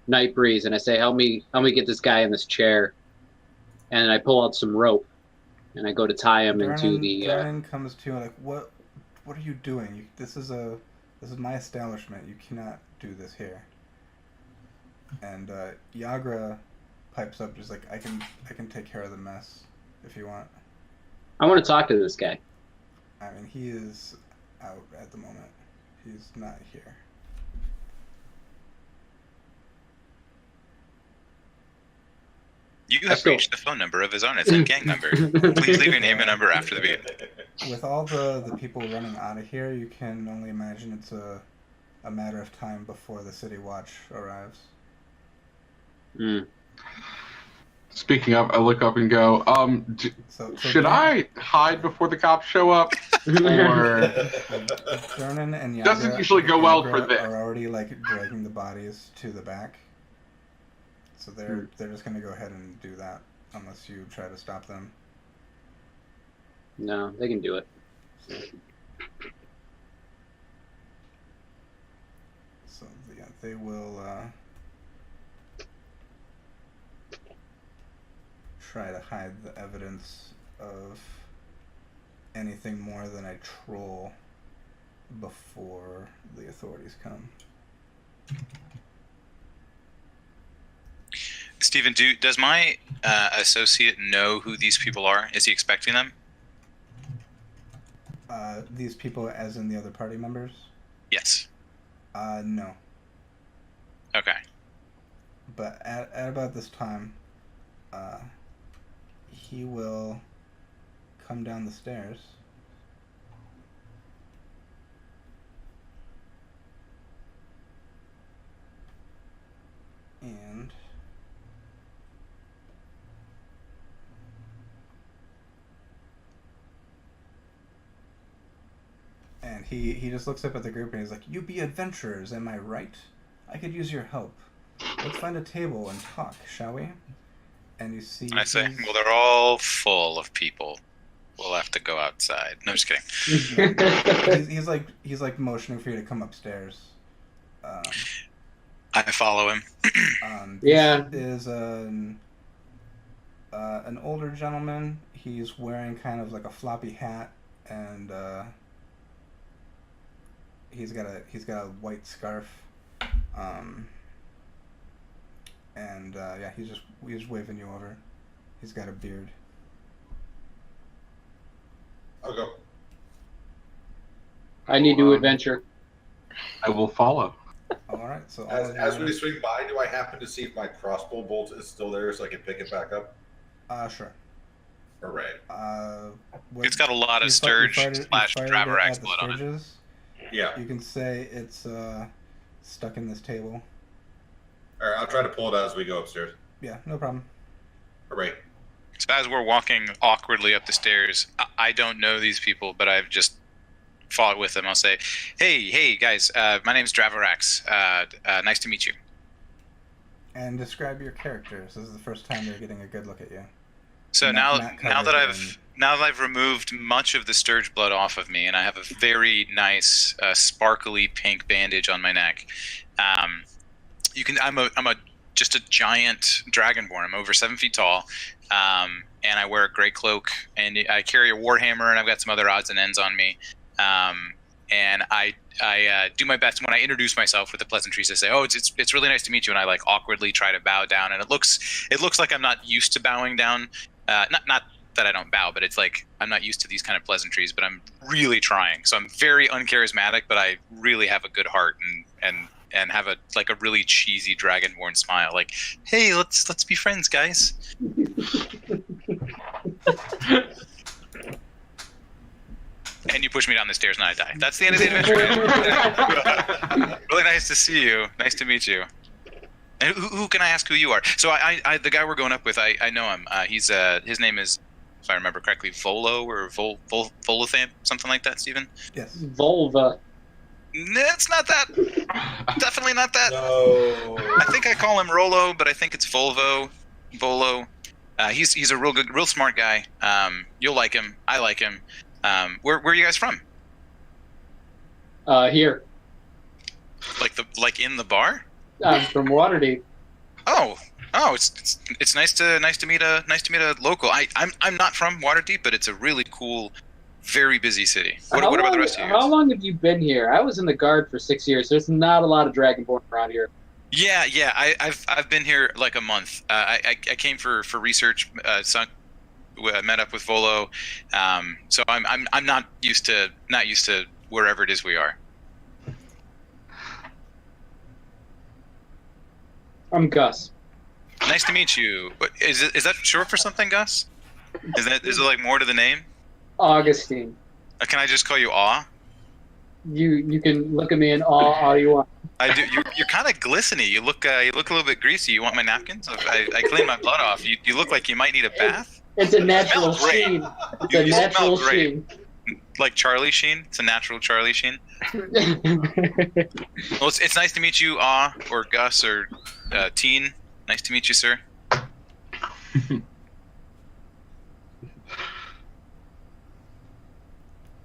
[SPEAKER 1] Nightbreeze and I say, "Help me get this guy in this chair." And I pull out some rope, and I go to tie him into the.
[SPEAKER 2] Darnan comes to you like, "What are you doing? This is my establishment. You cannot do this here." And Yagra pipes up, just like, I can take care of the mess if you want.
[SPEAKER 1] I want to talk to this guy.
[SPEAKER 2] I mean, he is out at the moment. He's not here.
[SPEAKER 5] You have reached the phone number of his Arnathan gang member. Please leave your name and number after the beep.
[SPEAKER 2] With all the people running out of here, you can only imagine it's a matter of time before the City Watch arrives.
[SPEAKER 6] Speaking of, I look up and go,
[SPEAKER 2] So
[SPEAKER 6] should I hide before the cops show up? Or
[SPEAKER 2] Jordan and Yagra,
[SPEAKER 6] doesn't usually go well for this.
[SPEAKER 2] Are already like dragging the bodies to the back, so they're just gonna go ahead and do that unless you try to stop them.
[SPEAKER 1] No, they can do it.
[SPEAKER 2] So yeah, they will try to hide the evidence of anything more than a troll before the authorities come.
[SPEAKER 5] Stephen, does my associate know who these people are? Is he expecting them?
[SPEAKER 2] These people, as in the other party members?
[SPEAKER 5] Yes.
[SPEAKER 2] No.
[SPEAKER 5] Okay.
[SPEAKER 2] But at about this time, he will come down the stairs. And he just looks up at the group and he's like, "You be adventurers, am I right? I could use your help. Let's find a table and talk, shall we?" And you see...
[SPEAKER 5] I say, well, they're all full of people. We'll have to go outside. No, I'm just kidding.
[SPEAKER 2] he's like motioning for you to come upstairs.
[SPEAKER 5] I follow him.
[SPEAKER 1] Yeah.
[SPEAKER 2] Is an older gentleman. He's wearing kind of like a floppy hat, and he's got a white scarf. Yeah, he's just waving you over. He's got a beard.
[SPEAKER 7] I'll go.
[SPEAKER 1] I need to adventure.
[SPEAKER 6] I will follow.
[SPEAKER 2] All right. So
[SPEAKER 7] As we swing by, do I happen to see if my crossbow bolt is still there so I can pick it back up?
[SPEAKER 2] Sure.
[SPEAKER 7] Hooray.
[SPEAKER 5] It's got a lot of sturge slash Dravarax blood on it.
[SPEAKER 7] Yeah.
[SPEAKER 2] You can say it's stuck in this table.
[SPEAKER 7] All right, I'll try to pull it out as we go upstairs.
[SPEAKER 2] Yeah, no problem.
[SPEAKER 7] Hooray.
[SPEAKER 5] So as we're walking awkwardly up the stairs, I don't know these people, but I've just fought with them. I'll say, hey, guys, my name's Dravarax. Nice to meet you.
[SPEAKER 2] And describe your characters. This is the first time they're getting a good look at you.
[SPEAKER 5] So now that I've removed much of the sturge blood off of me, and I have a very nice, sparkly pink bandage on my neck. I'm just a giant dragonborn. I'm over 7 feet tall, and I wear a gray cloak, and I carry a warhammer, and I've got some other odds and ends on me. And I do my best when I introduce myself with the pleasantries to say, "Oh, it's really nice to meet you," and I like awkwardly try to bow down, and it looks like I'm not used to bowing down. Not that I don't bow, but it's like I'm not used to these kind of pleasantries, but I'm really trying. So I'm very uncharismatic, but I really have a good heart and have a really cheesy dragonborn smile. Like, hey, let's be friends, guys. And you push me down the stairs and I die. That's the end of the adventure. Really nice to see you. Nice to meet you. And who can I ask who you are? So I the guy we're going up with, I know him. His name is, if I remember correctly, Volo or Volothamp, something like that, Stephen?
[SPEAKER 2] Yes.
[SPEAKER 1] Vulva.
[SPEAKER 5] It's not that. Definitely not that.
[SPEAKER 7] No.
[SPEAKER 5] I think I call him Rolo, but I think it's Volo. He's a real smart guy. You'll like him. I like him. Where are you guys from?
[SPEAKER 1] Here.
[SPEAKER 5] Like in the bar?
[SPEAKER 1] I'm from Waterdeep.
[SPEAKER 5] Oh, it's nice to meet a local. I'm not from Waterdeep, but it's a really cool, very busy city. What about the rest of you guys?
[SPEAKER 1] How long have you been here? I was in the guard for 6 years. There's not a lot of dragonborn around here.
[SPEAKER 5] Yeah. I've been here like a month. I came for research. I met up with Volo, so I'm not used to wherever it is we are.
[SPEAKER 1] I'm Gus.
[SPEAKER 5] Nice to meet you. Is that short for something, Gus? Is it like more to the name?
[SPEAKER 1] Augustine.
[SPEAKER 5] Can I just call you Aw?
[SPEAKER 1] You can look at me in awe all you want.
[SPEAKER 5] I do. You're kind of glistening. You look a little bit greasy. You want my napkins? I cleaned my blood off. You look like you might need a bath.
[SPEAKER 1] It's a natural
[SPEAKER 5] smell great.
[SPEAKER 1] sheen. It's
[SPEAKER 5] You
[SPEAKER 1] a natural
[SPEAKER 5] smell great.
[SPEAKER 1] sheen.
[SPEAKER 5] Like Charlie Sheen. It's a natural Charlie Sheen. Well, it's nice to meet you, or Gus, or Teen. Nice to meet you, sir.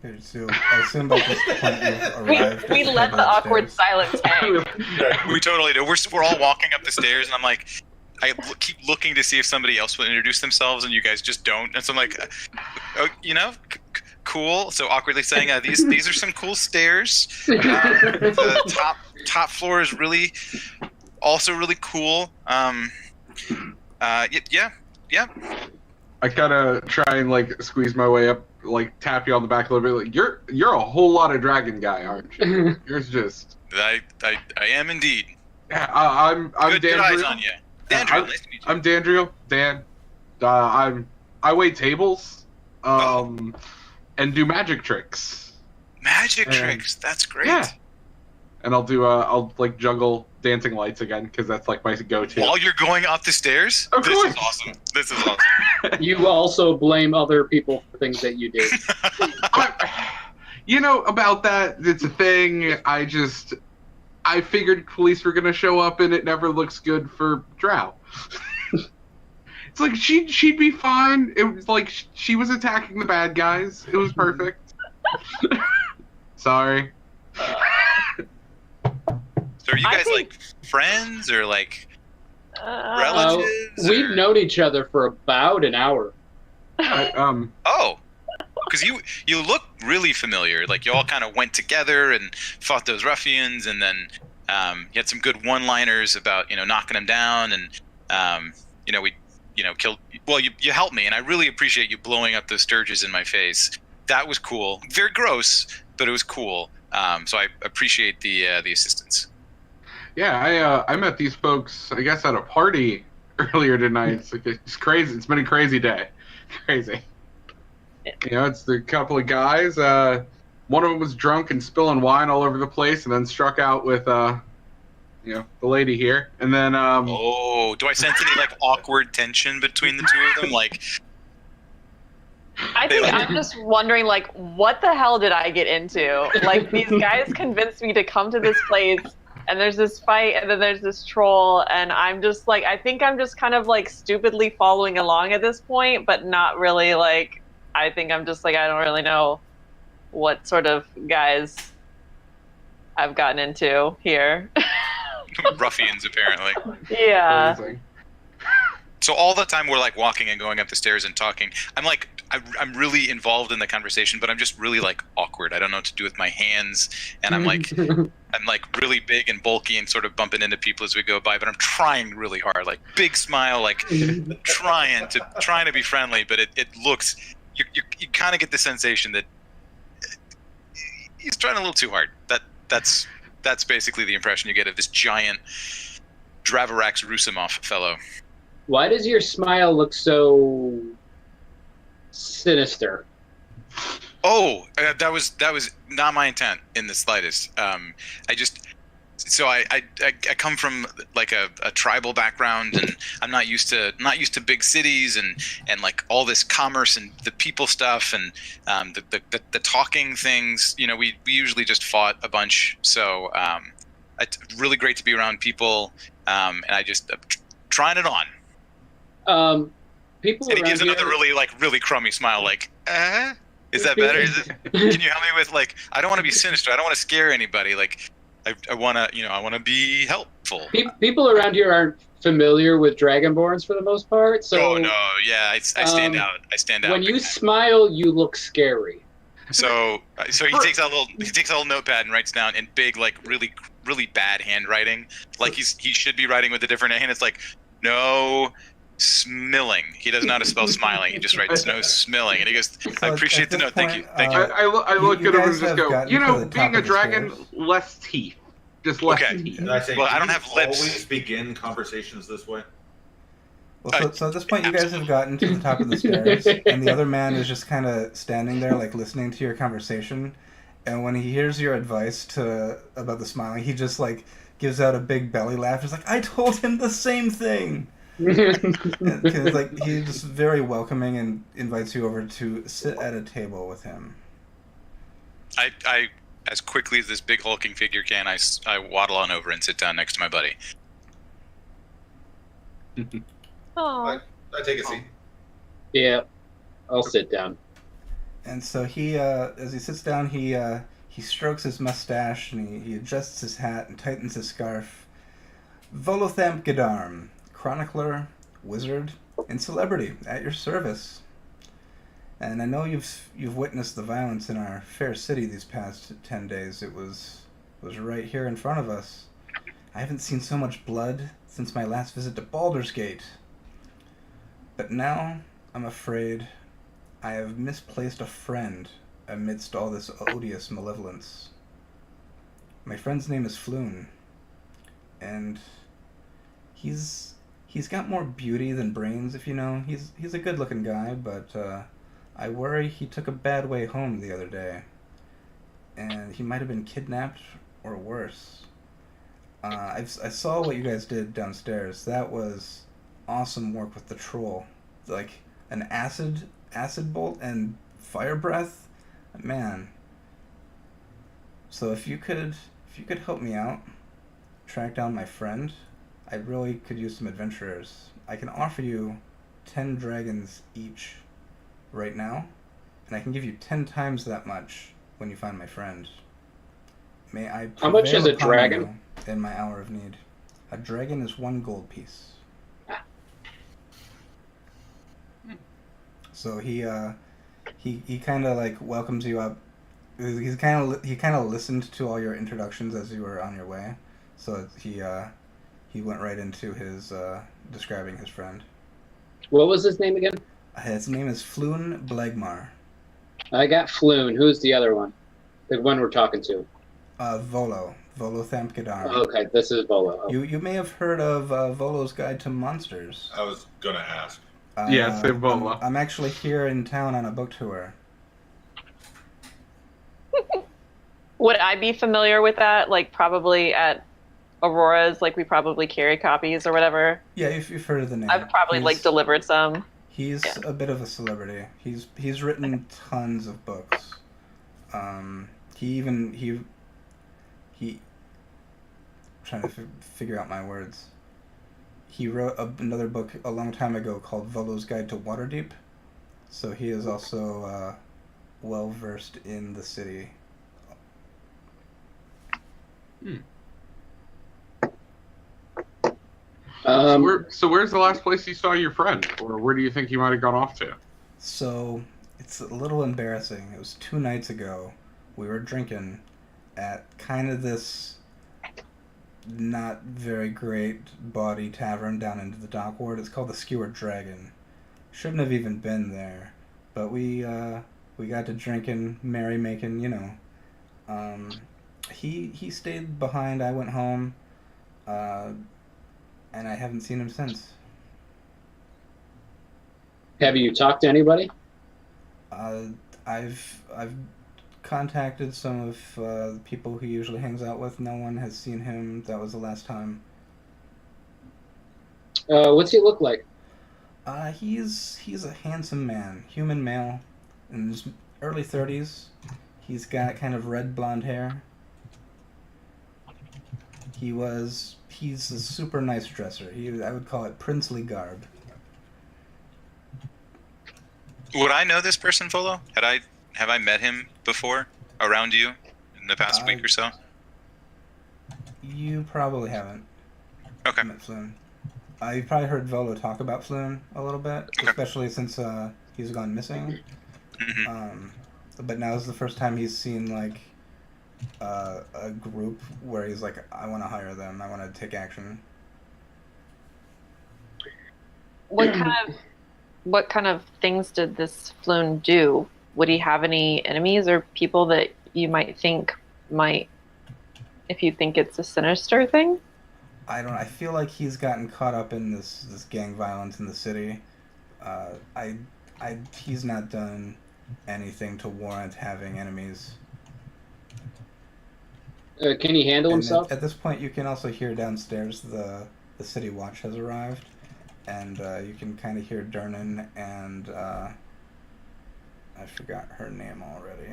[SPEAKER 2] Okay, so I assume by this point you've
[SPEAKER 4] We,
[SPEAKER 2] arrived.
[SPEAKER 4] we
[SPEAKER 2] at
[SPEAKER 4] let the awkward
[SPEAKER 2] stairs.
[SPEAKER 4] silence hang.
[SPEAKER 5] We totally do. We're all walking up the stairs, and I'm like, keep looking to see if somebody else will introduce themselves, and you guys just don't. And so I'm like, oh, cool. So awkwardly saying, these are some cool stairs. The top floor is also really cool. Yeah.
[SPEAKER 6] I kind of try and like squeeze my way up, like tap you on the back a little bit. Like you're a whole lot of dragon guy, aren't you? You're just.
[SPEAKER 5] I am indeed.
[SPEAKER 6] Yeah, I'm
[SPEAKER 5] Good eyes
[SPEAKER 6] Dandriel.
[SPEAKER 5] on you. Dandriel, nice to meet you.
[SPEAKER 6] I'm Dandriel. Dan. I wait tables, and do magic tricks.
[SPEAKER 5] Magic
[SPEAKER 6] And-
[SPEAKER 5] tricks. That's great.
[SPEAKER 6] Yeah. And I'll like juggle dancing lights again because that's like my go-to.
[SPEAKER 5] While you're going up the stairs?
[SPEAKER 6] Of
[SPEAKER 5] This
[SPEAKER 6] course.
[SPEAKER 5] is awesome. This is awesome.
[SPEAKER 1] You also blame other people for things that you did.
[SPEAKER 6] About that, it's a thing. I figured police were gonna show up, and it never looks good for Drow. It's like she'd be fine. It was like she was attacking the bad guys. It was perfect. Sorry.
[SPEAKER 5] So are you
[SPEAKER 4] I
[SPEAKER 5] guys
[SPEAKER 4] think-
[SPEAKER 5] like friends or like
[SPEAKER 4] Uh,
[SPEAKER 5] relatives?
[SPEAKER 1] We've
[SPEAKER 5] or-
[SPEAKER 1] known each other for about an hour.
[SPEAKER 5] Oh, because you look really familiar. Like you all kind of went together and fought those ruffians, and then you had some good one-liners about knocking them down, and we killed. Well, you helped me, and I really appreciate you blowing up those sturges in my face. That was cool. Very gross, but it was cool. So I appreciate the assistance.
[SPEAKER 6] Yeah, I met these folks, I guess, at a party earlier tonight. It's crazy. It's been a crazy day. Crazy. It's the couple of guys. One of them was drunk and spilling wine all over the place, and then struck out with, the lady here. And then,
[SPEAKER 5] Oh, do I sense any like awkward tension between the two of them? Like,
[SPEAKER 4] I think I'm just wondering, like, what the hell did I get into? Like, these guys convinced me to come to this place, and there's this fight, and then there's this troll, and I'm just like, I think I'm just kind of like stupidly following along at this point, but not really like, I think I'm just like, I don't really know what sort of guys I've gotten into here.
[SPEAKER 5] ruffians apparently.
[SPEAKER 4] Yeah.
[SPEAKER 6] crazy.
[SPEAKER 5] So all the time we're like walking and going up the stairs and talking, I'm really involved in the conversation, but I'm just really like awkward. I don't know what to do with my hands, and I'm like really big and bulky and sort of bumping into people as we go by, but I'm trying really hard, like big smile, like trying to be friendly, but it looks you kind of get the sensation that he's trying a little too hard. That's basically the impression you get of this giant Dravarax Rusimov fellow.
[SPEAKER 1] Why does your smile look so sinister?
[SPEAKER 5] Oh, that was not my intent in the slightest. I come from like a tribal background, and I'm not used to big cities and like all this commerce and the people stuff and the talking things. We usually just fought a bunch, so it's really great to be around people, and I just trying it on.
[SPEAKER 1] People
[SPEAKER 5] And he
[SPEAKER 1] around
[SPEAKER 5] gives
[SPEAKER 1] here,
[SPEAKER 5] another really crummy smile, like, is that better? Can you help me with, like, I don't want to be sinister. I don't want to scare anybody. Like, I want to be helpful.
[SPEAKER 1] people around here aren't familiar with Dragonborns for the most part. So
[SPEAKER 5] Oh no, yeah, I stand out. I stand out.
[SPEAKER 1] when
[SPEAKER 5] big
[SPEAKER 1] you
[SPEAKER 5] time.
[SPEAKER 1] smile, you look scary.
[SPEAKER 5] So he takes out a little notepad and writes down in big, like, really bad handwriting, like he should be writing with a different hand. It's like, no smilling. He doesn't know how to spell smiling. He just writes no smilling, and he goes, I appreciate the note. Thank you.
[SPEAKER 6] I look
[SPEAKER 2] you
[SPEAKER 6] at him and
[SPEAKER 2] guys
[SPEAKER 6] just
[SPEAKER 2] have
[SPEAKER 6] go,
[SPEAKER 2] gotten to the
[SPEAKER 6] being
[SPEAKER 2] top
[SPEAKER 6] a
[SPEAKER 2] of the
[SPEAKER 6] dragon,
[SPEAKER 2] stairs.
[SPEAKER 6] less teeth. Just less
[SPEAKER 5] Okay.
[SPEAKER 6] teeth.
[SPEAKER 7] And I say,
[SPEAKER 5] Well, I
[SPEAKER 7] do
[SPEAKER 5] don't
[SPEAKER 7] you
[SPEAKER 5] have lips.
[SPEAKER 7] always begin conversations this way?
[SPEAKER 2] Well, so at this point, you guys have gotten to the top of the stairs, and the other man is just kind of standing there, like listening to your conversation. And when he hears your advice about the smiling, he just like gives out a big belly laugh. He's like, I told him the same thing. Because like he's very welcoming and invites you over to sit at a table with him.
[SPEAKER 5] I as quickly as this big hulking figure can, I waddle on over and sit down next to my buddy.
[SPEAKER 4] Aw.
[SPEAKER 7] I take a seat.
[SPEAKER 1] Yeah, I'll sit down.
[SPEAKER 2] And so he, as he sits down, he strokes his mustache and he adjusts his hat and tightens his scarf. Volothamp Gedarm, chronicler, wizard, and celebrity at your service. And I know you've witnessed the violence in our fair city these past 10 days. It was right here in front of us. I haven't seen so much blood since my last visit to Baldur's Gate. But now, I'm afraid, I have misplaced a friend amidst all this odious malevolence. My friend's name is Floon, and he's got more beauty than brains, if you know. He's a good-looking guy, but I worry he took a bad way home the other day, and he might have been kidnapped or worse. I saw what you guys did downstairs. That was awesome work with the troll. Like an acid bolt and fire breath, man. So if you could help me out, track down my friend, I really could use some adventurers. I can offer you 10 dragons each right now, and I can give you 10 times that much when you find my friend. May I
[SPEAKER 1] How much
[SPEAKER 2] prevail
[SPEAKER 1] is a
[SPEAKER 2] upon
[SPEAKER 1] dragon?
[SPEAKER 2] you in my hour of need? A dragon is 1 gold piece. So he kind of like welcomes you up. He kind of listened to all your introductions as you were on your way. So he went right into his describing his friend.
[SPEAKER 1] What was his name again?
[SPEAKER 2] His name is Floon Blegmar.
[SPEAKER 1] I got Floon. Who's the other one? The one we're talking to.
[SPEAKER 2] Volothamp Gedarm.
[SPEAKER 1] Okay, this is Volo. Oh.
[SPEAKER 2] You may have heard of Volo's Guide to Monsters.
[SPEAKER 7] I was gonna ask.
[SPEAKER 6] Yeah, say Volo.
[SPEAKER 2] I'm actually here in town on a book tour.
[SPEAKER 4] Would I be familiar with that? Like probably at Aurora's, like we probably carry copies or whatever.
[SPEAKER 2] Yeah, you've heard of the name.
[SPEAKER 4] I've probably like delivered some.
[SPEAKER 2] He's a bit of a celebrity. He's written tons of books. He trying to figure out my words. He wrote another book a long time ago called Volo's Guide to Waterdeep. So he is also well versed in the city.
[SPEAKER 6] So where's the last place you saw your friend, or where do you think you might have gone off to?
[SPEAKER 2] So it's a little embarrassing. It was 2 nights ago. We were drinking at kind of this not very great bawdy tavern down into the dock ward. It's called the Skewered Dragon. Shouldn't have even been there, but we got to drinking, merrymaking, you know. He stayed behind. I went home, and I haven't seen him since.
[SPEAKER 1] Have you talked to anybody?
[SPEAKER 2] I've contacted some of the people he usually hangs out with. No one has seen him. That was the last time.
[SPEAKER 1] What's he look like?
[SPEAKER 2] He's a handsome man, human male, in his early 30s. He's got kind of red blonde hair. He's a super nice dresser. I would call it princely garb.
[SPEAKER 5] Would I know this person, Volo? Have I met him before around you in the past week or so?
[SPEAKER 2] You probably haven't.
[SPEAKER 5] Okay.
[SPEAKER 2] Met Floon. You've probably heard Volo talk about Floon a little bit,
[SPEAKER 5] Okay.
[SPEAKER 2] especially since he's gone missing.
[SPEAKER 5] Mm-hmm.
[SPEAKER 2] But now is the first time he's seen like a group where he's like, I want to hire them. I want to take action.
[SPEAKER 4] What kind of things did this Floon do? Would he have any enemies or people that you might think might, if you think it's a sinister thing?
[SPEAKER 2] I feel like he's gotten caught up in this gang violence in the city. He's not done anything to warrant having enemies.
[SPEAKER 1] Can he handle
[SPEAKER 2] And
[SPEAKER 1] himself?
[SPEAKER 2] at this point, you can also hear downstairs the city watch has arrived, and you can kind of hear Dernan and I forgot her name already.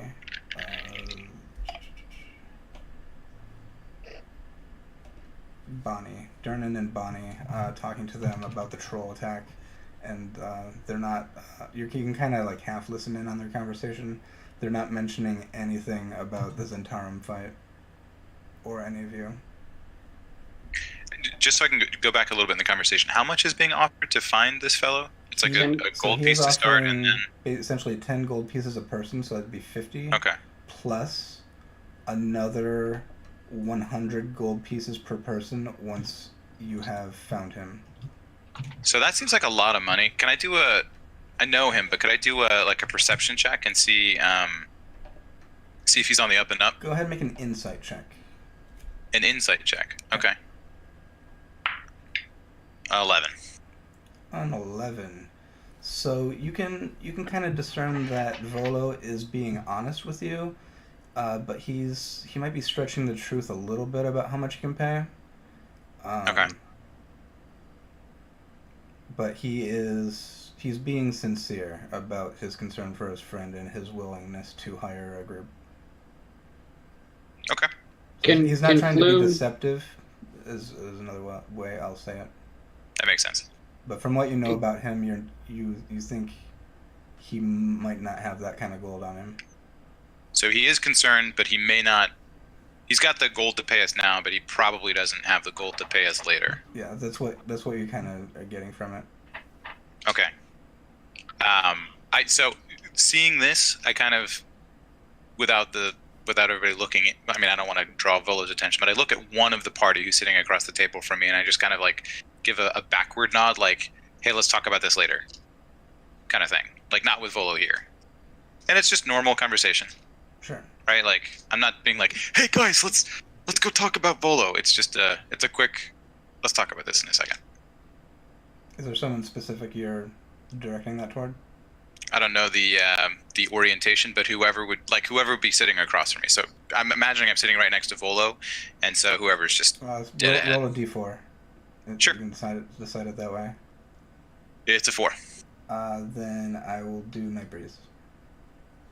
[SPEAKER 2] Bonnie, Dernan and Bonnie, talking to them about the troll attack, and they're not. You can kind of like half listen in on their conversation. They're not mentioning anything about the Zentarum fight or any of you.
[SPEAKER 5] Just so I can go back a little bit in the conversation, how much is being offered to find this fellow? It's like a gold
[SPEAKER 2] he
[SPEAKER 5] piece
[SPEAKER 2] is
[SPEAKER 5] to start, and
[SPEAKER 2] offering
[SPEAKER 5] then
[SPEAKER 2] essentially 10 gold pieces a person, so that'd be 50.
[SPEAKER 5] okay.
[SPEAKER 2] Plus another 100 gold pieces per person once you have found him.
[SPEAKER 5] So that seems like a lot of money. Can I do a? I know him, but could I do a perception check and see if he's on the up and up?
[SPEAKER 2] Go ahead and make an insight check.
[SPEAKER 5] An insight check. Okay. 11.
[SPEAKER 2] On 11. So you can kind of discern that Volo is being honest with you, but he might be stretching the truth a little bit about how much he can pay.
[SPEAKER 5] Okay.
[SPEAKER 2] But he's being sincere about his concern for his friend and his willingness to hire a group.
[SPEAKER 5] Okay.
[SPEAKER 2] He's not trying to be deceptive, is another way I'll say it.
[SPEAKER 5] That makes sense.
[SPEAKER 2] But from what you know about him, you think he might not have that kind of gold on him.
[SPEAKER 5] So he is concerned, but he may not. He's got the gold to pay us now, but he probably doesn't have the gold to pay us later.
[SPEAKER 2] Yeah, that's what you kind of are getting from it.
[SPEAKER 5] Okay. So seeing this, I kind of without everybody looking at, I mean, I don't want to draw Volo's attention, but I look at one of the party who's sitting across the table from me, and I just kind of like give a backward nod, like, hey, let's talk about this later, kind of thing. Like, not with Volo here. And it's just normal conversation.
[SPEAKER 2] Sure.
[SPEAKER 5] Right? Like, I'm not being like, hey guys, let's go talk about Volo. It's just it's a quick, let's talk about this in a second.
[SPEAKER 2] Is there someone specific you're directing that toward?
[SPEAKER 5] I don't know the orientation, but whoever would be sitting across from me. So I'm imagining I'm sitting right next to Volo, and so whoever's just dead ahead.
[SPEAKER 2] Roll a d4.
[SPEAKER 5] Sure.
[SPEAKER 2] You can decide it that way.
[SPEAKER 5] It's a 4.
[SPEAKER 2] Then I will do Night Breeze.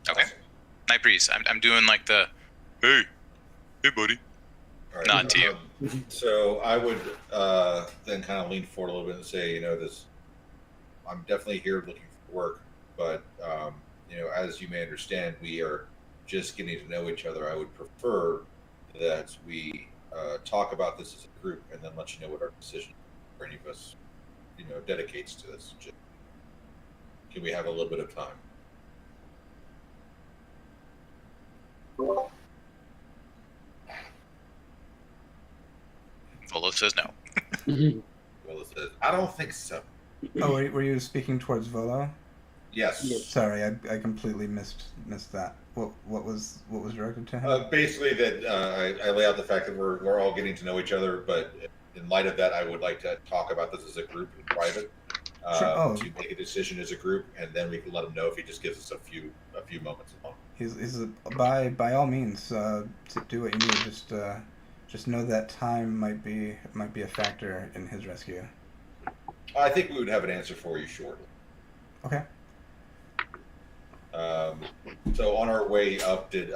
[SPEAKER 5] Okay. Night Breeze. I'm doing like the, hey buddy.
[SPEAKER 7] All right,
[SPEAKER 5] Nod to you.
[SPEAKER 7] So I would then kind of lean forward a little bit and say, I'm definitely here looking for work, but as you may understand, we are just getting to know each other. I would prefer that we talk about this as a group and then let you know what our decision for any of us, dedicates to this. Can we have a little bit of time?
[SPEAKER 5] Volo says no.
[SPEAKER 7] Well, it says, I don't think so.
[SPEAKER 2] Oh, were you speaking towards Volo?
[SPEAKER 7] Yes.
[SPEAKER 2] Sorry, I completely missed that. What was directed to him?
[SPEAKER 7] Basically, that I lay out the fact that we're all getting to know each other, but in light of that, I would like to talk about this as a group in private.
[SPEAKER 2] Sure.
[SPEAKER 7] To make a decision as a group, and then we can let him know if he just gives us a few moments alone.
[SPEAKER 2] He's by all means to do what you need. Just know that time might be a factor in his rescue.
[SPEAKER 7] I think we would have an answer for you shortly.
[SPEAKER 2] Okay.
[SPEAKER 7] So on our way up, did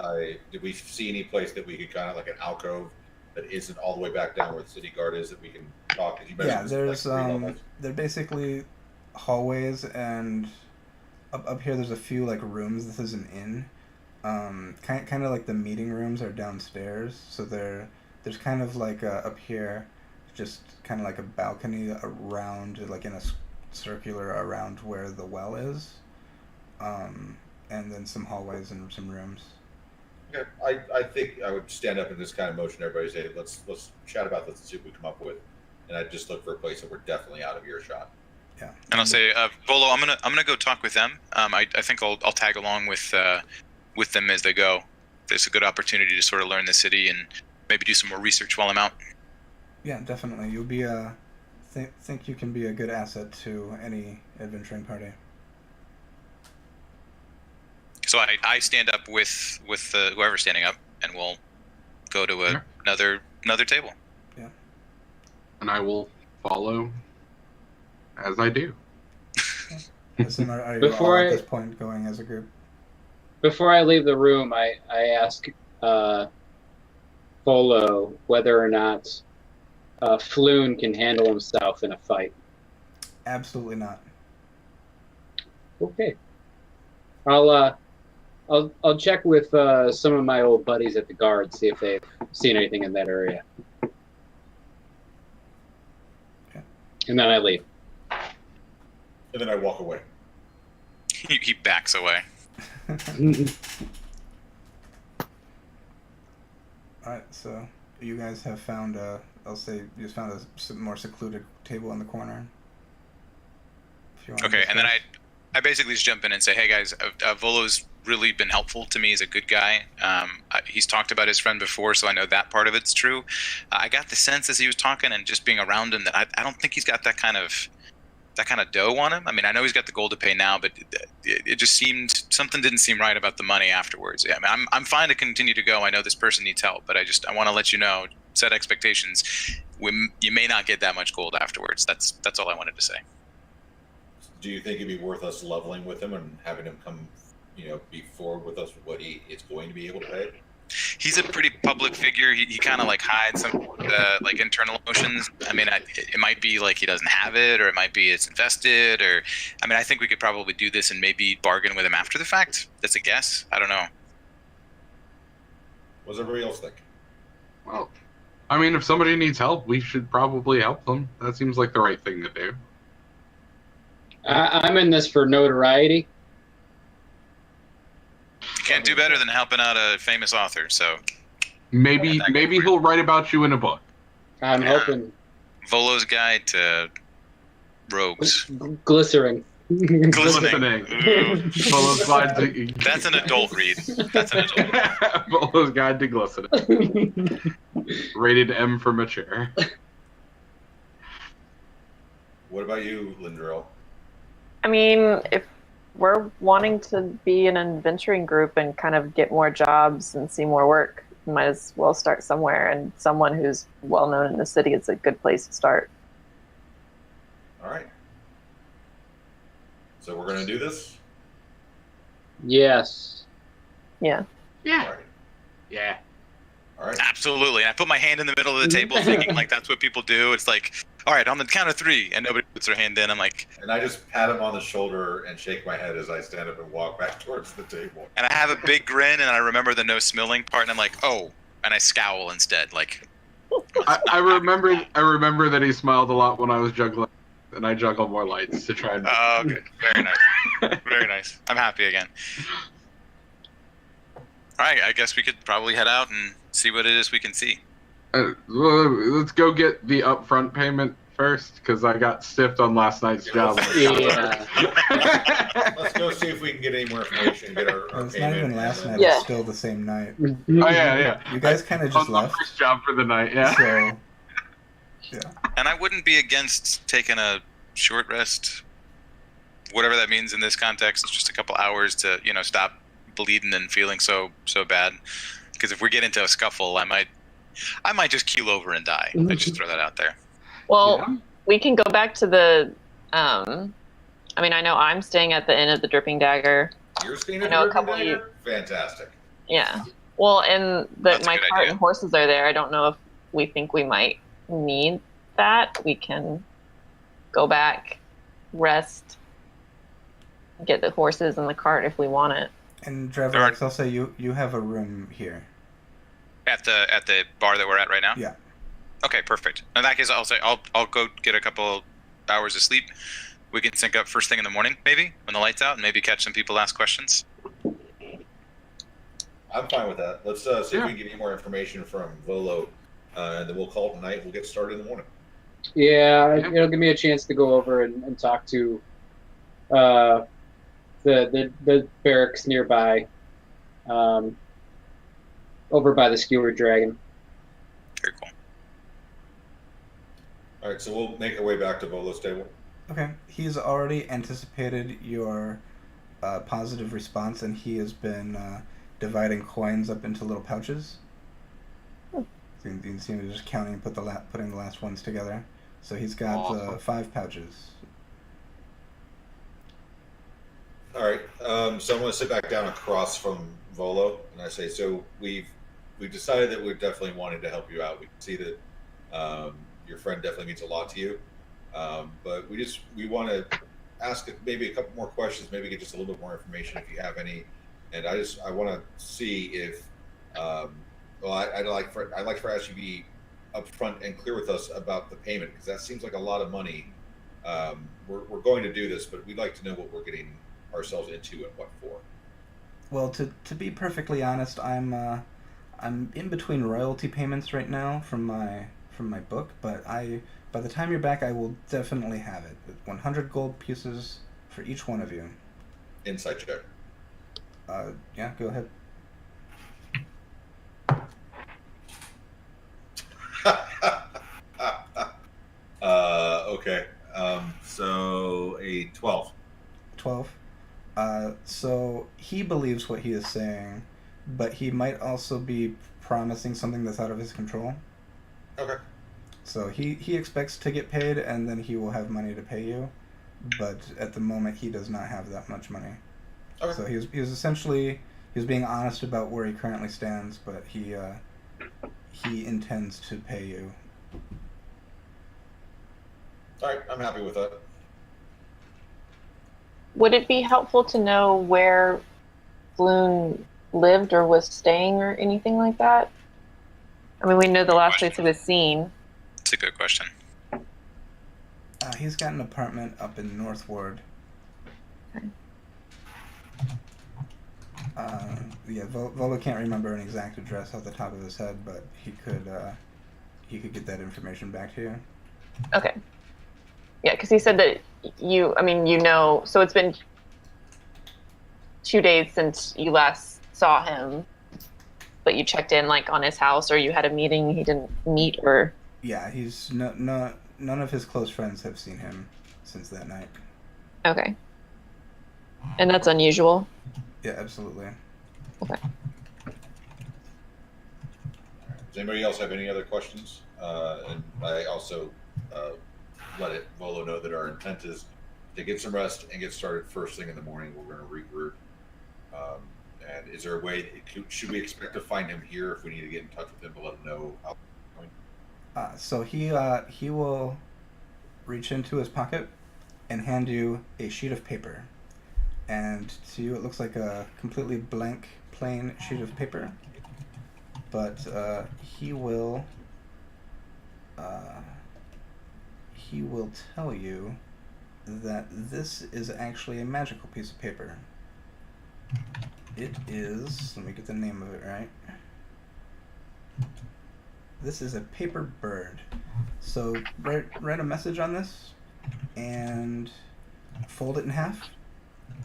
[SPEAKER 7] we see any place that we could kind of like an alcove that isn't all the way back down where the city guard is that we can talk?
[SPEAKER 2] Yeah, there's they're basically hallways, and up here there's a few like rooms. This is an inn. Kind of like the meeting rooms are downstairs, so there's kind of like up here, just kind of like a balcony around, like in a circular around where the well is, and then some hallways and some rooms.
[SPEAKER 7] Okay, I think I would stand up and just kind of motion everybody, say let's chat about this and see what we come up with, and I'd just look for a place that we're definitely out of earshot.
[SPEAKER 2] Yeah.
[SPEAKER 5] And I'll say, Volo, I'm gonna go talk with them. I think I'll tag along with them as they go. There's a good opportunity to sort of learn the city and maybe do some more research while I'm out.
[SPEAKER 2] Yeah, definitely. You'll be think you can be a good asset to any adventuring party.
[SPEAKER 5] So I stand up with whoever's standing up, and we'll go to
[SPEAKER 6] Yeah.
[SPEAKER 5] another table.
[SPEAKER 6] And I will follow as I do.
[SPEAKER 2] Listen, are you
[SPEAKER 1] Before
[SPEAKER 2] all at
[SPEAKER 1] I-
[SPEAKER 2] this point going as a group?
[SPEAKER 1] Before I leave the room, I ask Polo whether or not Floon can handle himself in a fight.
[SPEAKER 2] Absolutely not.
[SPEAKER 1] Okay. I'll check with some of my old buddies at the guard, see if they've seen anything in that area.
[SPEAKER 2] Okay.
[SPEAKER 1] And then I leave.
[SPEAKER 7] And then I walk away.
[SPEAKER 5] He backs away.
[SPEAKER 2] Alright, so you guys have found I'll say you just found a more secluded table in the corner. If you want to
[SPEAKER 5] Okay, and then
[SPEAKER 2] discuss.
[SPEAKER 5] I basically just jump in and say, hey guys, Volo's really been helpful to me. He's a good guy. He's talked about his friend before, so I know that part of it's true. I got the sense as he was talking and just being around him that I don't think he's got that kind of dough on him. I mean, I know he's got the gold to pay now, but it just seemed something didn't seem right about the money afterwards. Yeah, I mean, I'm fine to continue to go. I know this person needs help, but I want to let you know, set expectations. You may not get that much gold afterwards. That's all I wanted to say.
[SPEAKER 7] Do you think it'd be worth us leveling with him and having him come, be forward with us with what he is going to be able to pay?
[SPEAKER 5] He's a pretty public figure. He kind of like hides some like internal emotions. I mean, it might be like he doesn't have it, or it might be it's invested, or I mean, I think we could probably do this and maybe bargain with him after the fact. That's a guess. I don't know.
[SPEAKER 7] What does everybody else think?
[SPEAKER 6] Well, I mean, if somebody needs help, we should probably help them. That seems like the right thing to do.
[SPEAKER 1] I'm in this for notoriety.
[SPEAKER 5] You can't do better than helping out a famous author. So
[SPEAKER 6] Maybe he'll write about you in a book.
[SPEAKER 1] I'm hoping.
[SPEAKER 5] Volo's Guide to Rogues.
[SPEAKER 1] Glycerin.
[SPEAKER 5] Glistening. Ooh.
[SPEAKER 6] Volo's Guide to
[SPEAKER 5] That's an adult read. That's an adult read.
[SPEAKER 6] Volo's Guide to Glistening. Rated M for mature.
[SPEAKER 7] What about you, Lindrell?
[SPEAKER 4] I mean, if we're wanting to be an adventuring group and kind of get more jobs and see more work, we might as well start somewhere. And someone who's well known in the city is a good place to start.
[SPEAKER 7] All right. So we're going to do this?
[SPEAKER 1] Yes.
[SPEAKER 4] Yeah.
[SPEAKER 7] All right.
[SPEAKER 6] Yeah.
[SPEAKER 7] All right.
[SPEAKER 5] Absolutely. And I put my hand in the middle of the table thinking like that's what people do. It's like, all right, on the count of 3, and nobody puts their hand in. I'm like,
[SPEAKER 7] And I just pat him on the shoulder and shake my head as I stand up and walk back towards the table.
[SPEAKER 5] and I have a big grin, and I remember the no smelling part, and I'm like, oh, and I scowl instead. Like,
[SPEAKER 6] I remember that he smiled a lot when I was juggling, and I juggle more lights to try and.
[SPEAKER 5] oh, good. Very nice. Very nice. I'm happy again. All right, I guess we could probably head out and see what it is we can see.
[SPEAKER 6] Well, let's go get the upfront payment first, because I got stiffed on last night's job.
[SPEAKER 1] Yeah.
[SPEAKER 7] Let's go see if we can get any more information. Get our
[SPEAKER 2] Well, it's not
[SPEAKER 7] payment,
[SPEAKER 2] even last
[SPEAKER 7] and
[SPEAKER 2] night.
[SPEAKER 7] then-
[SPEAKER 4] Yeah.
[SPEAKER 2] It's still the same night.
[SPEAKER 6] Oh yeah.
[SPEAKER 2] You guys kind of
[SPEAKER 6] On
[SPEAKER 2] just
[SPEAKER 6] the
[SPEAKER 2] left.
[SPEAKER 6] first job for the night. Yeah.
[SPEAKER 2] So, yeah.
[SPEAKER 5] And I wouldn't be against taking a short rest, whatever that means in this context. It's just a couple hours to, stop bleeding and feeling so bad. Because if we get into a scuffle, I might just keel over and die. I just throw that out there.
[SPEAKER 4] Well,
[SPEAKER 6] Yeah.
[SPEAKER 4] we can go back to the. I mean, I know I'm staying at the Inn of the Dripping Dagger.
[SPEAKER 7] You're staying
[SPEAKER 4] I
[SPEAKER 7] at
[SPEAKER 4] know a
[SPEAKER 7] the
[SPEAKER 4] couple
[SPEAKER 7] Urban
[SPEAKER 4] of
[SPEAKER 7] Dagger? Fantastic.
[SPEAKER 4] Yeah. Well, and
[SPEAKER 5] That's a
[SPEAKER 4] my
[SPEAKER 5] good
[SPEAKER 4] cart
[SPEAKER 5] idea.
[SPEAKER 4] and horses are there. I don't know if we think we might need that. We can go back, rest, get the horses and the cart if we want it.
[SPEAKER 2] And
[SPEAKER 5] There are-
[SPEAKER 2] Drevox, I'll say you have a room here.
[SPEAKER 5] At the bar that we're at right now?
[SPEAKER 2] Yeah.
[SPEAKER 5] Okay, perfect. In that case, I'll go get a couple hours of sleep. We can sync up first thing in the morning, maybe, when the light's out, and maybe catch some people ask questions.
[SPEAKER 7] I'm fine with that. Let's see if
[SPEAKER 6] Yeah.
[SPEAKER 7] we can get any more information from Volo, and then we'll call it a night. We'll get started in the morning.
[SPEAKER 1] Yeah, it'll give me a chance to go over and talk to the barracks nearby, over by the Skewered Dragon.
[SPEAKER 5] Very cool.
[SPEAKER 7] All right, so we'll make our way back to Volo's table.
[SPEAKER 2] Okay. He's already anticipated your positive response, and he has been dividing coins up into little pouches. You can see him just counting, putting the last ones together. So he's got 5 pouches.
[SPEAKER 7] All right. So I'm going to sit back down across from Volo, and I say, so we've decided that we're definitely wanting to help you out. We can see that your friend definitely means a lot to you, but we want to ask maybe a couple more questions, maybe get just a little bit more information if you have any. And I want to see if I'd like for us to be upfront and clear with us about the payment, because that seems like a lot of money. We're going to do this, but we'd like to know what we're getting ourselves into and what for.
[SPEAKER 2] Well, to be perfectly honest, I'm in between royalty payments right now from my book, but by the time you're back, I will definitely have it. 100 gold pieces for each one of you.
[SPEAKER 7] Insight check.
[SPEAKER 2] Yeah, go ahead.
[SPEAKER 7] Okay. So a 12.
[SPEAKER 2] 12. So he believes what he is saying, but he might also be promising something that's out of his control.
[SPEAKER 7] Okay.
[SPEAKER 2] So he expects to get paid, and then he will have money to pay you, but at the moment he does not have that much money.
[SPEAKER 7] Okay.
[SPEAKER 2] So he was essentially being honest about where he currently stands, but he intends to pay you.
[SPEAKER 7] All right, I'm happy with that.
[SPEAKER 4] Would it be helpful to know where Floon lived or was staying or anything like that? I mean, we know the last place he was seen.
[SPEAKER 5] It's a good question.
[SPEAKER 2] He's got an apartment up in North Ward.
[SPEAKER 4] Okay.
[SPEAKER 2] Yeah, Volo can't remember an exact address off the top of his head, but he could get that information back to you.
[SPEAKER 4] Okay. Yeah, because he said that so it's been 2 days since you last saw him, but you checked in like on his house, or you had a meeting he didn't meet, or...
[SPEAKER 2] Yeah, he's none of his close friends have seen him since that night.
[SPEAKER 4] Okay. And that's unusual?
[SPEAKER 2] Yeah, absolutely.
[SPEAKER 4] Okay.
[SPEAKER 7] Does anybody else have any other questions? And I also let Volo know that our intent is to get some rest and get started first thing in the morning. We're going to regroup. And is there a way, should we expect to find him here if we need to get in touch with him to let him know how it's going?
[SPEAKER 2] So he will reach into his pocket and hand you a sheet of paper. And to you, it looks like a completely blank, plain sheet of paper. But he will tell you that this is actually a magical piece of paper. It is, let me get the name of it right. This is a paper bird. So write a message on this and fold it in half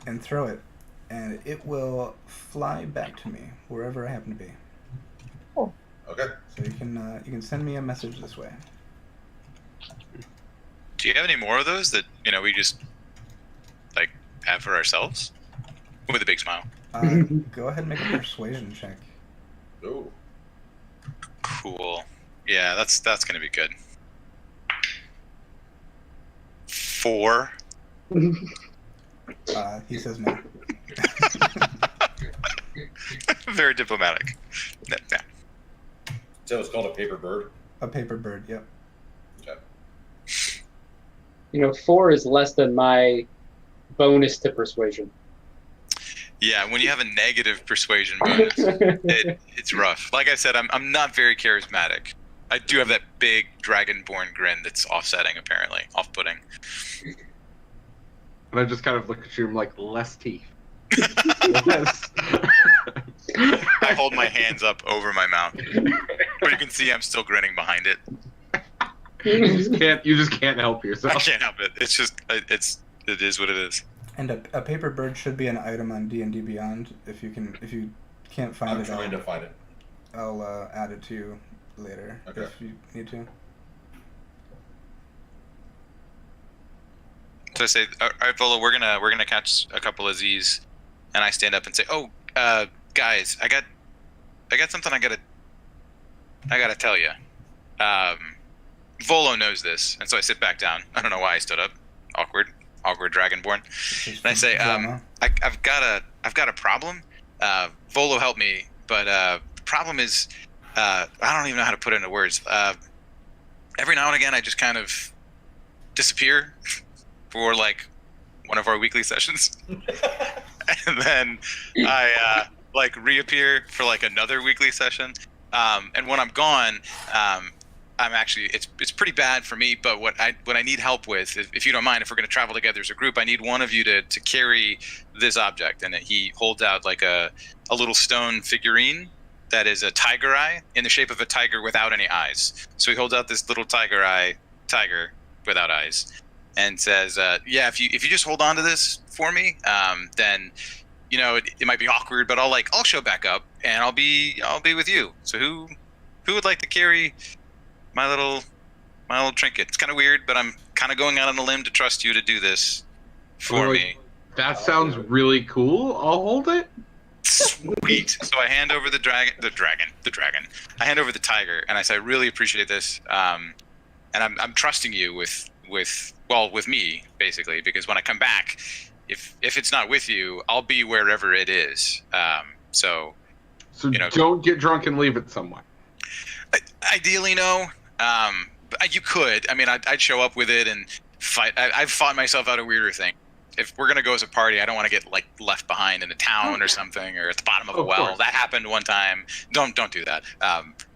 [SPEAKER 2] and throw it, and it will fly back to me wherever I happen to be.
[SPEAKER 4] Cool.
[SPEAKER 7] Okay.
[SPEAKER 2] So you can send me a message this way.
[SPEAKER 5] Do you have any more of those that we just like have for ourselves? With a big smile.
[SPEAKER 2] Go ahead and make a persuasion check.
[SPEAKER 7] Oh.
[SPEAKER 5] Cool. Yeah, that's gonna be good. 4.
[SPEAKER 2] He says no.
[SPEAKER 5] Very diplomatic. Yeah.
[SPEAKER 7] So it's called a paper bird?
[SPEAKER 2] A paper bird, yep.
[SPEAKER 7] Okay.
[SPEAKER 1] 4 is less than my bonus to persuasion.
[SPEAKER 5] Yeah, when you have a negative persuasion bonus, it's rough. Like I said, I'm not very charismatic. I do have that big dragonborn grin that's offsetting, apparently, off-putting.
[SPEAKER 6] And I just kind of look at you and I'm like, less teeth. Less.
[SPEAKER 5] I hold my hands up over my mouth, but you can see I'm still grinning behind it.
[SPEAKER 6] You just can't help yourself.
[SPEAKER 5] I can't help it. It's just it is what it is.
[SPEAKER 2] And a paper bird should be an item on D&D Beyond. If you can't find
[SPEAKER 7] I'm
[SPEAKER 2] it,
[SPEAKER 7] trying to find it.
[SPEAKER 2] I'll add it to you later if you need to.
[SPEAKER 5] So I say, all right, Volo, we're gonna catch a couple of Z's, and I stand up and say, oh, guys, I got something I gotta gotta tell you, Volo knows this, and so I sit back down. I don't know why I stood up. Awkward dragonborn. And I say, I've got a problem. Volo helped me, but the problem is, I don't even know how to put it into words. Every now and again, I just kind of disappear for like one of our weekly sessions, and then I reappear for like another weekly session. And when I'm gone, I'm actually it's pretty bad for me. But what I need help with, if you don't mind, if we're going to travel together as a group, I need one of you to carry this object. And he holds out like a little stone figurine that is a tiger eye in the shape of a tiger without any eyes. So he holds out this little tiger without eyes, and says, "Yeah, if you just hold on to this for me, then it might be awkward, but I'll show back up and I'll be with you. So who would like to carry my little trinket? It's kind of weird, but I'm kind of going out on a limb to trust you to do this for me."
[SPEAKER 6] That sounds really cool. I'll hold it.
[SPEAKER 5] Sweet. So I hand over the dragon. I hand over the tiger, and I say, "I really appreciate this, and I'm trusting you with me, basically, because when I come back, if it's not with you, I'll be wherever it is. So
[SPEAKER 6] don't get drunk and leave it somewhere.
[SPEAKER 5] Ideally, no. But you could. I mean, I'd show up with it and fight. I've fought myself out of weirder things. If we're gonna go as a party, I don't want to get left behind in a town or something, or at the bottom of a well.
[SPEAKER 6] Course.
[SPEAKER 5] That happened one time. Don't do that.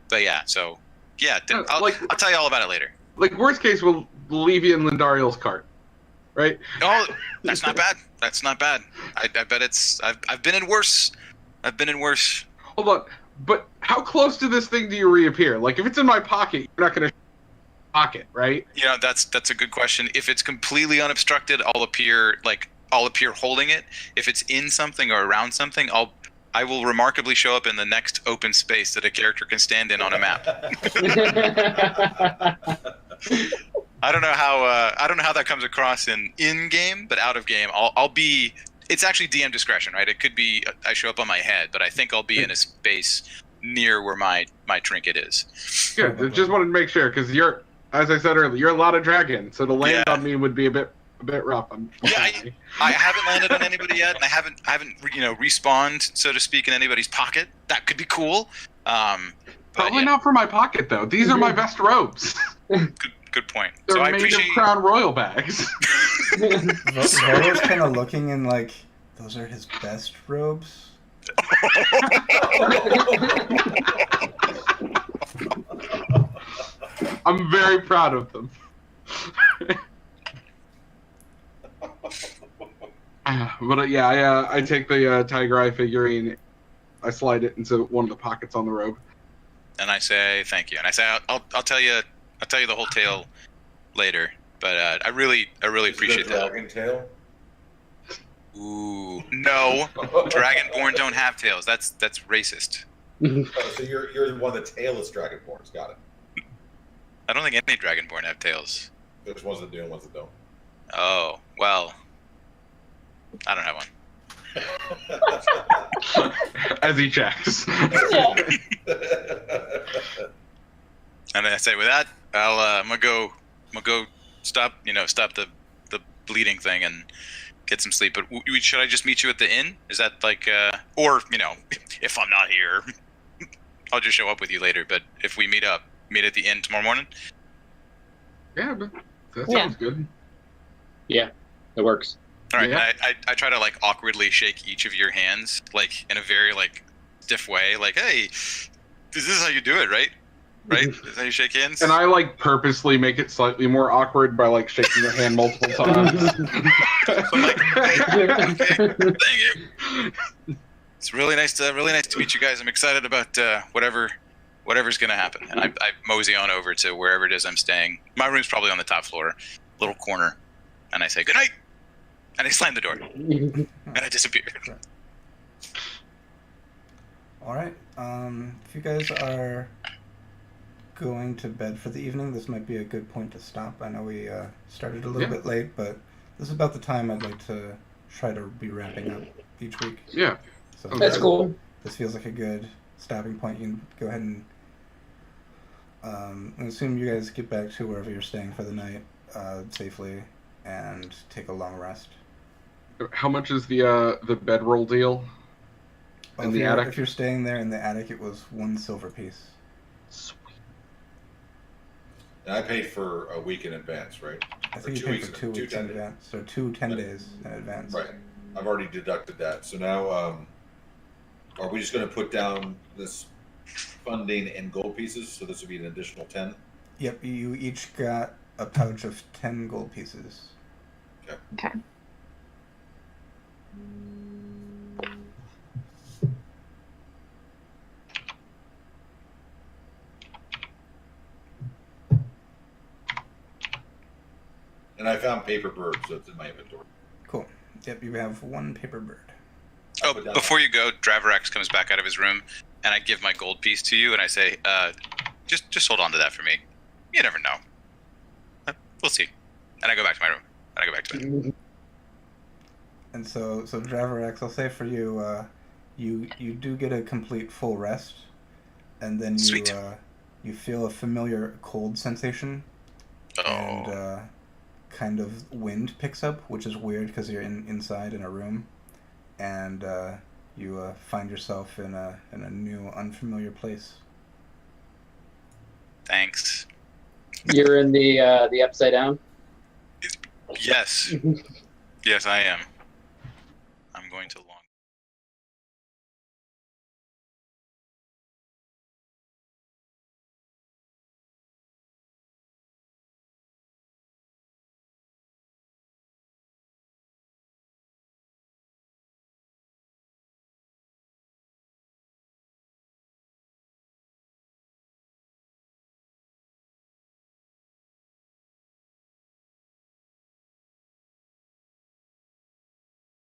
[SPEAKER 5] But yeah. So yeah, I'll tell you all about it later.
[SPEAKER 6] Like worst case, we'll leave you in Lindariel's cart, right?
[SPEAKER 5] Oh, that's not bad. That's not bad. I bet it's. I've been in worse.
[SPEAKER 6] Hold on, but how close to this thing do you reappear? Like if it's in my pocket, you're not gonna pocket, right?
[SPEAKER 5] That's a good question. If it's completely unobstructed, I'll appear holding it. If it's in something or around something, I will remarkably show up in the next open space that a character can stand in on a map. I don't know how that comes across in game, but out of game, I'll be. It's actually DM discretion, right? It could be I show up on my head, but I think I'll be in a space near where my trinket is.
[SPEAKER 6] Good. I just wanted to make sure because you're, as I said earlier, you're a lot of dragon, so to land on me would be a bit rough.
[SPEAKER 5] I haven't landed on anybody yet, and I haven't respawned, so to speak, in anybody's pocket. That could be cool.
[SPEAKER 6] Probably not for my pocket though. These are my best robes.
[SPEAKER 5] Good point.
[SPEAKER 6] They're
[SPEAKER 5] So I
[SPEAKER 6] made
[SPEAKER 5] appreciate
[SPEAKER 6] of Crown Royal bags.
[SPEAKER 2] Volo's kind of looking and like, those are his best robes.
[SPEAKER 6] I'm very proud of them. But yeah, I take the tiger eye figurine, I slide it into one of the pockets on the robe,
[SPEAKER 5] and I say thank you, and I say I'll tell you the whole tale later. But I really appreciate that.
[SPEAKER 7] Dragon tail.
[SPEAKER 5] Ooh, no, Dragonborn don't have tails. That's racist.
[SPEAKER 7] Oh, so you're the one that tailless Dragonborns. Got it.
[SPEAKER 5] I don't think any Dragonborn have tails.
[SPEAKER 7] There's ones that do and ones that don't.
[SPEAKER 5] Oh well, I don't have one.
[SPEAKER 6] as he checks.
[SPEAKER 5] And I say, with that, I'm gonna go stop the bleeding thing and get some sleep. But should I just meet you at the inn? Is that like, or if I'm not here, I'll just show up with you later. But if we meet at the inn tomorrow morning.
[SPEAKER 6] Yeah, but that sounds good.
[SPEAKER 1] Yeah, it works.
[SPEAKER 5] All right.
[SPEAKER 6] Yeah.
[SPEAKER 5] I try to like awkwardly shake each of your hands, like in a very like stiff way, like, hey, this is how you do it, right? Right? This is how you shake hands.
[SPEAKER 6] And I like purposely make it slightly more awkward by like shaking your hand multiple times.
[SPEAKER 5] I'm like, okay, thank you. It's really nice to meet you guys. I'm excited about whatever's gonna happen. And I mosey on over to wherever it is I'm staying. My room's probably on the top floor, little corner, and I say good night, and I slam the door, and I disappear.
[SPEAKER 2] All right. If you guys are going to bed for the evening, this might be a good point to stop. I know we started a little bit late, but this is about the time I'd like to try to be wrapping up each week.
[SPEAKER 6] Yeah.
[SPEAKER 2] So
[SPEAKER 1] That's cool.
[SPEAKER 2] This feels like a good stopping point. You can go ahead and I assume you guys get back to wherever you're staying for the night safely and take a long rest.
[SPEAKER 6] How much is the bedroll deal?
[SPEAKER 2] Well,
[SPEAKER 6] In the attic?
[SPEAKER 2] if you're staying there in the attic, it was 1 silver piece.
[SPEAKER 6] Sweet.
[SPEAKER 7] And I paid for a week in advance, right?
[SPEAKER 2] I
[SPEAKER 7] Or
[SPEAKER 2] think you
[SPEAKER 7] 2
[SPEAKER 2] paid
[SPEAKER 7] weeks
[SPEAKER 2] for
[SPEAKER 7] in-
[SPEAKER 2] 2
[SPEAKER 7] two
[SPEAKER 2] weeks in
[SPEAKER 7] 10 days.
[SPEAKER 2] advance, so 10 days in advance.
[SPEAKER 7] Right. I've already deducted that. So now, are we just going to put down this funding in gold pieces? So this would be an additional 10.
[SPEAKER 2] Yep, you each got a pouch of 10 gold pieces.
[SPEAKER 4] Okay.
[SPEAKER 7] And I found paper bird, so it's in my inventory.
[SPEAKER 2] Cool. Yep, you have 1 paper bird.
[SPEAKER 7] I'll
[SPEAKER 5] Oh,
[SPEAKER 7] put down-
[SPEAKER 5] before you go, Dravorax comes back out of his room, and I give my gold piece to you, and I say, just hold on to that for me. You never know. We'll see. And I go back to my room. And I go back to bed.
[SPEAKER 2] And so Dravorax, I'll say for you, you do get a complete full rest, and then
[SPEAKER 5] Sweet.
[SPEAKER 2] you feel a familiar cold sensation,
[SPEAKER 5] Oh,
[SPEAKER 2] and kind of wind picks up, which is weird because you're inside in a room, and you find yourself in a new, unfamiliar place.
[SPEAKER 5] thanks.
[SPEAKER 1] You're in the upside down.
[SPEAKER 5] Yes. Yes, I am. I'm going to launch.